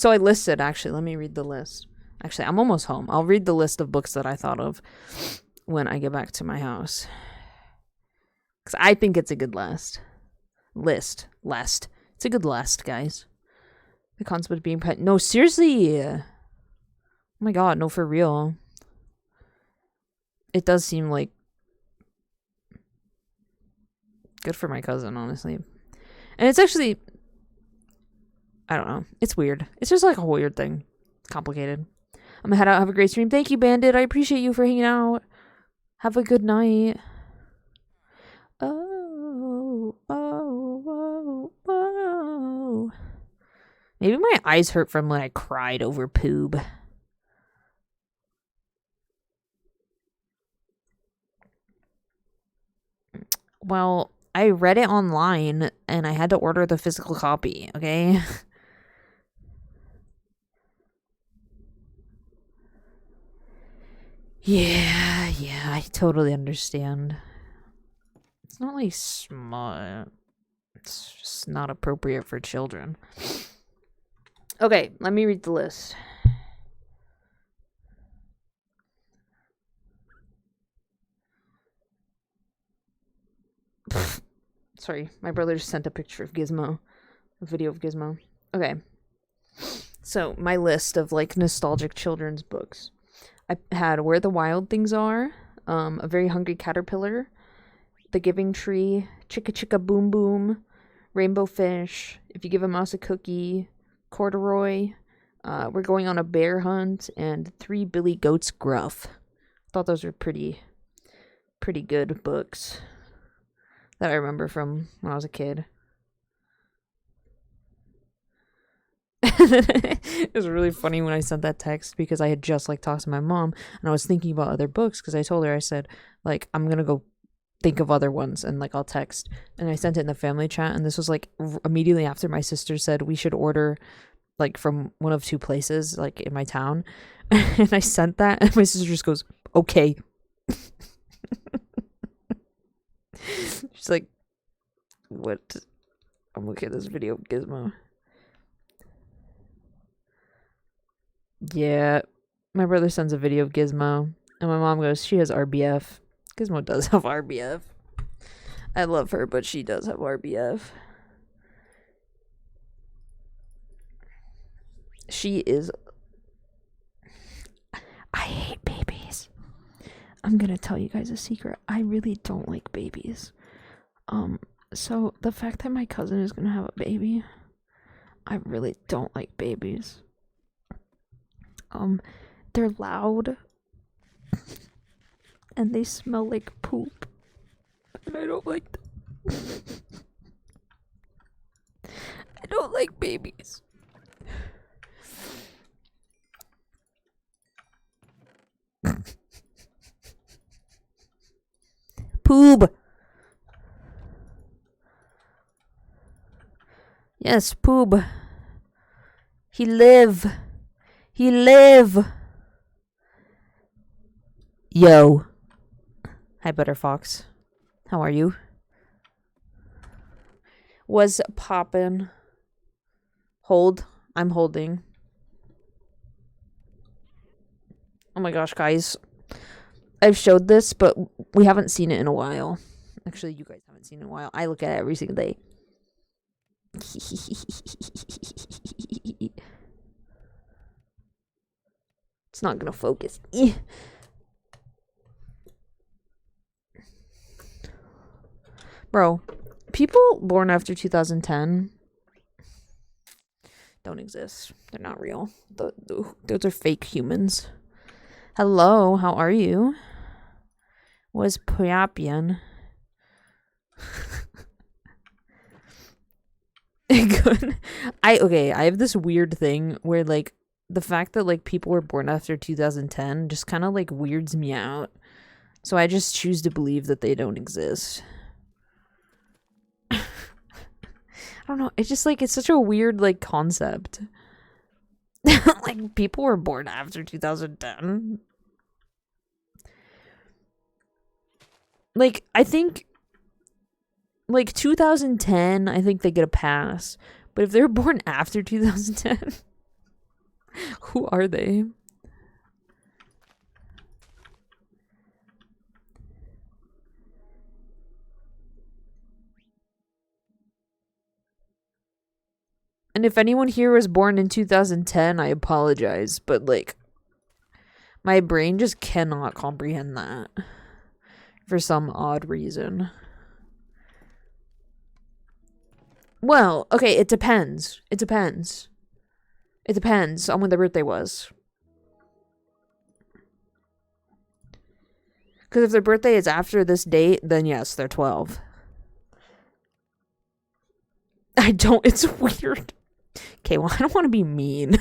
S1: I listed, actually, let me read the list. Actually, I'm almost home. I'll read the list of books that I thought of when I get back to my house. Because I think it's a good list. It's a good list, guys. The concept of being pet. No, seriously. Oh my god, no, for real. It does seem like good for my cousin, honestly. And it's actually, I don't know. It's weird. It's just like a weird thing. Complicated. I'm gonna head out. Have a great stream. Thank you, Bandit. I appreciate you for hanging out. Have a good night. Oh. Maybe my eyes hurt from when I cried over poob. Well, I read it online and I had to order the physical copy, okay? Yeah, I totally understand. It's not like smart. It's just not appropriate for children. Okay, let me read the list. Sorry, my brother just sent a picture of Gizmo. A video of Gizmo. Okay. So, my list of like nostalgic children's books. I had Where the Wild Things Are, A Very Hungry Caterpillar, The Giving Tree, Chicka Chicka Boom Boom, Rainbow Fish, If You Give a Mouse a Cookie, Corduroy, We're Going on a Bear Hunt, and 3 Billy Goats Gruff. Thought those were pretty good books that I remember from when I was a kid. It was really funny when I sent that text because I had just like talked to my mom and I was thinking about other books because I told her, I said, like, I'm gonna go think of other ones and like I'll text, and I sent it in the family chat, and this was like immediately after my sister said we should order like from one of 2 places like in my town. And I sent that and my sister just goes, okay. She's like, what? I'm looking at this video of Gizmo. Yeah, my brother sends a video of Gizmo, and my mom goes, she has RBF. Gizmo does have RBF. I love her, but she does have RBF. She is... I hate babies. I'm gonna tell you guys a secret. I really don't like babies. So the fact that my cousin is gonna have a baby, I really don't like babies. They're loud and they smell like poop, and I don't like them. I don't like babies. Poob. Yes, Poob. He live. Yo. Hi, Butterfox. How are you? Was poppin'. Hold. I'm holding. Oh my gosh, guys. I've showed this, but we haven't seen it in a while. Actually, you guys haven't seen it in a while. I look at it every single day. It's not gonna focus. Bro, people born after 2010 don't exist. They're not real. Those are fake humans. Hello, how are you? was Priapian. Good. I have this weird thing where like the fact that like people were born after 2010 just kind of like weirds me out. So I just choose to believe that they don't exist. I don't know. It's just like it's such a weird like concept. Like people were born after 2010. Like I think like 2010, I think they get a pass. But if they're born after 2010, who are they? And if anyone here was born in 2010, I apologize, but like my brain just cannot comprehend that for some odd reason. Well, okay, it depends. It depends. It depends on when their birthday was. Because if their birthday is after this date, then yes, they're 12. It's weird. Okay, well, I don't want to be mean.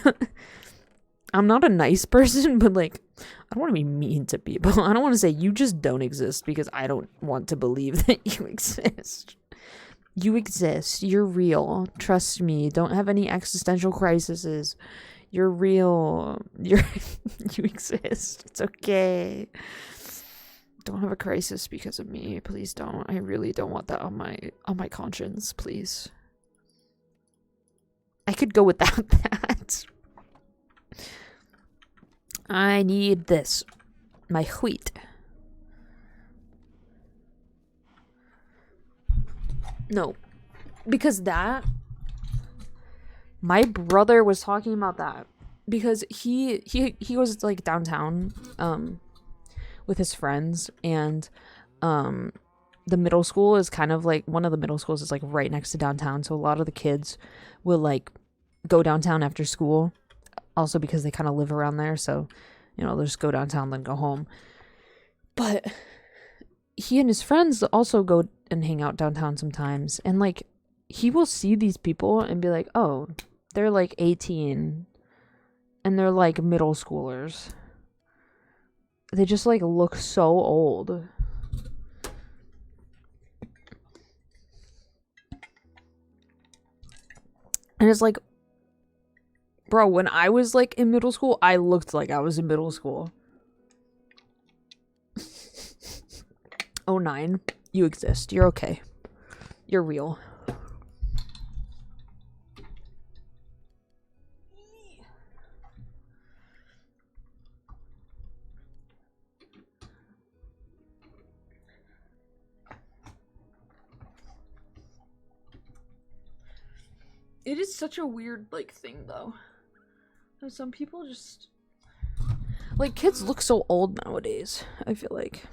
S1: I'm not a nice person, but like, I don't want to be mean to people. I don't want to say you just don't exist because I don't want to believe that you exist. You exist. You're real. Trust me. Don't have any existential crises. You're real. You exist. It's okay. Don't have a crisis because of me. Please don't. I really don't want that on my conscience, please. I could go without that. I need this. My wheat. No. Because that... My brother was talking about that. Because he goes, like, downtown, with his friends. And, the middle school is kind of, like... One of the middle schools is, like, right next to downtown. So a lot of the kids will, like, go downtown after school. Also because they kind of live around there. So, you know, they'll just go downtown, then go home. But he and his friends also go and hang out downtown sometimes. And, like, he will see these people and be like, oh, they're, like, 18. And they're, like, middle schoolers. They just, like, look so old. And it's like, bro, when I was, like, in middle school, I looked like I was in middle school. 09, you exist. You're okay. You're real. It is such a weird, like, thing, though. Some people just... Like, kids look so old nowadays, I feel like.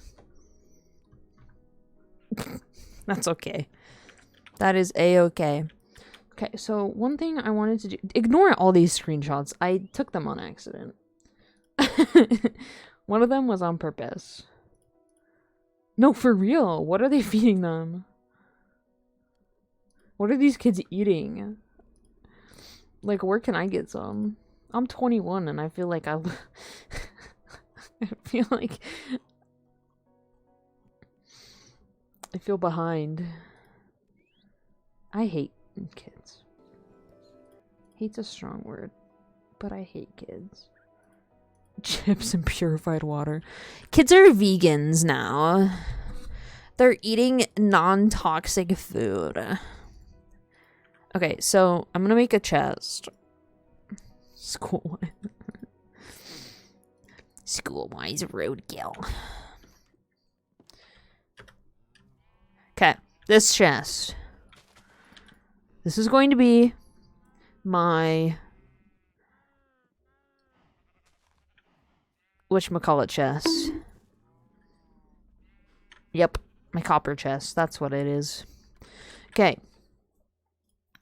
S1: That's okay. That is a-okay. Okay, so one thing I wanted to do... Ignore all these screenshots. I took them on accident. One of them was on purpose. No, for real. What are they feeding them? What are these kids eating? Like, where can I get some? I'm 21 and I feel like I feel behind. I hate kids. Hate's a strong word, but I hate kids. Chips and purified water. Kids are vegans now. They're eating non-toxic food. Okay, so I'm gonna make a chest. School-wise roadkill. Okay, this chest. This is going to be my whatchamacallit chest. Yep, my copper chest. That's what it is. Okay.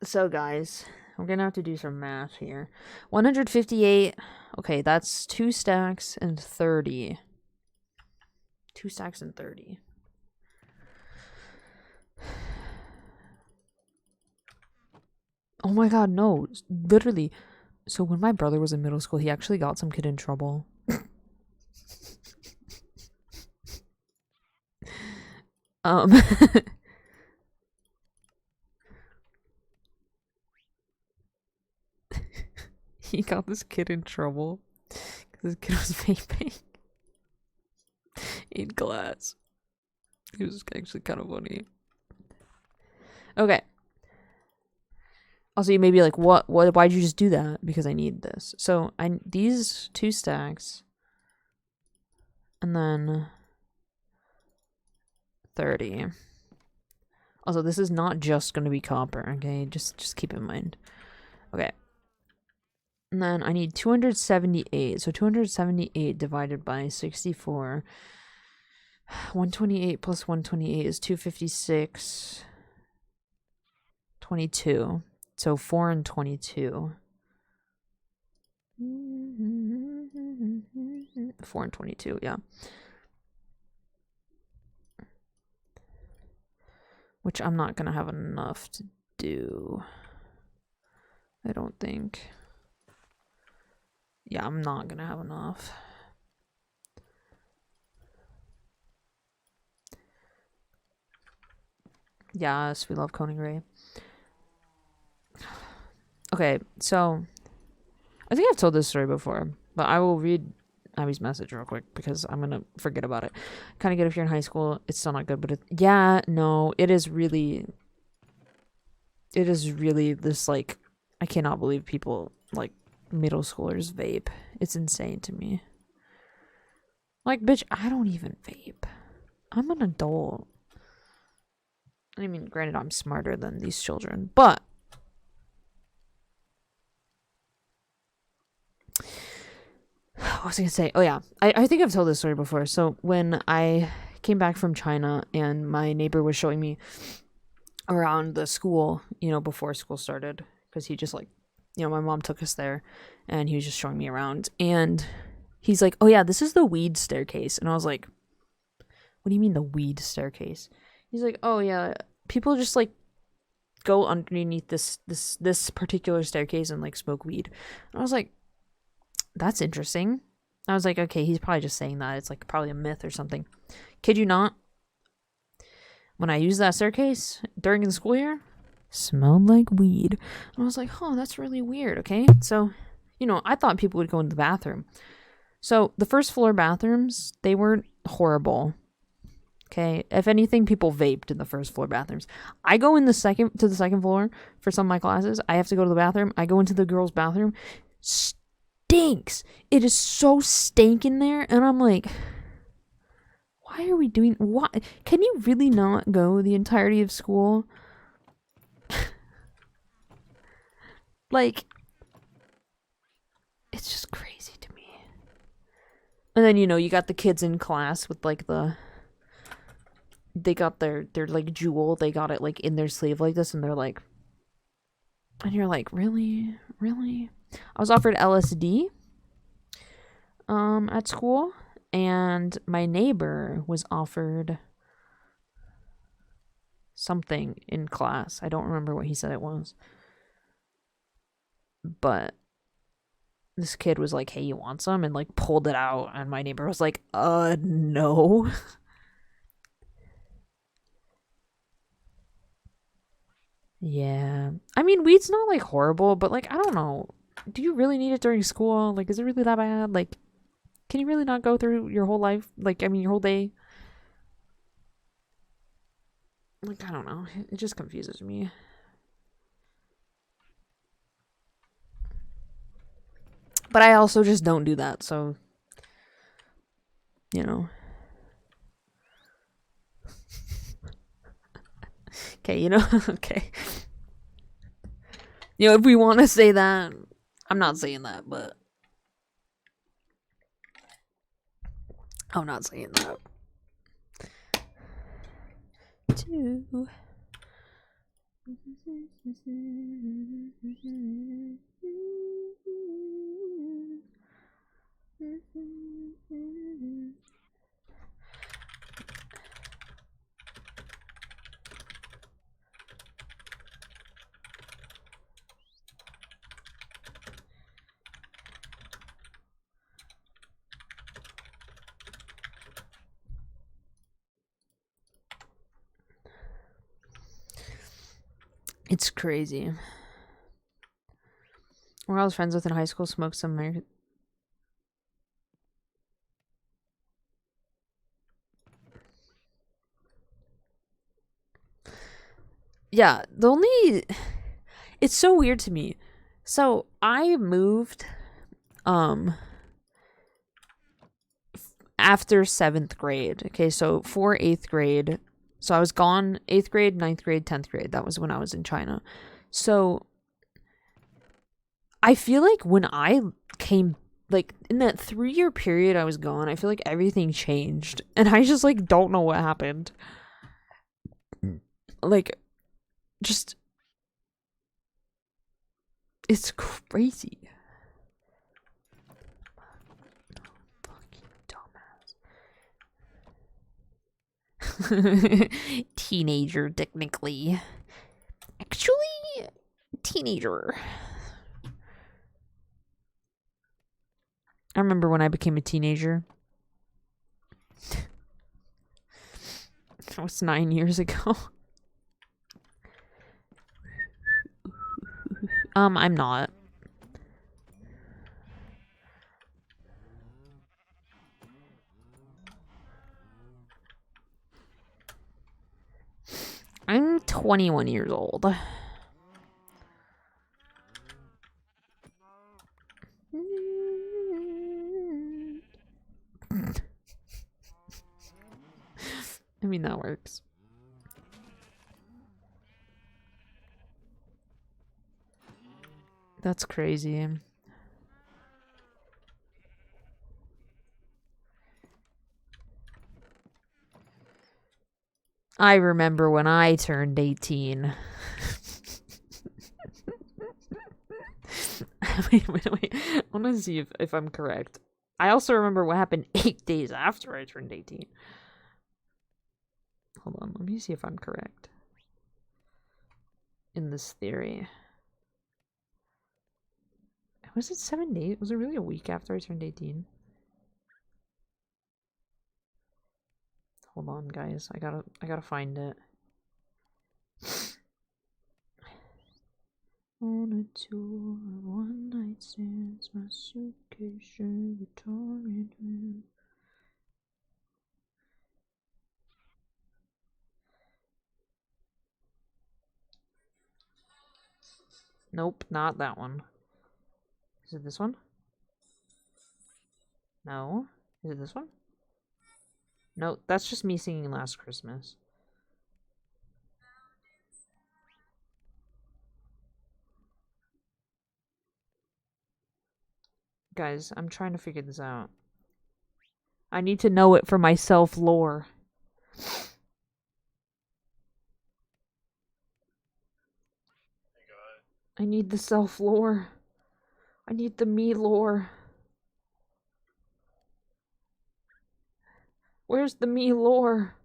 S1: So, guys, we're gonna have to do some math here. 158. Okay, that's 2 stacks and 30. 2 stacks and 30. Oh my god, no. Literally. So when my brother was in middle school, he actually got some kid in trouble. um he got this kid in trouble because this kid was vaping in class. It was actually kind of funny. Okay. Also, you may be like, what? Why'd you just do that? Because I need this. So these 2 stacks, and then 30. Also, this is not just going to be copper. Okay, just keep in mind. Okay. And then I need 278. So 278 divided by 64. 128 plus 128 is 256. 22. So 4 and 22. 4 and 22, yeah. Which I'm not gonna have enough to do. I don't think. Yeah, I'm not gonna have enough. Yes, we love Coning Ray. Okay, so I think I've told this story before, but I will read Abby's message real quick because I'm gonna forget about it. Kind of good if you're in high school. It's still not good, but it is really this, like, I cannot believe people, like, middle schoolers vape. It's insane to me. Like, bitch, I don't even vape. I'm an adult. I mean, granted, I'm smarter than these children, but what was I gonna say? Oh yeah, I think I've told this story before. So when I came back from China and my neighbor was showing me around the school, before school started, because he just, like, my mom took us there, and he was just showing me around, and he's like, "Oh yeah, this is the weed staircase," and I was like, "What do you mean the weed staircase?" He's like, "Oh yeah, people just, like, go underneath this particular staircase and, like, smoke weed." And I was like, "That's interesting." I was like, "Okay, he's probably just saying that. It's, like, probably a myth or something." Kid you not, when I used that staircase during the school year, smelled like weed. And I was like, "Oh, that's really weird." Okay, so I thought people would go into the bathroom. So the first floor bathrooms, they weren't horrible. Okay, if anything, people vaped in the first floor bathrooms. I go in the second floor for some of my classes. I have to go to the bathroom. I go into the girls' bathroom. Stinks. It is so stank in there, and I'm like, why are we doing? Why can you really not go the entirety of school? Like, it's just crazy to me. And then you got the kids in class with, like, they got their like jewel, they got it, like, in their sleeve like this, and they're like, and you're like, really? I was offered LSD at school, and my neighbor was offered something in class. I don't remember what he said it was, but this kid was like, "Hey, you want some?" and, like, pulled it out, and my neighbor was like, no." Yeah. I mean, weed's not, like, horrible, but, like, I don't know. Do you really need it during school? Like, is it really that bad? Like, can you really not go through your whole life? Like, I mean, your whole day? Like, I don't know. It just confuses me. But I also just don't do that, so, you know. Okay, okay. If we want to say that, I'm not saying that, but I'm not saying that. Two. It's crazy. Where I was friends with in high school smoked some American. Yeah, the only it's so weird to me. So I moved um after 7th grade. Okay, so for 8th grade. So I was gone 8th grade, 9th grade, 10th grade. That was when I was in China. So I feel like when I came, like in that 3 year period I was gone, I feel like everything changed. And I just like don't know what happened. Like, just, it's crazy. Fucking dumbass. Teenager, technically. Actually, teenager. I remember when I became a teenager. That was 9 years ago. I'm not. I'm 21 years old. I mean, that works. That's crazy. I remember when I turned 18. wait. I want to see if I'm correct. I also remember what happened 8 days after I turned 18. Hold on, let me see if I'm correct in this theory. Was it 7 days? Was it really a week after I turned 18? Hold on, guys. I gotta find it. On a tour, one night stands, my suitcase, guitar in hand. Nope, not that one. Is it this one? No. Is it this one? No, that's just me singing Last Christmas. Guys, I'm trying to figure this out. I need to know it for my self-lore. I need the self-lore. I need the me lore. Where's the me lore?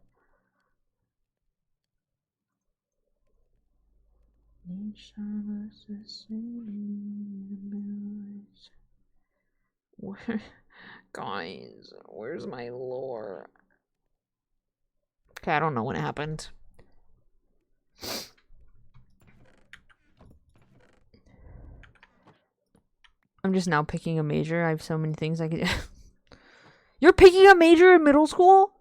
S1: Each time us the same. Where, guys, where's my lore? Okay, I don't know when it happened. I'm just now picking a major. I have so many things I could. You're picking a major in middle school?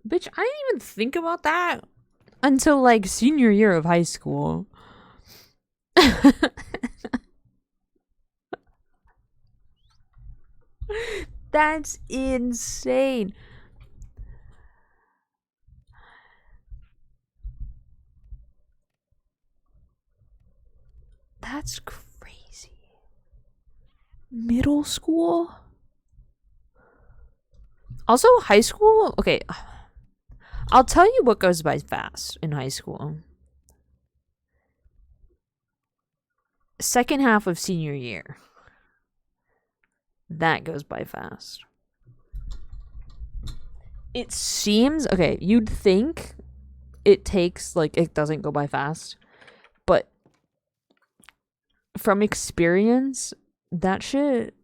S1: Bitch, I didn't even think about that until like senior year of high school. That's insane. That's crazy. Middle school? Also, high school? Okay. I'll tell you what goes by fast in high school. Second half of senior year. That goes by fast. It seems, okay, you'd think it takes, like, it doesn't go by fast. But from experience, that shit,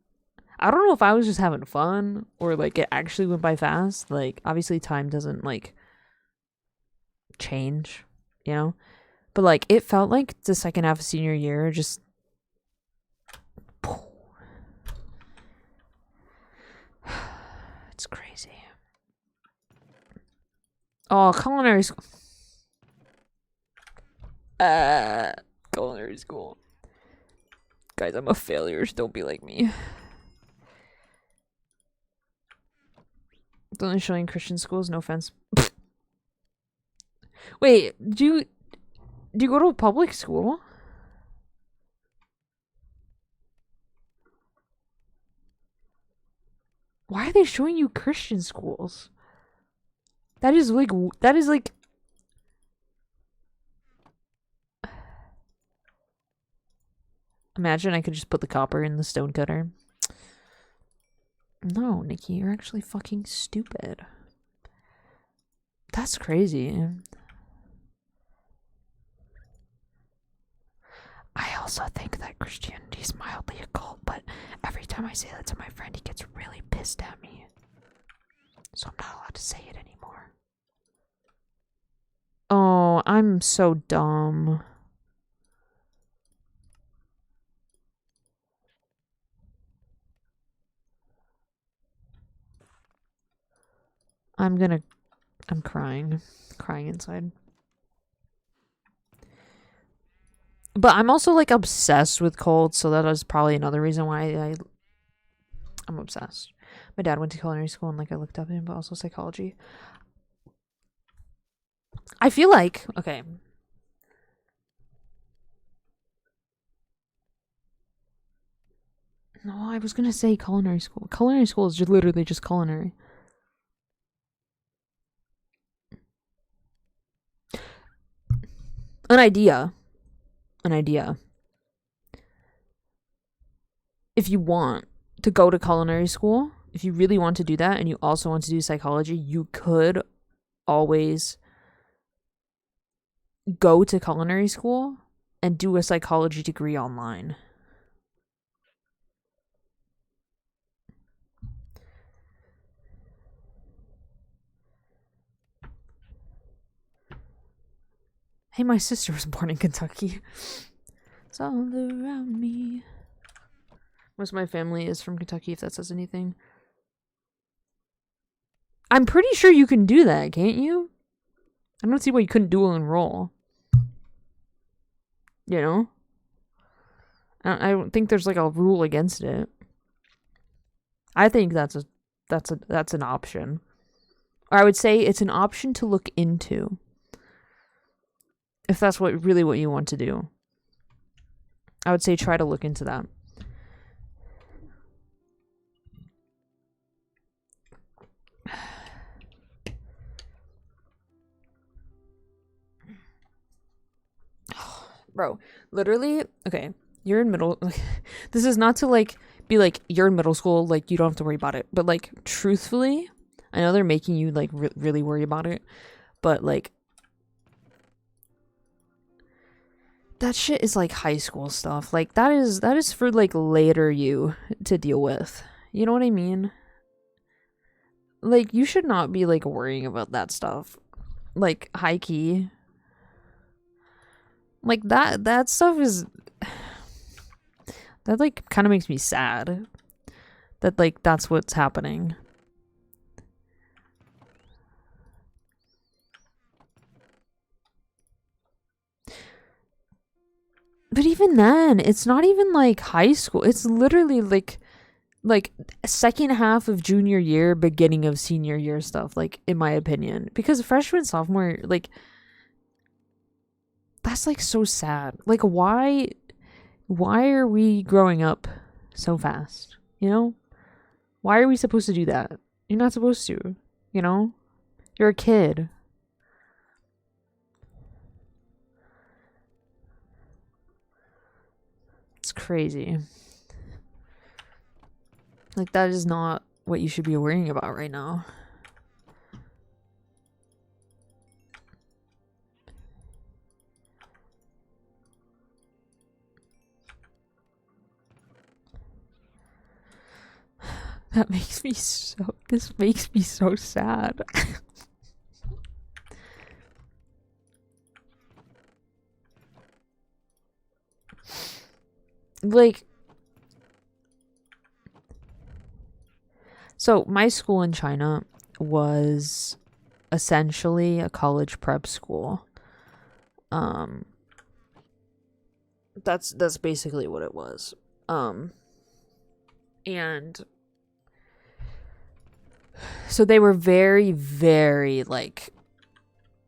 S1: I don't know if I was just having fun or like it actually went by fast. Like, obviously time doesn't like change, you know? But like it felt like the second half of senior year just it's crazy. Oh, culinary school. Culinary school. Guys, I'm a failure. Don't be like me. It's only showing Christian schools, no offense. Wait, do you go to a public school? Why are they showing you Christian schools? That is like imagine I could just put the copper in the stone cutter. No, Nikki, you're actually fucking stupid. That's crazy. I also think that Christianity is mildly occult, but every time I say that to my friend, he gets really pissed at me. So I'm not allowed to say it anymore. Oh, I'm so dumb. I'm crying. Crying inside. But I'm also like obsessed with cults, so that is probably another reason why I'm obsessed. My dad went to culinary school and like I looked up at him, but also psychology. I feel like okay. No, I was gonna say culinary school. Culinary school is just literally just culinary. An idea. An idea. If you want to go to culinary school, if you really want to do that and you also want to do psychology, you could always go to culinary school and do a psychology degree online. Hey, my sister was born in Kentucky. It's all around me. Most of my family is from Kentucky, if that says anything. I'm pretty sure you can do that, can't you? I don't see why you couldn't dual enroll. You know? I don't think there's like a rule against it. I think that's an option. Or I would say it's an option to look into. If that's what you want to do. I would say try to look into that. Bro, literally, okay, you're in middle. This is not to like be like you're in middle school, like you don't have to worry about it. But like truthfully, I know they're making you like really worry about it, but like that shit is like high school stuff. Like that is for like later you to deal with. You know what I mean? Like you should not be like worrying about that stuff. Like high key. Like that stuff is that like kind of makes me sad. That like that's what's happening. But even then, it's not even like high school. It's literally like second half of junior year, beginning of senior year stuff, like in my opinion. Because freshman, sophomore, like that's like so sad. Like why are we growing up so fast? You know? Why are we supposed to do that? You're not supposed to, you know? You're a kid. It's crazy. Like that is not what you should be worrying about right now. This makes me so sad. Like, so my school in China was essentially a college prep school. Um, that's basically what it was. And so they were very, very like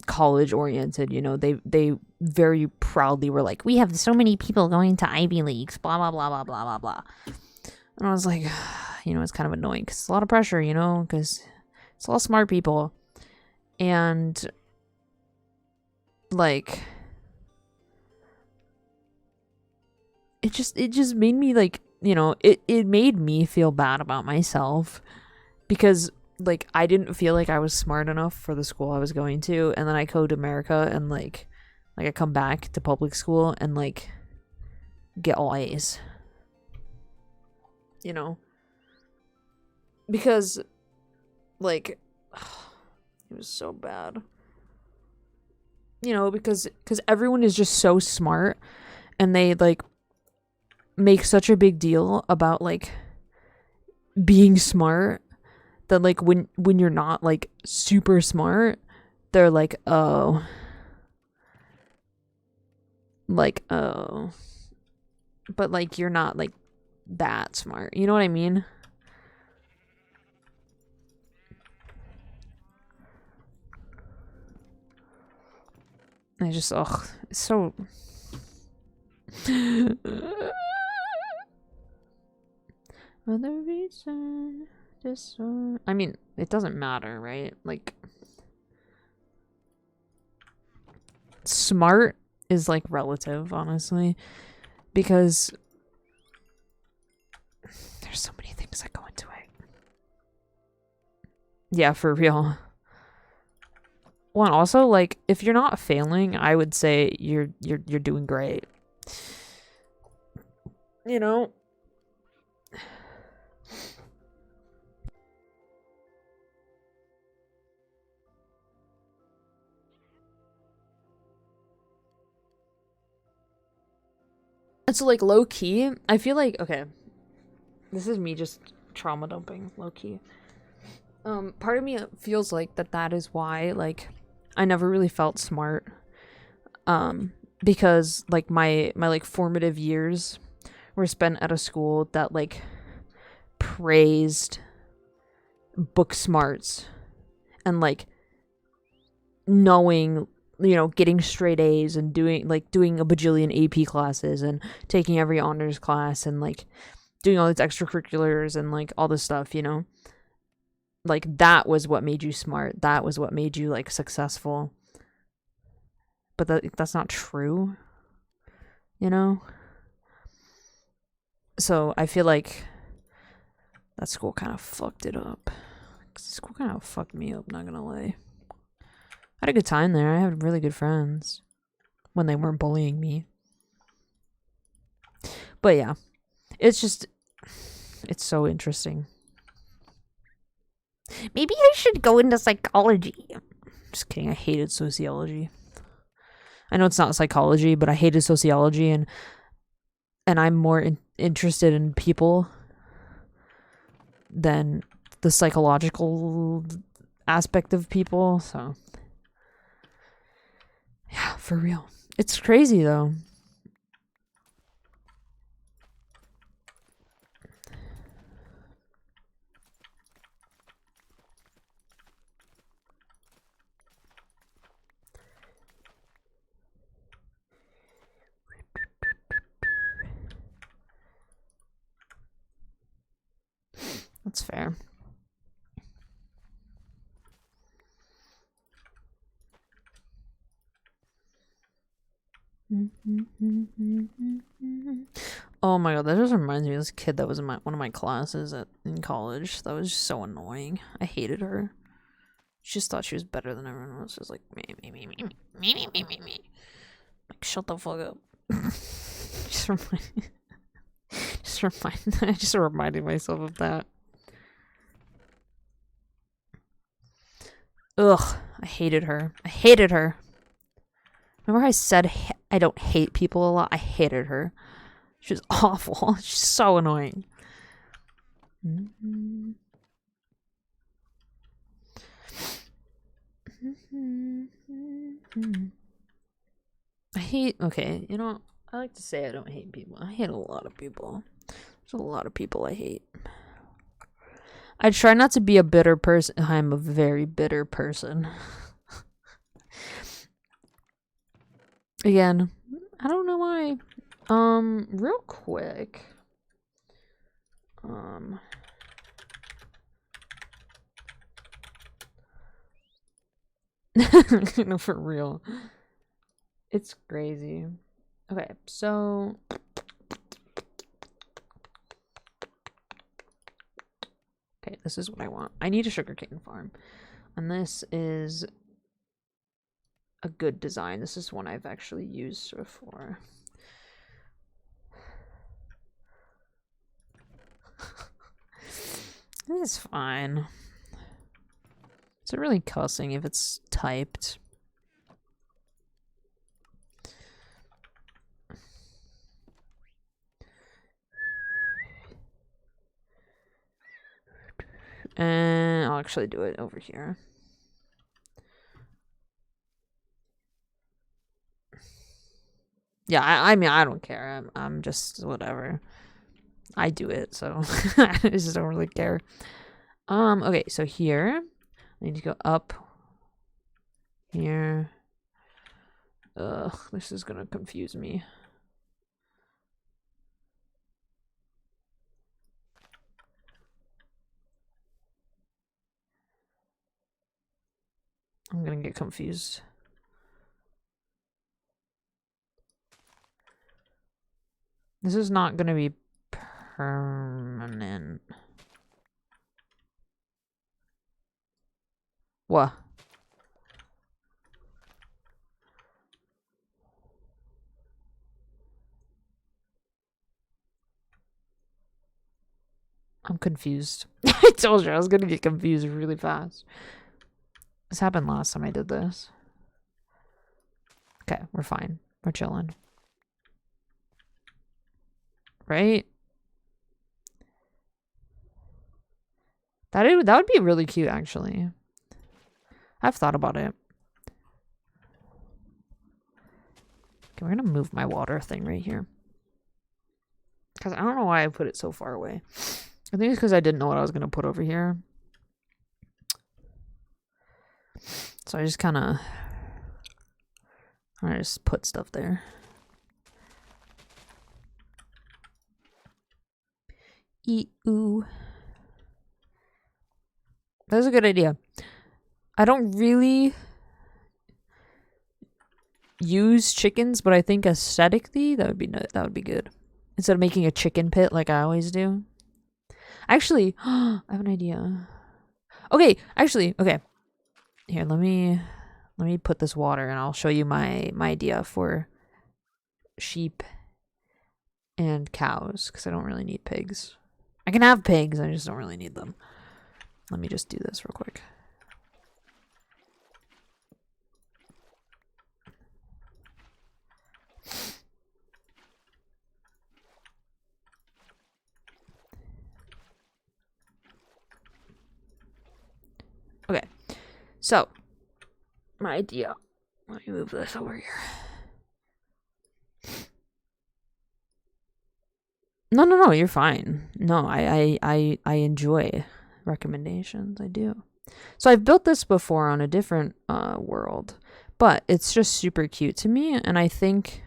S1: college oriented, you know. They very proudly were like, we have so many people going to Ivy Leagues, blah blah blah blah blah blah blah. And I was like, you know, it's kind of annoying because it's a lot of pressure, you know, because it's a lot of smart people. And like it just made me like, you know, it made me feel bad about myself because like I didn't feel like I was smart enough for the school I was going to, and then I go to America and like I come back to public school and like get all A's. You know? Because like it was so bad. You know, because everyone is just so smart and they like make such a big deal about like being smart that like when you're not like super smart, they're like, oh, but like you're not like that smart, you know what I mean? I just, it's so other reason just I mean, it doesn't matter, right? Like smart is like relative, honestly, because there's so many things that go into it. Yeah, for real. Well, and also like if you're not failing, I would say you're doing great. You know? And so like low key, I feel like okay, this is me just trauma dumping low key. Part of me feels like that is why like I never really felt smart. Because like my like formative years were spent at a school that like praised book smarts and like knowing, you know, getting straight A's and doing a bajillion AP classes and taking every honors class and like doing all these extracurriculars and like all this stuff, you know. Like that was what made you smart. That was what made you like successful. But that's not true, you know? So I feel like that school kind of fucked it up. School kind of fucked me up, not gonna lie. I had a good time there. I had really good friends when they weren't bullying me. But yeah, it's so interesting. Maybe I should go into psychology. Just kidding. I hated sociology. I know it's not psychology, but I hated sociology, and I'm more interested in people than the psychological aspect of people. So yeah, for real. It's crazy though. That's fair. Oh my god, that just reminds me of this kid that was in one of my classes in college. That was just so annoying. I hated her. She just thought she was better than everyone else. She was like me. Like shut the fuck up. just remind I just reminded myself of that. Ugh, I hated her. I hated her. Remember I said I don't hate people a lot? I hated her. She's awful. She's so annoying. I hate, okay, you know, I like to say I don't hate people. I hate a lot of people. There's a lot of people I hate. I try not to be a bitter person. I'm a very bitter person. Again, I don't know why. Real quick. No, for real. It's crazy. Okay, so okay, this is what I want. I need a sugarcane farm. And this is a good design. This is one I've actually used before. It's fine. Is it really cussing if it's typed? And I'll actually do it over here. Yeah, I mean, I don't care. I'm just whatever. I do it, so I just don't really care. Okay, so here, I need to go up here. Ugh, this is gonna confuse me. I'm gonna get confused. This is not gonna be permanent. What? I'm confused. I told you I was gonna get confused really fast. This happened last time I did this. Okay, we're fine. We're chilling. Right? That would be really cute, actually. I've thought about it. Okay, we're gonna move my water thing right here. Because I don't know why I put it so far away. I think it's because I didn't know what I was gonna put over here. So I just kind of... I just put stuff there. Ooh. That's a good idea. I don't really use chickens, but I think aesthetically that would be good. Instead of making a chicken pit like I always do. Actually, I have an idea. Okay, actually, okay. Here, let me put this water and I'll show you my idea for sheep and cows because I don't really need pigs. I can have pigs, I just don't really need them. Let me just do this real quick. Okay, so my idea. Let me move this over here. No, you're fine. No, I enjoy recommendations. I do. So I've built this before on a different world, but it's just super cute to me, and I think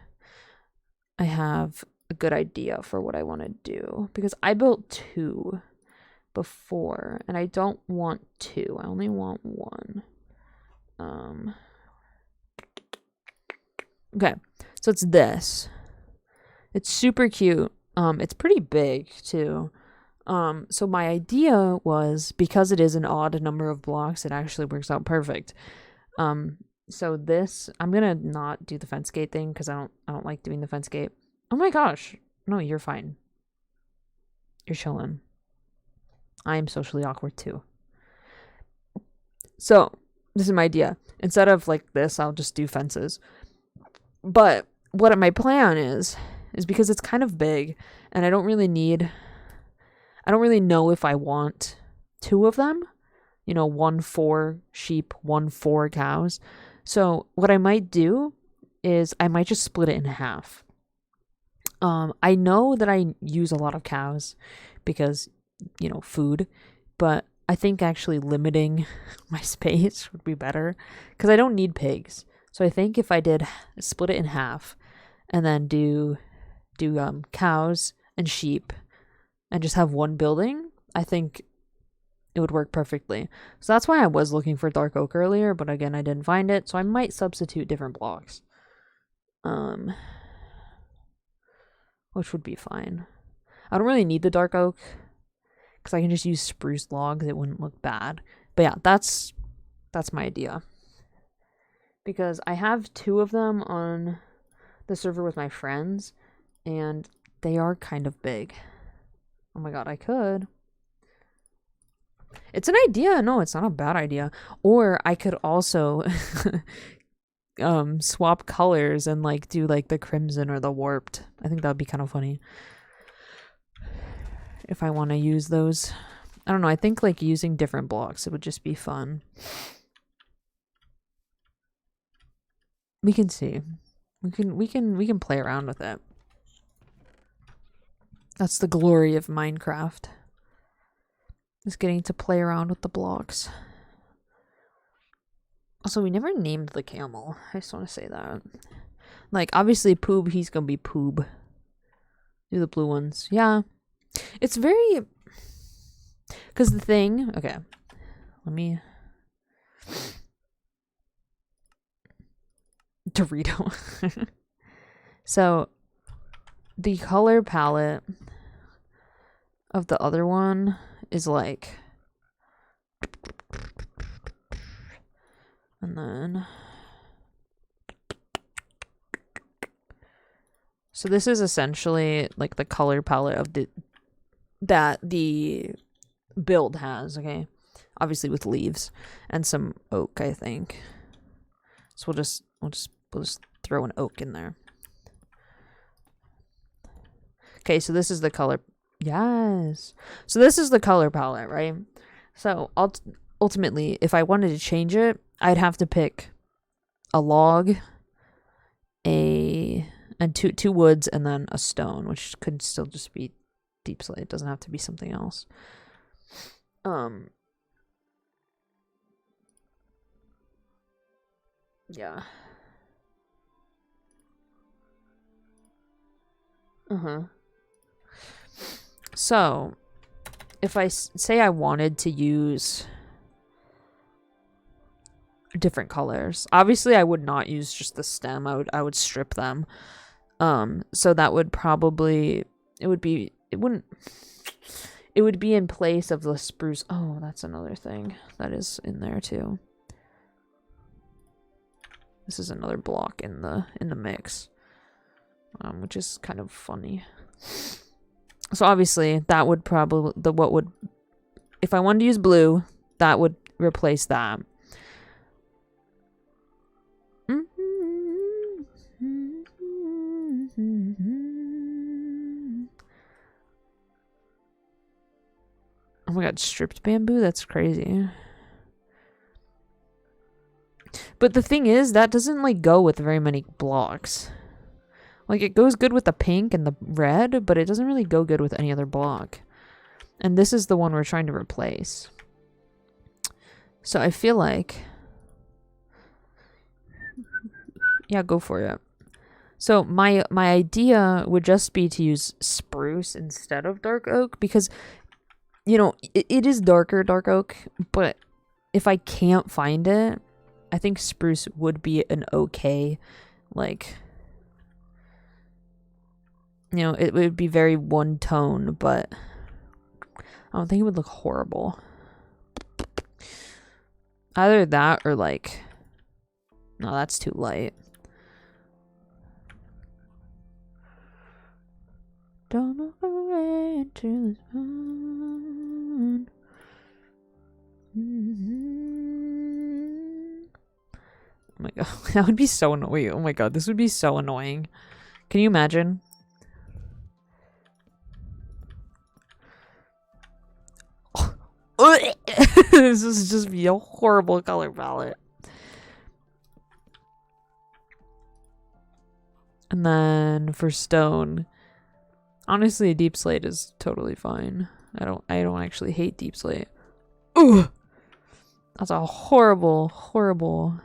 S1: I have a good idea for what I want to do because I built 2 before, and I don't want 2. I only want 1. Okay, so it's this. It's super cute. It's pretty big too. So my idea was because it is an odd number of blocks, it actually works out perfect. So this, I'm gonna not do the fence gate thing because I don't like doing the fence gate. Oh my gosh, no, you're fine. You're chilling. I am socially awkward too. So This is my idea. Instead of like this, I'll just do fences. But what my plan is because it's kind of big and I don't really know if I want two of them. You know, one for sheep, one for cows. So what I might do is I might just split it in half. I know that I use a lot of cows because, you know, food, but I think actually limiting my space would be better because I don't need pigs. So I think if I did split it in half and then do cows and sheep and just have one building, I think it would work perfectly. So that's why I was looking for dark oak earlier, but again, I didn't find it, so I might substitute different blocks. Which would be fine. I don't really need the dark oak because I can just use spruce logs. It wouldn't look bad. But yeah, that's my idea. Because I have two of them on the server with my friends, and they are kind of big. Oh my god, I could. It's an idea. No, it's not a bad idea. Or I could also swap colors and like do like the crimson or the warped. I think that would be kind of funny. If I want to use those. I don't know, I think like using different blocks, it would just be fun. We can see. We can play around with it. That's the glory of Minecraft. Is getting to play around with the blocks. Also, we never named the camel. I just want to say that. Like, obviously, Poob, he's gonna be Poob. Do the blue ones. Yeah. It's very... Because the thing... Okay. Let me... Dorito. So, the color palette of the other one is like... And then... So this is essentially like the color palette of that the build has, okay? Obviously with leaves and some oak, I think. So we'll just throw an oak in there. Okay, so this is the color. Yes. So this is the color palette, right? So ultimately, if I wanted to change it, I'd have to pick a log, and two woods, and then a stone, which could still just be deep slate. It doesn't have to be something else. Yeah. So, if I say I wanted to use different colors, obviously I would not use just the stem. I would strip them. So that would probably it would be in place of the spruce. Oh, that's another thing that is in there too. This is another block in the mix, which is kind of funny. So obviously that would probably if I wanted to use blue, that would replace that. Oh my god, stripped bamboo? That's crazy. But the thing is, that doesn't like go with very many blocks. Like, it goes good with the pink and the red, but it doesn't really go good with any other block. And this is the one we're trying to replace. So I feel like... Yeah, go for it. So my idea would just be to use spruce instead of dark oak, because, you know, it is darker dark oak, but if I can't find it, I think spruce would be an okay, like... You know, it would be very one tone, but I don't think it would look horrible. Either that or like... No, that's too light. Don't look away into the sun. god, that would be so annoying. Oh my god, this would be so annoying. Can you imagine? This is just be a horrible color palette. And then for stone, honestly, a deep slate is totally fine. I don't actually hate deep slate. Ooh, that's a horrible, horrible.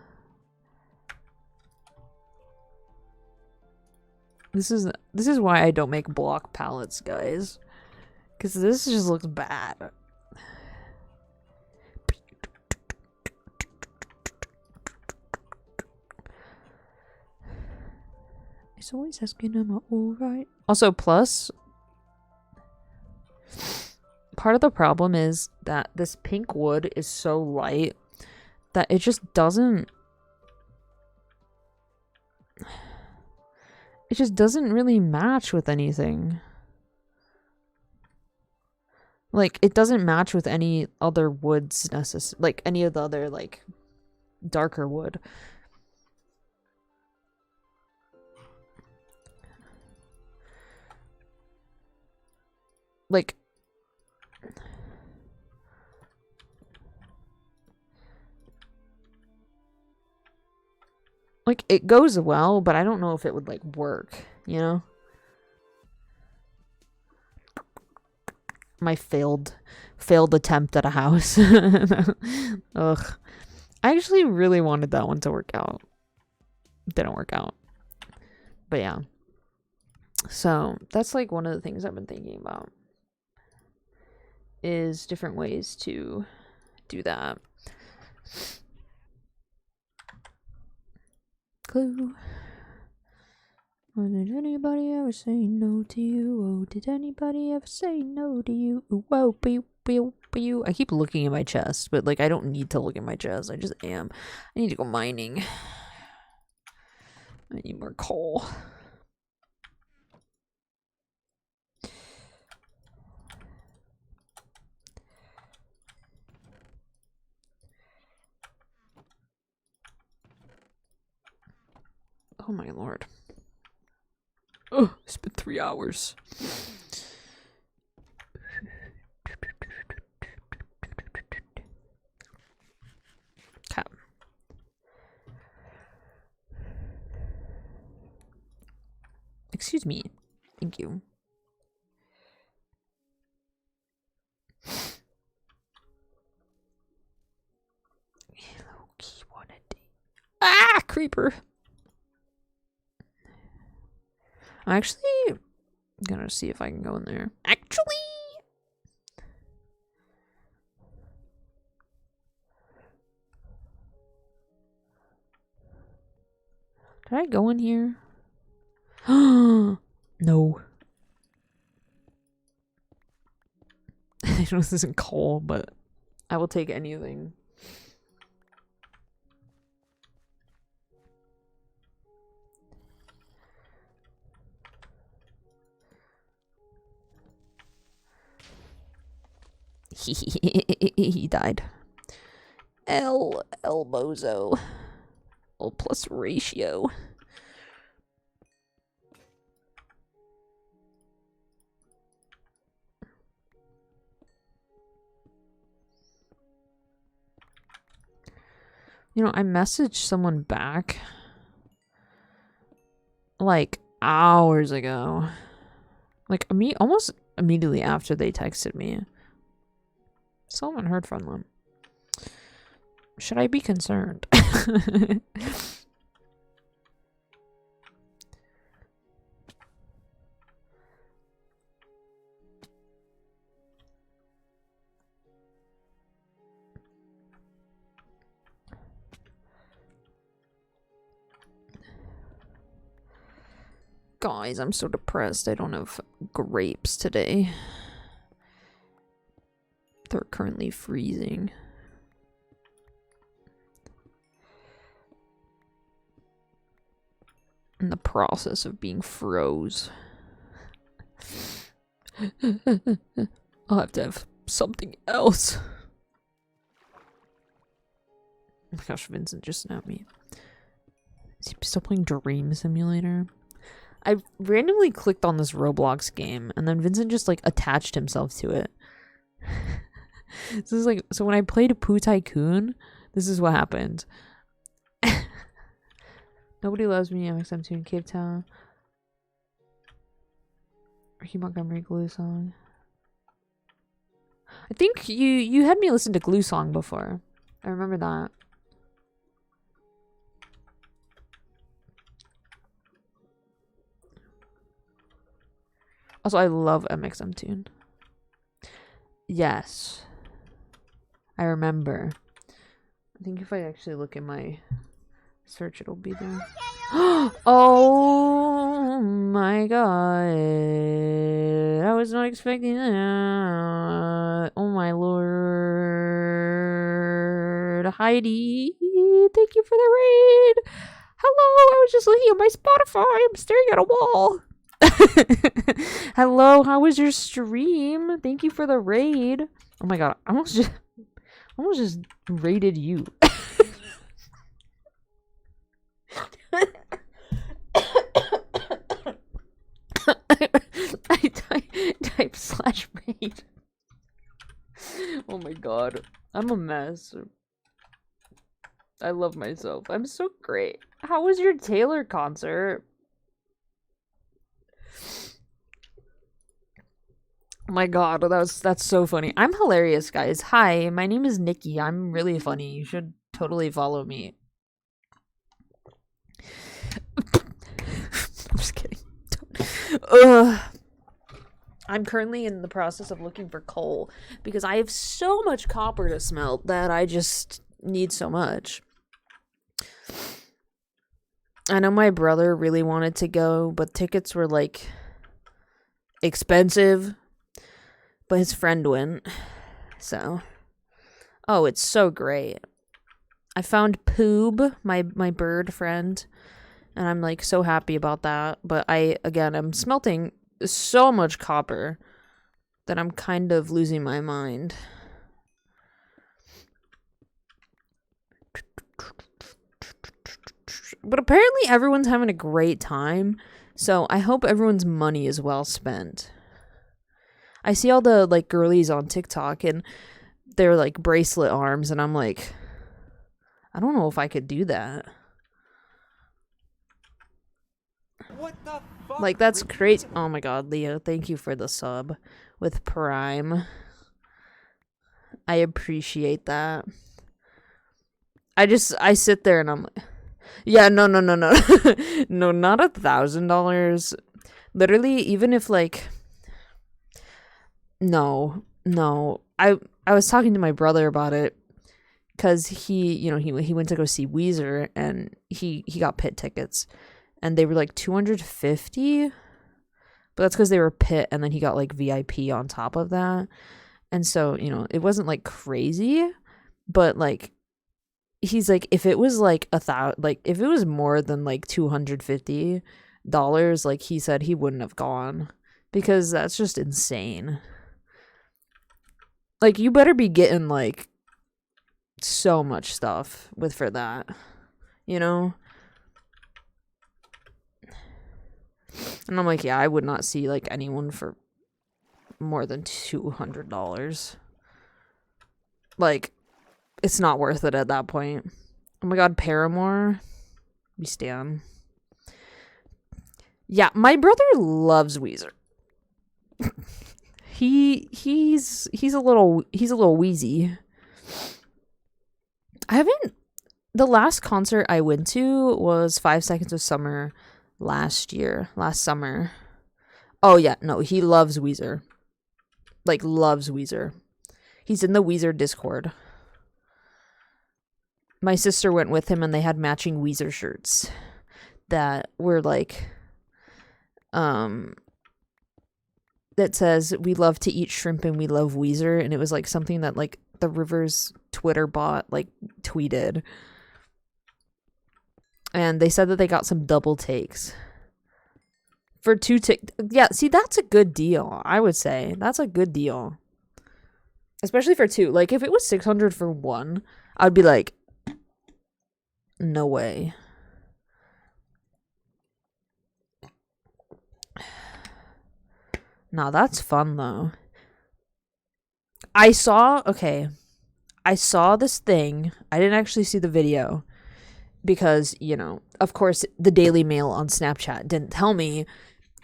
S1: This is why I don't make block palettes, guys, because this just looks bad. It's always asking, am I alright? Also, plus, part of the problem is that this pink wood is so light that it just doesn't... It just doesn't really match with anything. Like, it doesn't match with any other woods like, any of the other, like, darker wood. Like, it goes well, but I don't know if it would, like, work, you know? My failed attempt at a house. Ugh. I actually really wanted that one to work out. Didn't work out. But yeah. So, that's, like, one of the things I've been thinking about. Is different ways to do that. Clue. Did anybody ever say no to you? Oh, did anybody ever say no to you? Whoa, pew, pew, pew. I keep looking at my chest, but like I don't need to look at my chest. I just am. I need to go mining. I need more coal. Oh my lord. Oh, it's been 3 hours. Cap. Excuse me. Thank you. Ah, creeper. I'm actually gonna see if I can go in there. Actually, did I go in here? No. I know this isn't coal, but I will take anything. He died. Elbozo. L plus ratio. You know, I messaged someone back like hours ago. Like almost immediately after they texted me. Still haven't heard from them. Should I be concerned? Guys, I'm so depressed. I don't have grapes today. They're currently freezing. In the process of being froze. I'll have to have something else. Oh my gosh, Vincent just snapped me. Still playing Dream Simulator. I randomly clicked on this Roblox game, and then Vincent just like attached himself to it. So when I played Poo Tycoon, this is what happened. Nobody Loves Me, MXM2 in Cape Town. Ricky Montgomery Glue Song. I think you had me listen to Glue Song before. I remember that. Also, I love MXM2. Yes. I remember. I think if I actually look in my search, it'll be there. Oh my god. I was not expecting that. Oh my lord. Heidi, thank you for the raid. Hello, I was just looking at my Spotify. I'm staring at a wall. Hello, how was your stream? Thank you for the raid. Oh my god, I almost just raided you. I type /raid. Oh my god, I'm a mess. I love myself. I'm so great. How was your Taylor concert? Oh my god, that's so funny. I'm hilarious, guys. Hi, my name is Nikki. I'm really funny. You should totally follow me. I'm just kidding. Ugh. I'm currently in the process of looking for coal because I have so much copper to smelt that I just need so much. I know my brother really wanted to go, but tickets were like expensive. But his friend went. So. Oh, it's so great. I found Poob, my bird friend. And I'm like so happy about that. But I'm smelting so much copper that I'm kind of losing my mind. But apparently everyone's having a great time. So I hope everyone's money is well spent. I see all the like girlies on TikTok and they're like bracelet arms and I'm like, I don't know if I could do that.
S3: What the fuck?
S1: Like that's crazy. Oh my god, Leo, thank you for the sub with Prime. I appreciate that. I sit there and I'm like, yeah, no. No, not $1,000. Literally, even if like No. I was talking to my brother about it because he went to go see Weezer and he got pit tickets and they were like $250, but that's because they were pit and then he got like VIP on top of that, and so it wasn't like crazy, but like he's like if it was like if it was more than like $250, like he said he wouldn't have gone because that's just insane. Like, you better be getting, like, so much stuff for that, And I'm like, yeah, I would not see, like, anyone for more than $200. Like, it's not worth it at that point. Oh my god, Paramore. We stand. Yeah, my brother loves Weezer. He's a little wheezy. The last concert I went to was 5 Seconds of Summer last summer. Oh yeah, no, he loves Weezer. Like loves Weezer. He's in the Weezer Discord. My sister went with him and they had matching Weezer shirts that were like that says we love to eat shrimp and we love Weezer, and it was like something that like the Rivers Twitter bot like tweeted, and they said that they got some double takes for yeah, see, that's a good deal. I would say that's a good deal, especially for two. Like if it was 600 for one, I'd be like, no way. Nah, that's fun though. I saw this thing. I didn't actually see the video because, of course, the Daily Mail on Snapchat didn't tell me,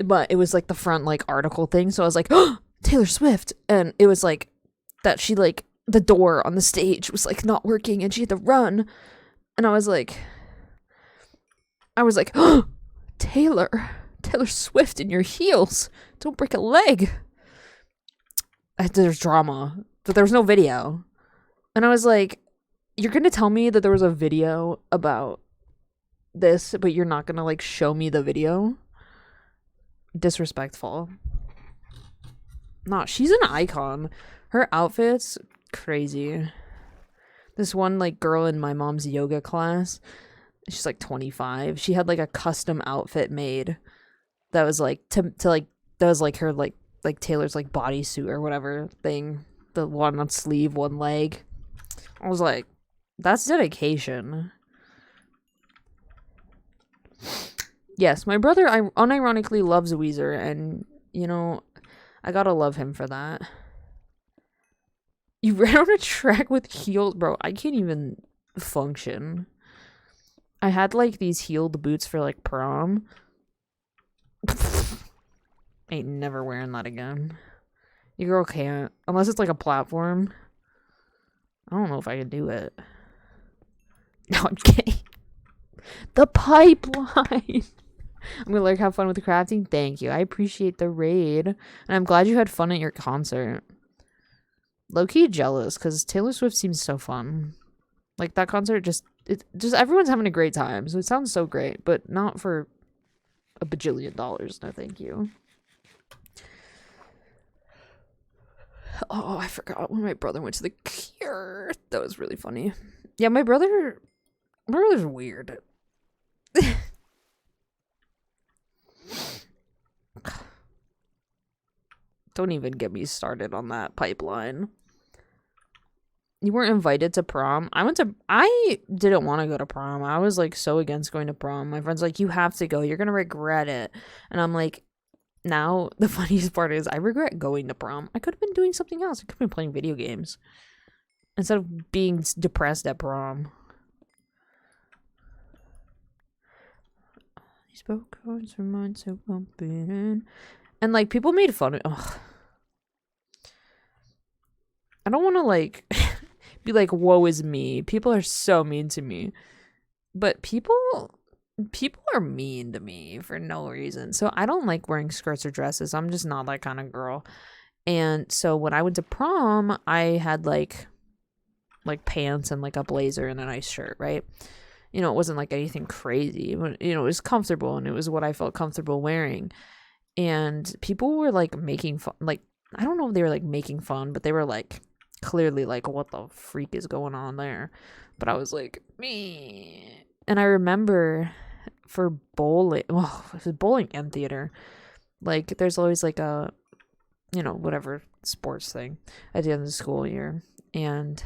S1: but it was like the front like article thing. So I was like, oh, Taylor Swift. And it was like that she like the door on the stage was like not working and she had to run. And I was like, oh, Taylor Swift in your heels. Don't break a leg. There's drama, but there was no video. And I was like, you're going to tell me that there was a video about this, but you're not going to like show me the video? Disrespectful. Nah, she's an icon. Her outfit's crazy. This one like girl in my mom's yoga class, she's like 25. She had like a custom outfit made that was like to like that was like her like Taylor's like bodysuit or whatever thing. The one on sleeve, one leg. I was like, that's dedication. Yes, my brother unironically loves Weezer, and I gotta love him for that. You ran on a track with heels, bro. I can't even function. I had like these heeled boots for like prom. Ain't never wearing that again. Your girl can't. Unless it's like a platform. I don't know if I can do it. No, I'm kidding. The pipeline. I'm gonna like have fun with the crafting. Thank you. I appreciate the raid. And I'm glad you had fun at your concert. Low-key jealous, because Taylor Swift seems so fun. Like that concert just everyone's having a great time. So it sounds so great, but not for $1 bajillion. No, thank you. Oh, I forgot when my brother went to the Cure. That was really funny. Yeah, my brother's weird. Don't even get me started on that pipeline. You weren't invited to prom. I didn't want to go to prom. I was like so against going to prom. My friend's like, you have to go. You're going to regret it. And I'm like, now the funniest part is I regret going to prom. I could have been doing something else. I could have been playing video games instead of being depressed at prom. He spoke words her mind so open. And like people made fun of ugh. I don't want to like be like, woe is me. People are so mean to me. But people are mean to me for no reason. So I don't like wearing skirts or dresses. I'm just not that kind of girl. And so when I went to prom, I had like pants and like a blazer and a nice shirt, right? It wasn't like anything crazy, but it was comfortable and it was what I felt comfortable wearing. And people were like making fun, like I don't know if they were like making fun, but they were like clearly like, what the freak is going on there? But I was like, me. And I remember for bowling, well, it was bowling and theater, like there's always like a whatever sports thing at the end of the school year. And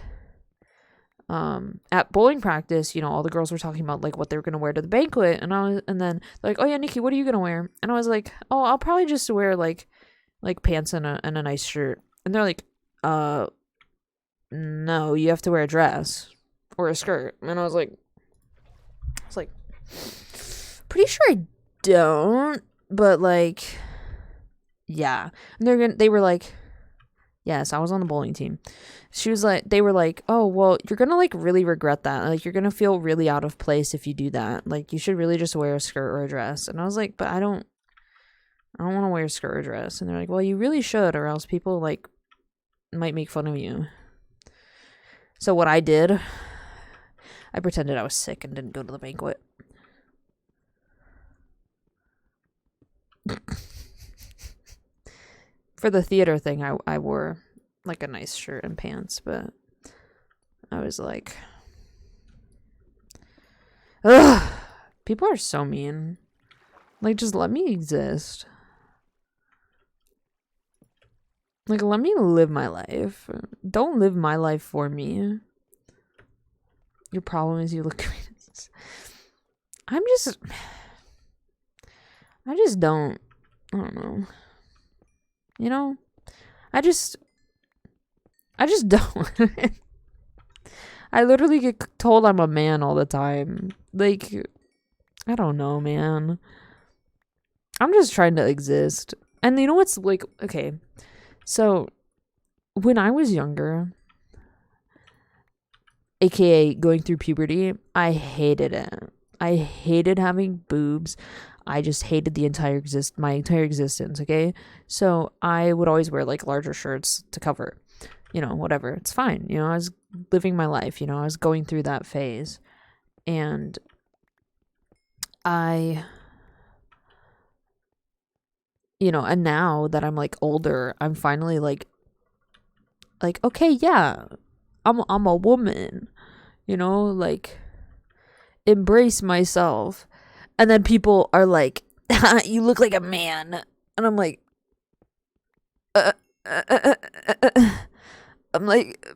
S1: at bowling practice, all the girls were talking about like what they were gonna wear to the banquet, and then they're like, oh yeah, Nikki, what are you gonna wear? And I was like, oh, I'll probably just wear like pants and a nice shirt. And they're like, no, you have to wear a dress or a skirt. And I was like, pretty sure I don't, but like, yeah. And they were like, yes, I was on the bowling team. They were like, oh, well, you're gonna like really regret that. Like, you're gonna feel really out of place if you do that. Like, you should really just wear a skirt or a dress. And I was like, but I don't want to wear a skirt or dress. And they're like, well, you really should, or else people like might make fun of you. So what I did, I pretended I was sick and didn't go to the banquet. For the theater thing, I wore like a nice shirt and pants, but I was like, ugh, people are so mean. Like, just let me exist. Like, let me live my life. Don't live my life for me. Your problem is you look great. I don't know. You know? I just don't. I literally get told I'm a man all the time. Like, I don't know, man. I'm just trying to exist. And you know what's like, okay. So, when I was younger, aka going through puberty, I hated it. I hated having boobs. I just hated my entire existence, okay? So, I would always wear like larger shirts to cover. Whatever. It's fine. I was living my life, I was going through that phase. And and now that I'm like older, I'm finally like okay, yeah. I'm a woman. Like embrace myself. And then people are like, you look like a man. And I'm like uh, uh, uh, uh, uh, I'm like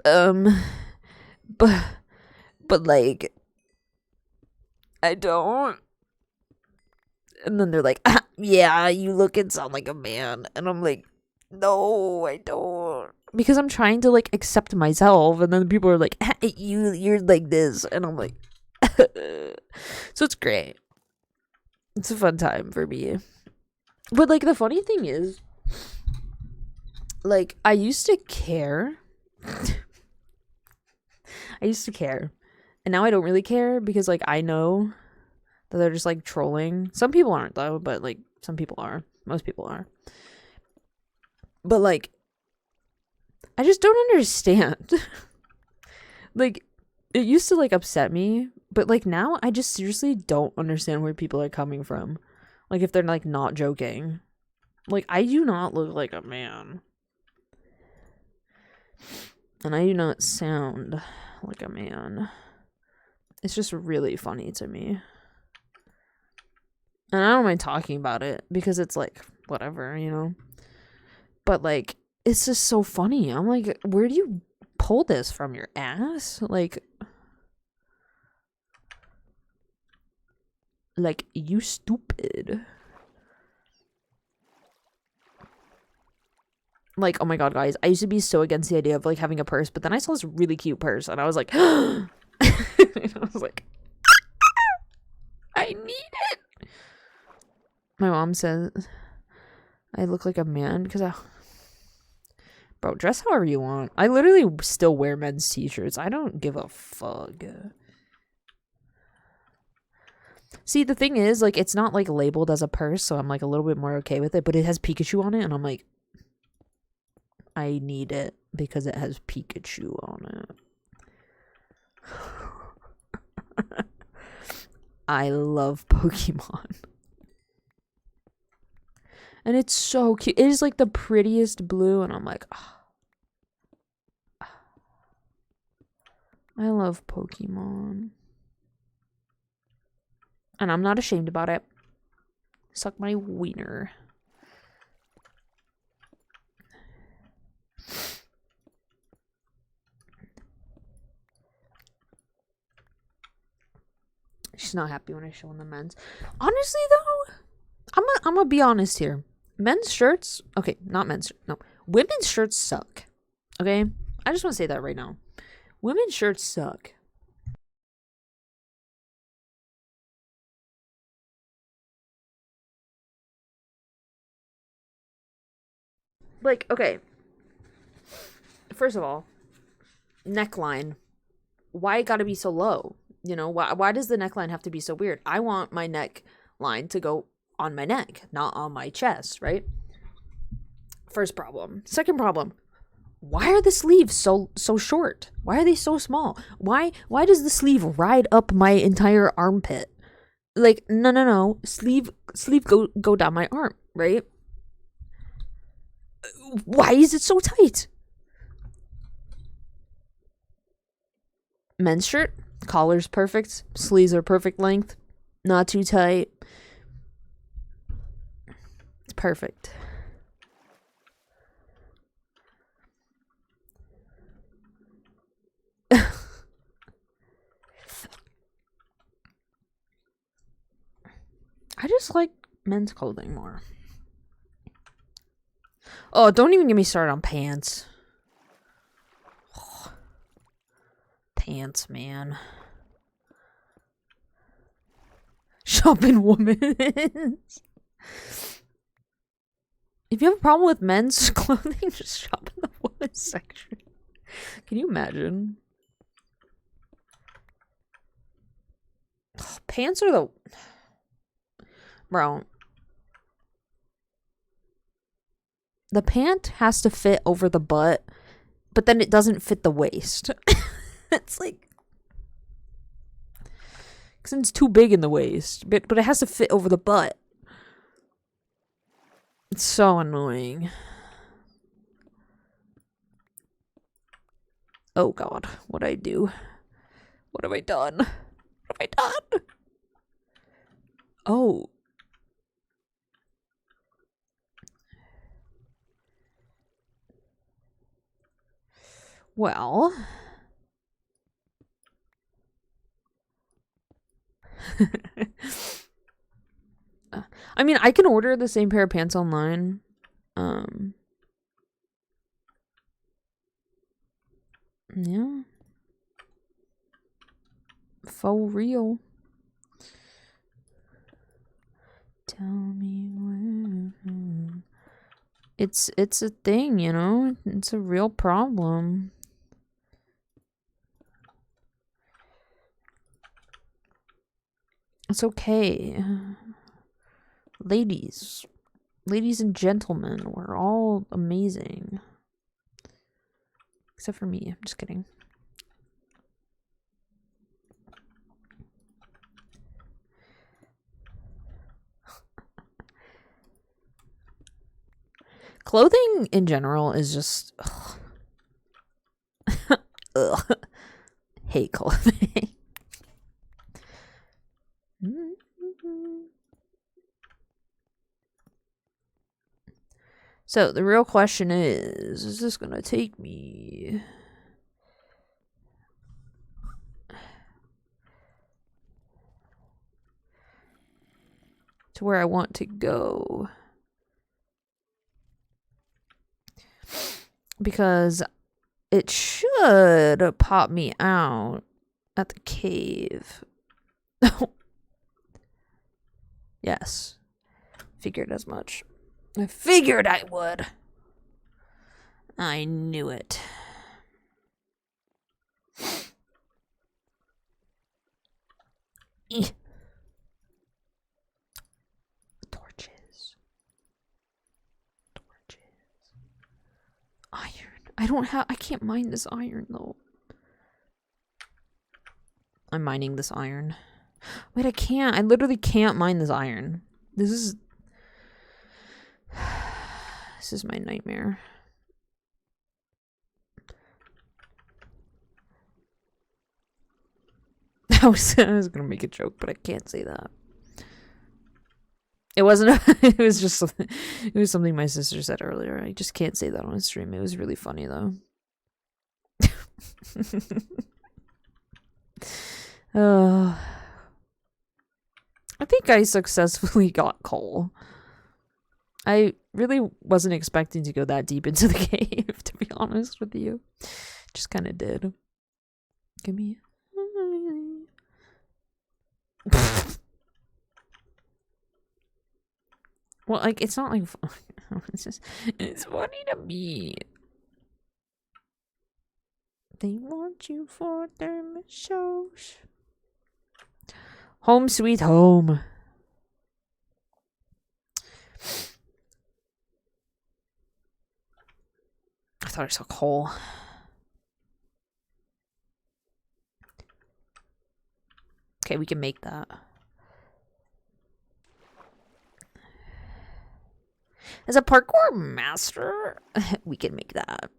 S1: um but like I don't. And then they're like, yeah, you look and sound like a man. And I'm like, no, I don't. Because I'm trying to like accept myself, and then people are like, you're like this, and I'm like, so it's great. It's a fun time for me. But like the funny thing is, like I used to care. I used to care, and now I don't really care because like I know that they're just like trolling. Some people aren't though, but like some people are. Most people are. But like I just don't understand. Like it used to like upset me, but like now I just seriously don't understand where people are coming from. Like if they're like not joking. Like I do not look like a man. And I do not sound like a man. It's just really funny to me. And I don't mind talking about it because it's like whatever, But like it's just so funny. I'm like, where do you pull this from your ass? Like you stupid. Like, oh my god, guys, I used to be so against the idea of like having a purse, but then I saw this really cute purse and I was like, I was like, I need it. My mom says I look like a man because bro, dress however you want. I literally still wear men's t-shirts. I don't give a fuck. See, the thing is, like, it's not like labeled as a purse, so I'm like a little bit more okay with it, but it has Pikachu on it, and I'm like, I need it because it has Pikachu on it. I love Pokemon. And it's so cute. It is like the prettiest blue, and I'm like, oh. I love Pokemon. And I'm not ashamed about it. Suck my wiener. She's not happy when I show on the men's. Honestly, though, I'm gonna be honest here. Men's shirts, okay, not men's, no, women's shirts suck. Okay, I just want to say that right now. Women's shirts suck. Like, okay, first of all, neckline. Why it gotta be so low? Why does the neckline have to be so weird? I want my neckline to go on my neck, not on my chest, right? First problem. Second problem. Why are the sleeves so short? Why are they so small? Why does the sleeve ride up my entire armpit? Like no. Sleeve go down my arm, right? Why is it so tight? Men's shirt, collar's perfect, sleeves are perfect length, not too tight. It's perfect. I just like men's clothing more. Oh, don't even get me started on pants. Pants, man. Shopping woman. If you have a problem with men's clothing, just shop in the women's section. Can you imagine? Pants are the... Bro. The pant has to fit over the butt, but then it doesn't fit the waist. It's like... Because it's too big in the waist, but it has to fit over the butt. It's so annoying. Oh god, what'd I do? What have I done? What have I done? Oh. Well. I mean, I can order the same pair of pants online. Yeah. For real. Tell me where. It's a thing, you know? It's a real problem. It's okay. Ladies and gentlemen, we're all amazing. Except for me. I'm just kidding. Clothing in general is just... Ugh. Ugh. Hate clothing. So, the real question is this gonna take me... to where I want to go? Because it should pop me out at the cave. Yes. Figured as much. I figured I would. I knew it. Torches. Iron. I can't mine this iron though. I'm mining this iron. Wait, I can't. I literally can't mine this iron. This is my nightmare. I was gonna make a joke, but I can't say that. It wasn't. It was just. It was something my sister said earlier. I just can't say that on a stream. It was really funny though. I think I successfully got coal. I really wasn't expecting to go that deep into the cave, to be honest with you. Just kind of did. Give me. Well, like, it's not like... it's just... It's funny to me. They want you for their shows. Home sweet home. I thought I saw coal. Okay, we can make that. As a parkour master, we can make that.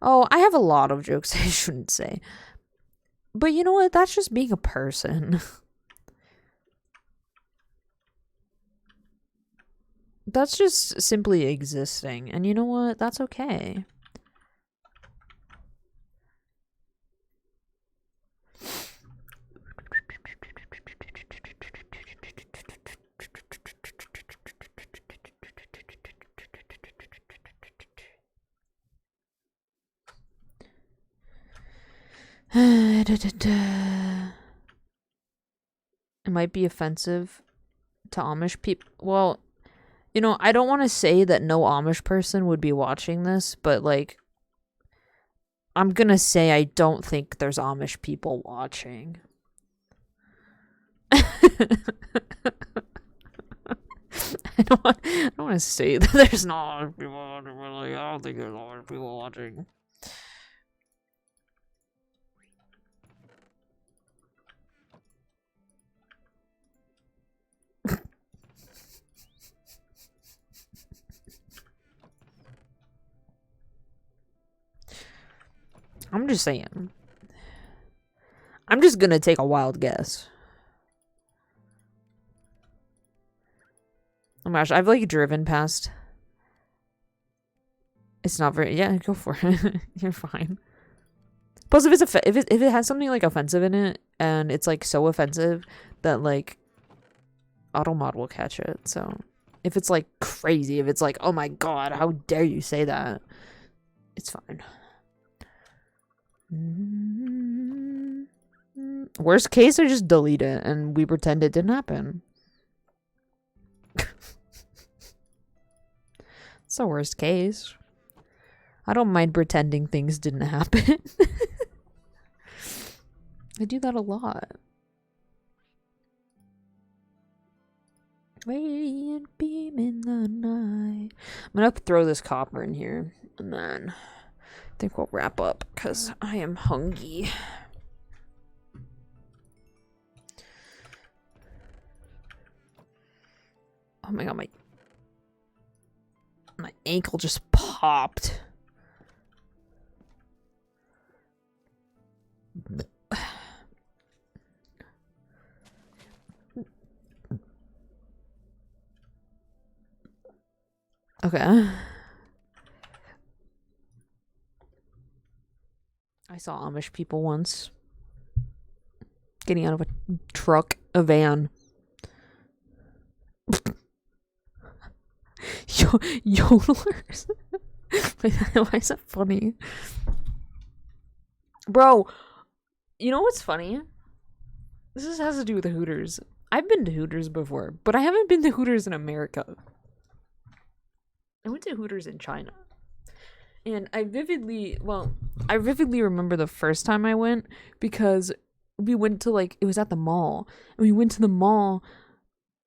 S1: Oh, I have a lot of jokes I shouldn't say. But you know what? That's just being a person. That's just simply existing. And you know what? That's okay. It might be offensive to Amish people. Well, you know, I don't want to say that no Amish person would be watching this, but like, I'm gonna say I don't think there's Amish people watching. I don't want to say that there's not Amish people watching, but like, I don't think there's Amish people watching. I'm just saying. I'm just gonna take a wild guess. Oh my gosh, I've like driven past. It's not very. Yeah, go for it. You're fine. Plus, if it's if it has something like offensive in it, and it's like so offensive that like Automod will catch it. So if it's like crazy, if it's like, oh my god, how dare you say that, it's fine. Worst case, I just delete it and we pretend it didn't happen. It's the worst case. I don't mind pretending things didn't happen. I do that a lot. Radiant beam in the night. I'm gonna throw this copper in here and then I think we'll wrap up because I am hungry. Oh my god, my ankle just popped. Okay. I saw Amish people once getting out of a truck, a van. Yodelers. Why is that funny? Bro, you know what's funny? This has to do with the Hooters. I've been to Hooters before, but I haven't been to Hooters in America. I went to Hooters in China. And I vividly remember the first time I went because we went to like, it was at the mall. And we went to the mall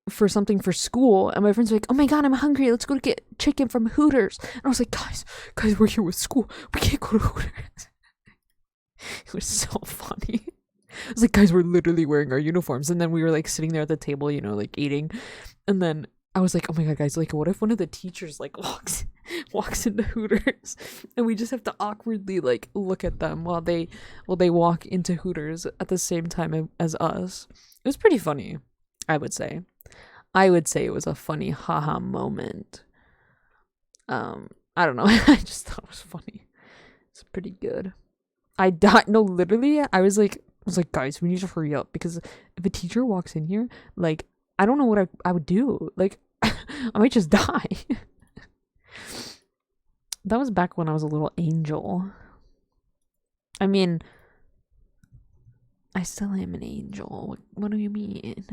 S1: for something for school. And my friends were like, oh my god, I'm hungry. Let's go to get chicken from Hooters. And I was like, guys, we're here with school. We can't go to Hooters. It was so funny. I was like, guys, we're literally wearing our uniforms. And then we were like sitting there at the table, you know, like eating. And then I was like, oh my god, guys, like, what if one of the teachers like walks into Hooters and we just have to awkwardly like look at them while they walk into Hooters at the same time as us. It was pretty funny, I would say. It was a funny haha moment. I don't know. I just thought it was funny. It's pretty good. I died. No, literally, I was like, guys, we need to hurry up because if a teacher walks in here, like, I don't know what I would do. Like, I might just die. That was back when I was a little angel. I mean, I still am an angel. What do you mean?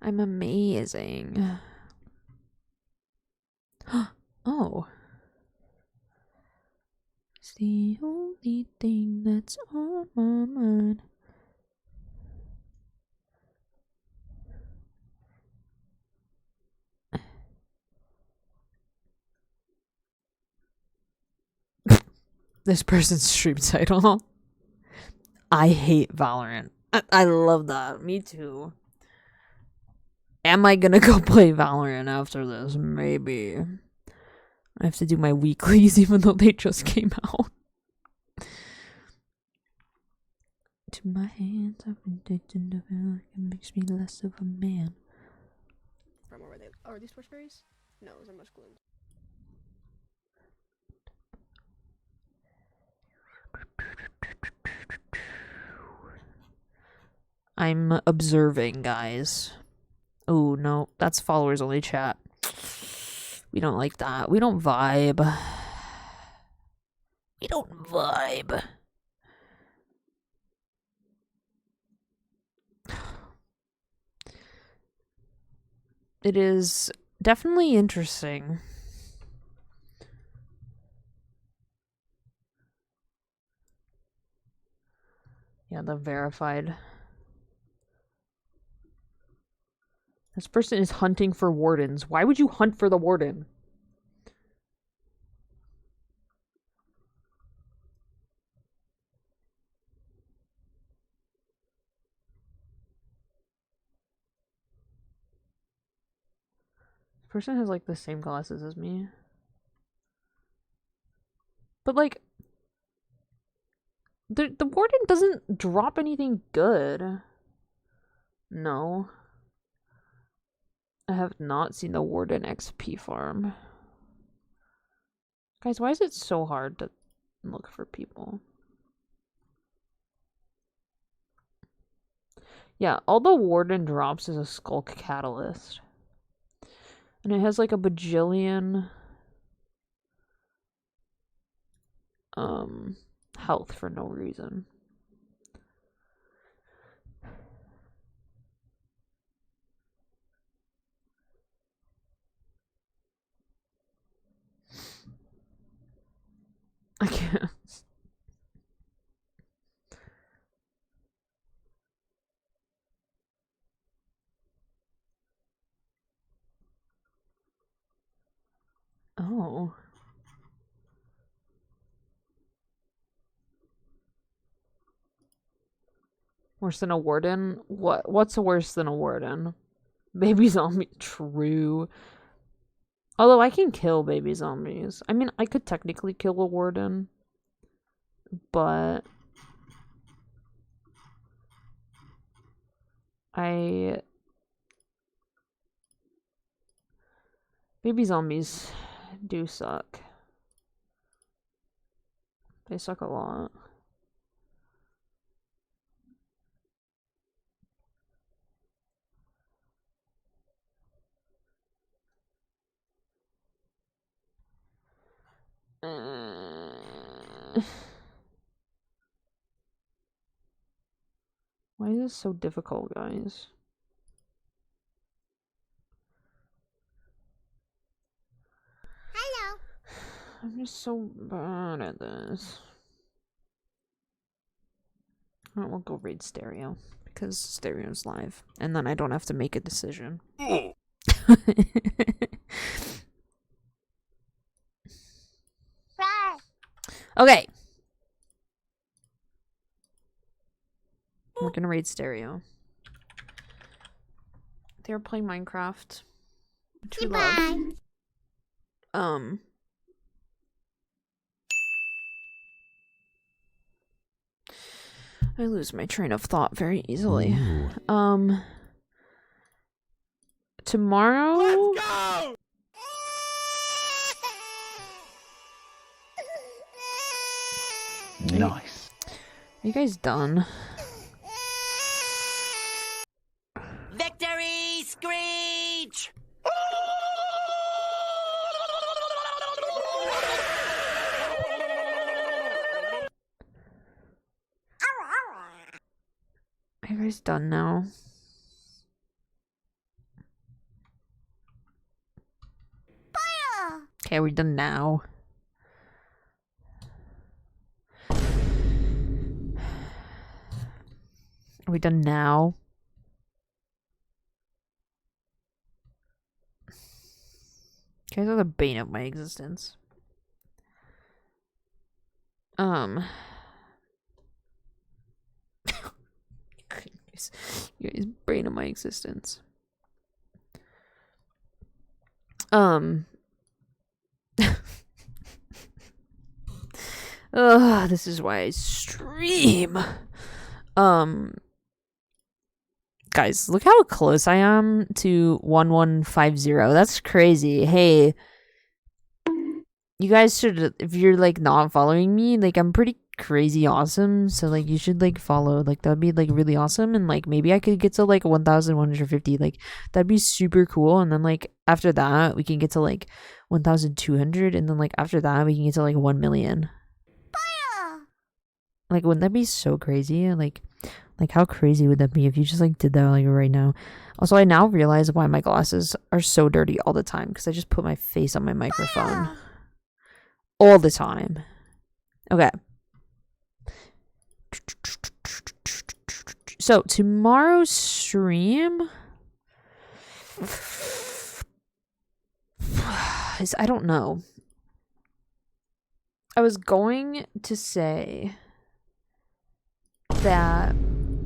S1: I'm amazing. Oh. It's the only thing that's on my mind. This person's stream title. I hate Valorant. I love that. Me too. Am I gonna go play Valorant after this? Maybe. I have to do my weeklies even though they just came out. To my hands, I've been addicted to it. It makes me less of a man.
S4: From where they are these torch berries? No, those are muscalines.
S1: I'm observing, guys. Oh no, that's followers only chat. We don't like that. We don't vibe. We don't vibe. It is definitely interesting. Yeah, the verified. This person is hunting for wardens. Why would you hunt for the warden? This person has like the same glasses as me. But like the warden doesn't drop anything good. No. I have not seen the warden XP farm. Guys, why is it so hard to look for people? Yeah, all the warden drops is a skulk catalyst. And it has like a bajillion health for no reason. I can't. Oh. Worse than a warden? What's worse than a warden? Baby zombie. True. Although I can kill baby zombies. I mean, I could technically kill a warden. But baby zombies do suck. They suck a lot. Why is this so difficult, guys?
S5: Hello.
S1: I'm just so bad at this. Alright, we'll go raid stereo. Because stereo's live. And then I don't have to make a decision. Okay. We're gonna raid stereo. They're playing Minecraft. Which we love. I lose my train of thought very easily.
S3: Ooh.
S1: Tomorrow.
S3: Let's go! Nice.
S1: Are you guys done?
S5: Victory screech!
S1: Are you guys done now? Okay, are we done now? Are we done now? You guys are the bane of my existence. You guys, bane of my existence. This is why I stream. Guys, look how close I am to 1150. That's crazy. Hey, you guys should, if you're like not following me, like I'm pretty crazy awesome, so like you should like follow. Like that'd be like really awesome, and like maybe I could get to like 1150. Like that'd be super cool. And then like after that we can get to like 1200, and then like after that we can get to like 1 million. Like wouldn't that be so crazy? Like Like, how crazy would that be if you just like did that like right now? Also, I now realize why my glasses are so dirty all the time because I just put my face on my microphone all the time. Okay. So, tomorrow's stream is, I don't know. I was going to say that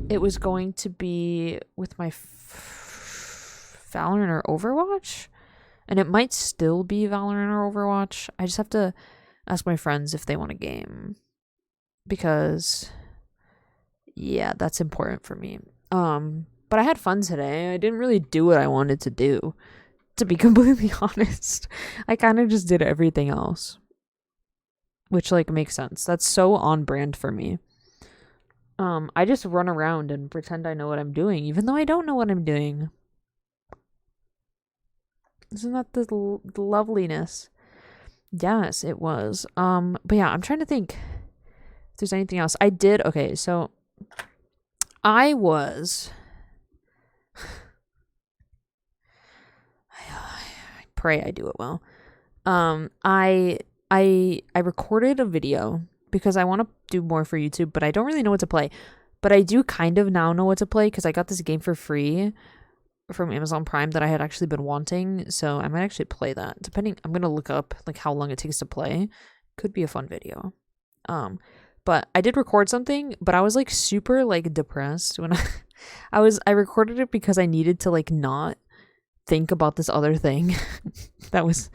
S1: it was going to be with my Valorant or Overwatch, and it might still be Valorant or Overwatch. I just have to ask my friends if they want a game, because yeah, that's important for me. But I had fun today. I didn't really do what I wanted to do, to be completely honest. I kind of just did everything else, which like makes sense. That's so on brand for me. I just run around and pretend I know what I'm doing, even though I don't know what I'm doing. Isn't that the loveliness? Yes, it was. But yeah, I'm trying to think if there's anything else. Okay, so I was I pray I do it well. I recorded a video because I want to do more for YouTube, but I don't really know what to play. But I do kind of now know what to play because I got this game for free from Amazon Prime that I had actually been wanting. So I might actually play that. Depending, I'm gonna look up like how long it takes to play. Could be a fun video. But I did record something, but I was like super like depressed when I recorded it because I needed to like not think about this other thing that was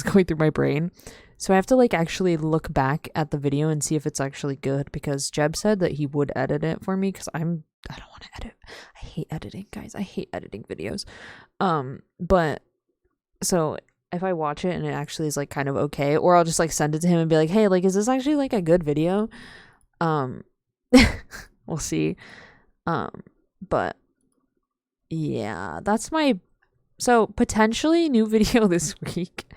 S1: going through my brain. So I have to like actually look back at the video and see if it's actually good, because Jeb said that he would edit it for me because I don't want to edit. I hate editing, guys. I hate editing videos. But so if I watch it and it actually is like kind of okay, or I'll just like send it to him and be like, hey, like, is this actually like a good video? We'll see. But yeah, that's my, so potentially new video this week.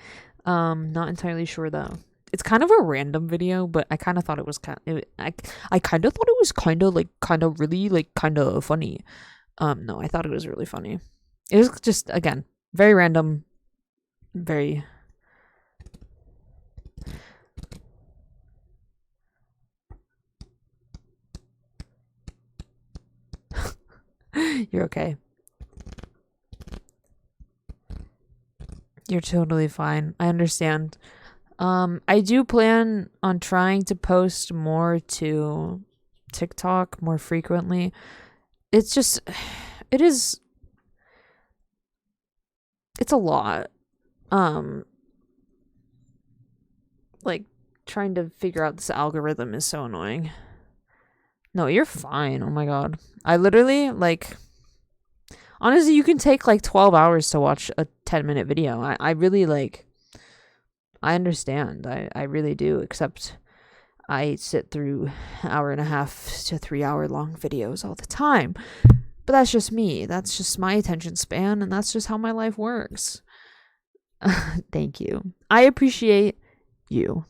S1: Not entirely sure though. It's kind of a random video, but I kind of thought it was I kind of thought it was kind of really like kind of funny. No, I thought it was really funny. It was just, again, very random, very You're okay. You're totally fine. I understand. I do plan on trying to post more to TikTok more frequently. It's just, it's a lot. Like trying to figure out this algorithm is so annoying. No, you're fine. Oh my God. I literally like, honestly, you can take like 12 hours to watch a 10-minute video. I really like, I understand. I really do, except I sit through 1.5 to 3 hour long videos all the time. But that's just me. That's just my attention span, and that's just how my life works. Thank you. I appreciate you.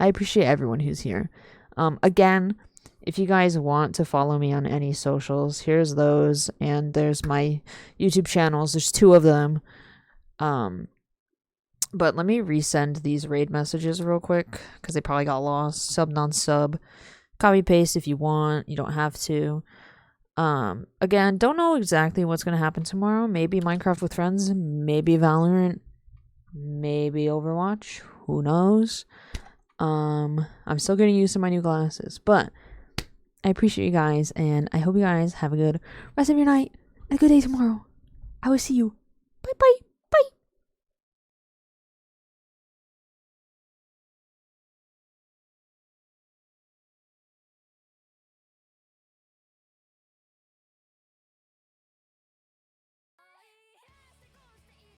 S1: I appreciate everyone who's here. Again, if you guys want to follow me on any socials, here's those, and there's my YouTube channels. There's 2 of them. But let me resend these raid messages real quick because they probably got lost. Sub, non-sub. Copy paste if you want. You don't have to. Again, don't know exactly what's going to happen tomorrow. Maybe Minecraft with friends. Maybe Valorant. Maybe Overwatch. Who knows? I'm still getting used to my new glasses. But I appreciate you guys. And I hope you guys have a good rest of your night. And a good day tomorrow. I will see you. Bye-bye.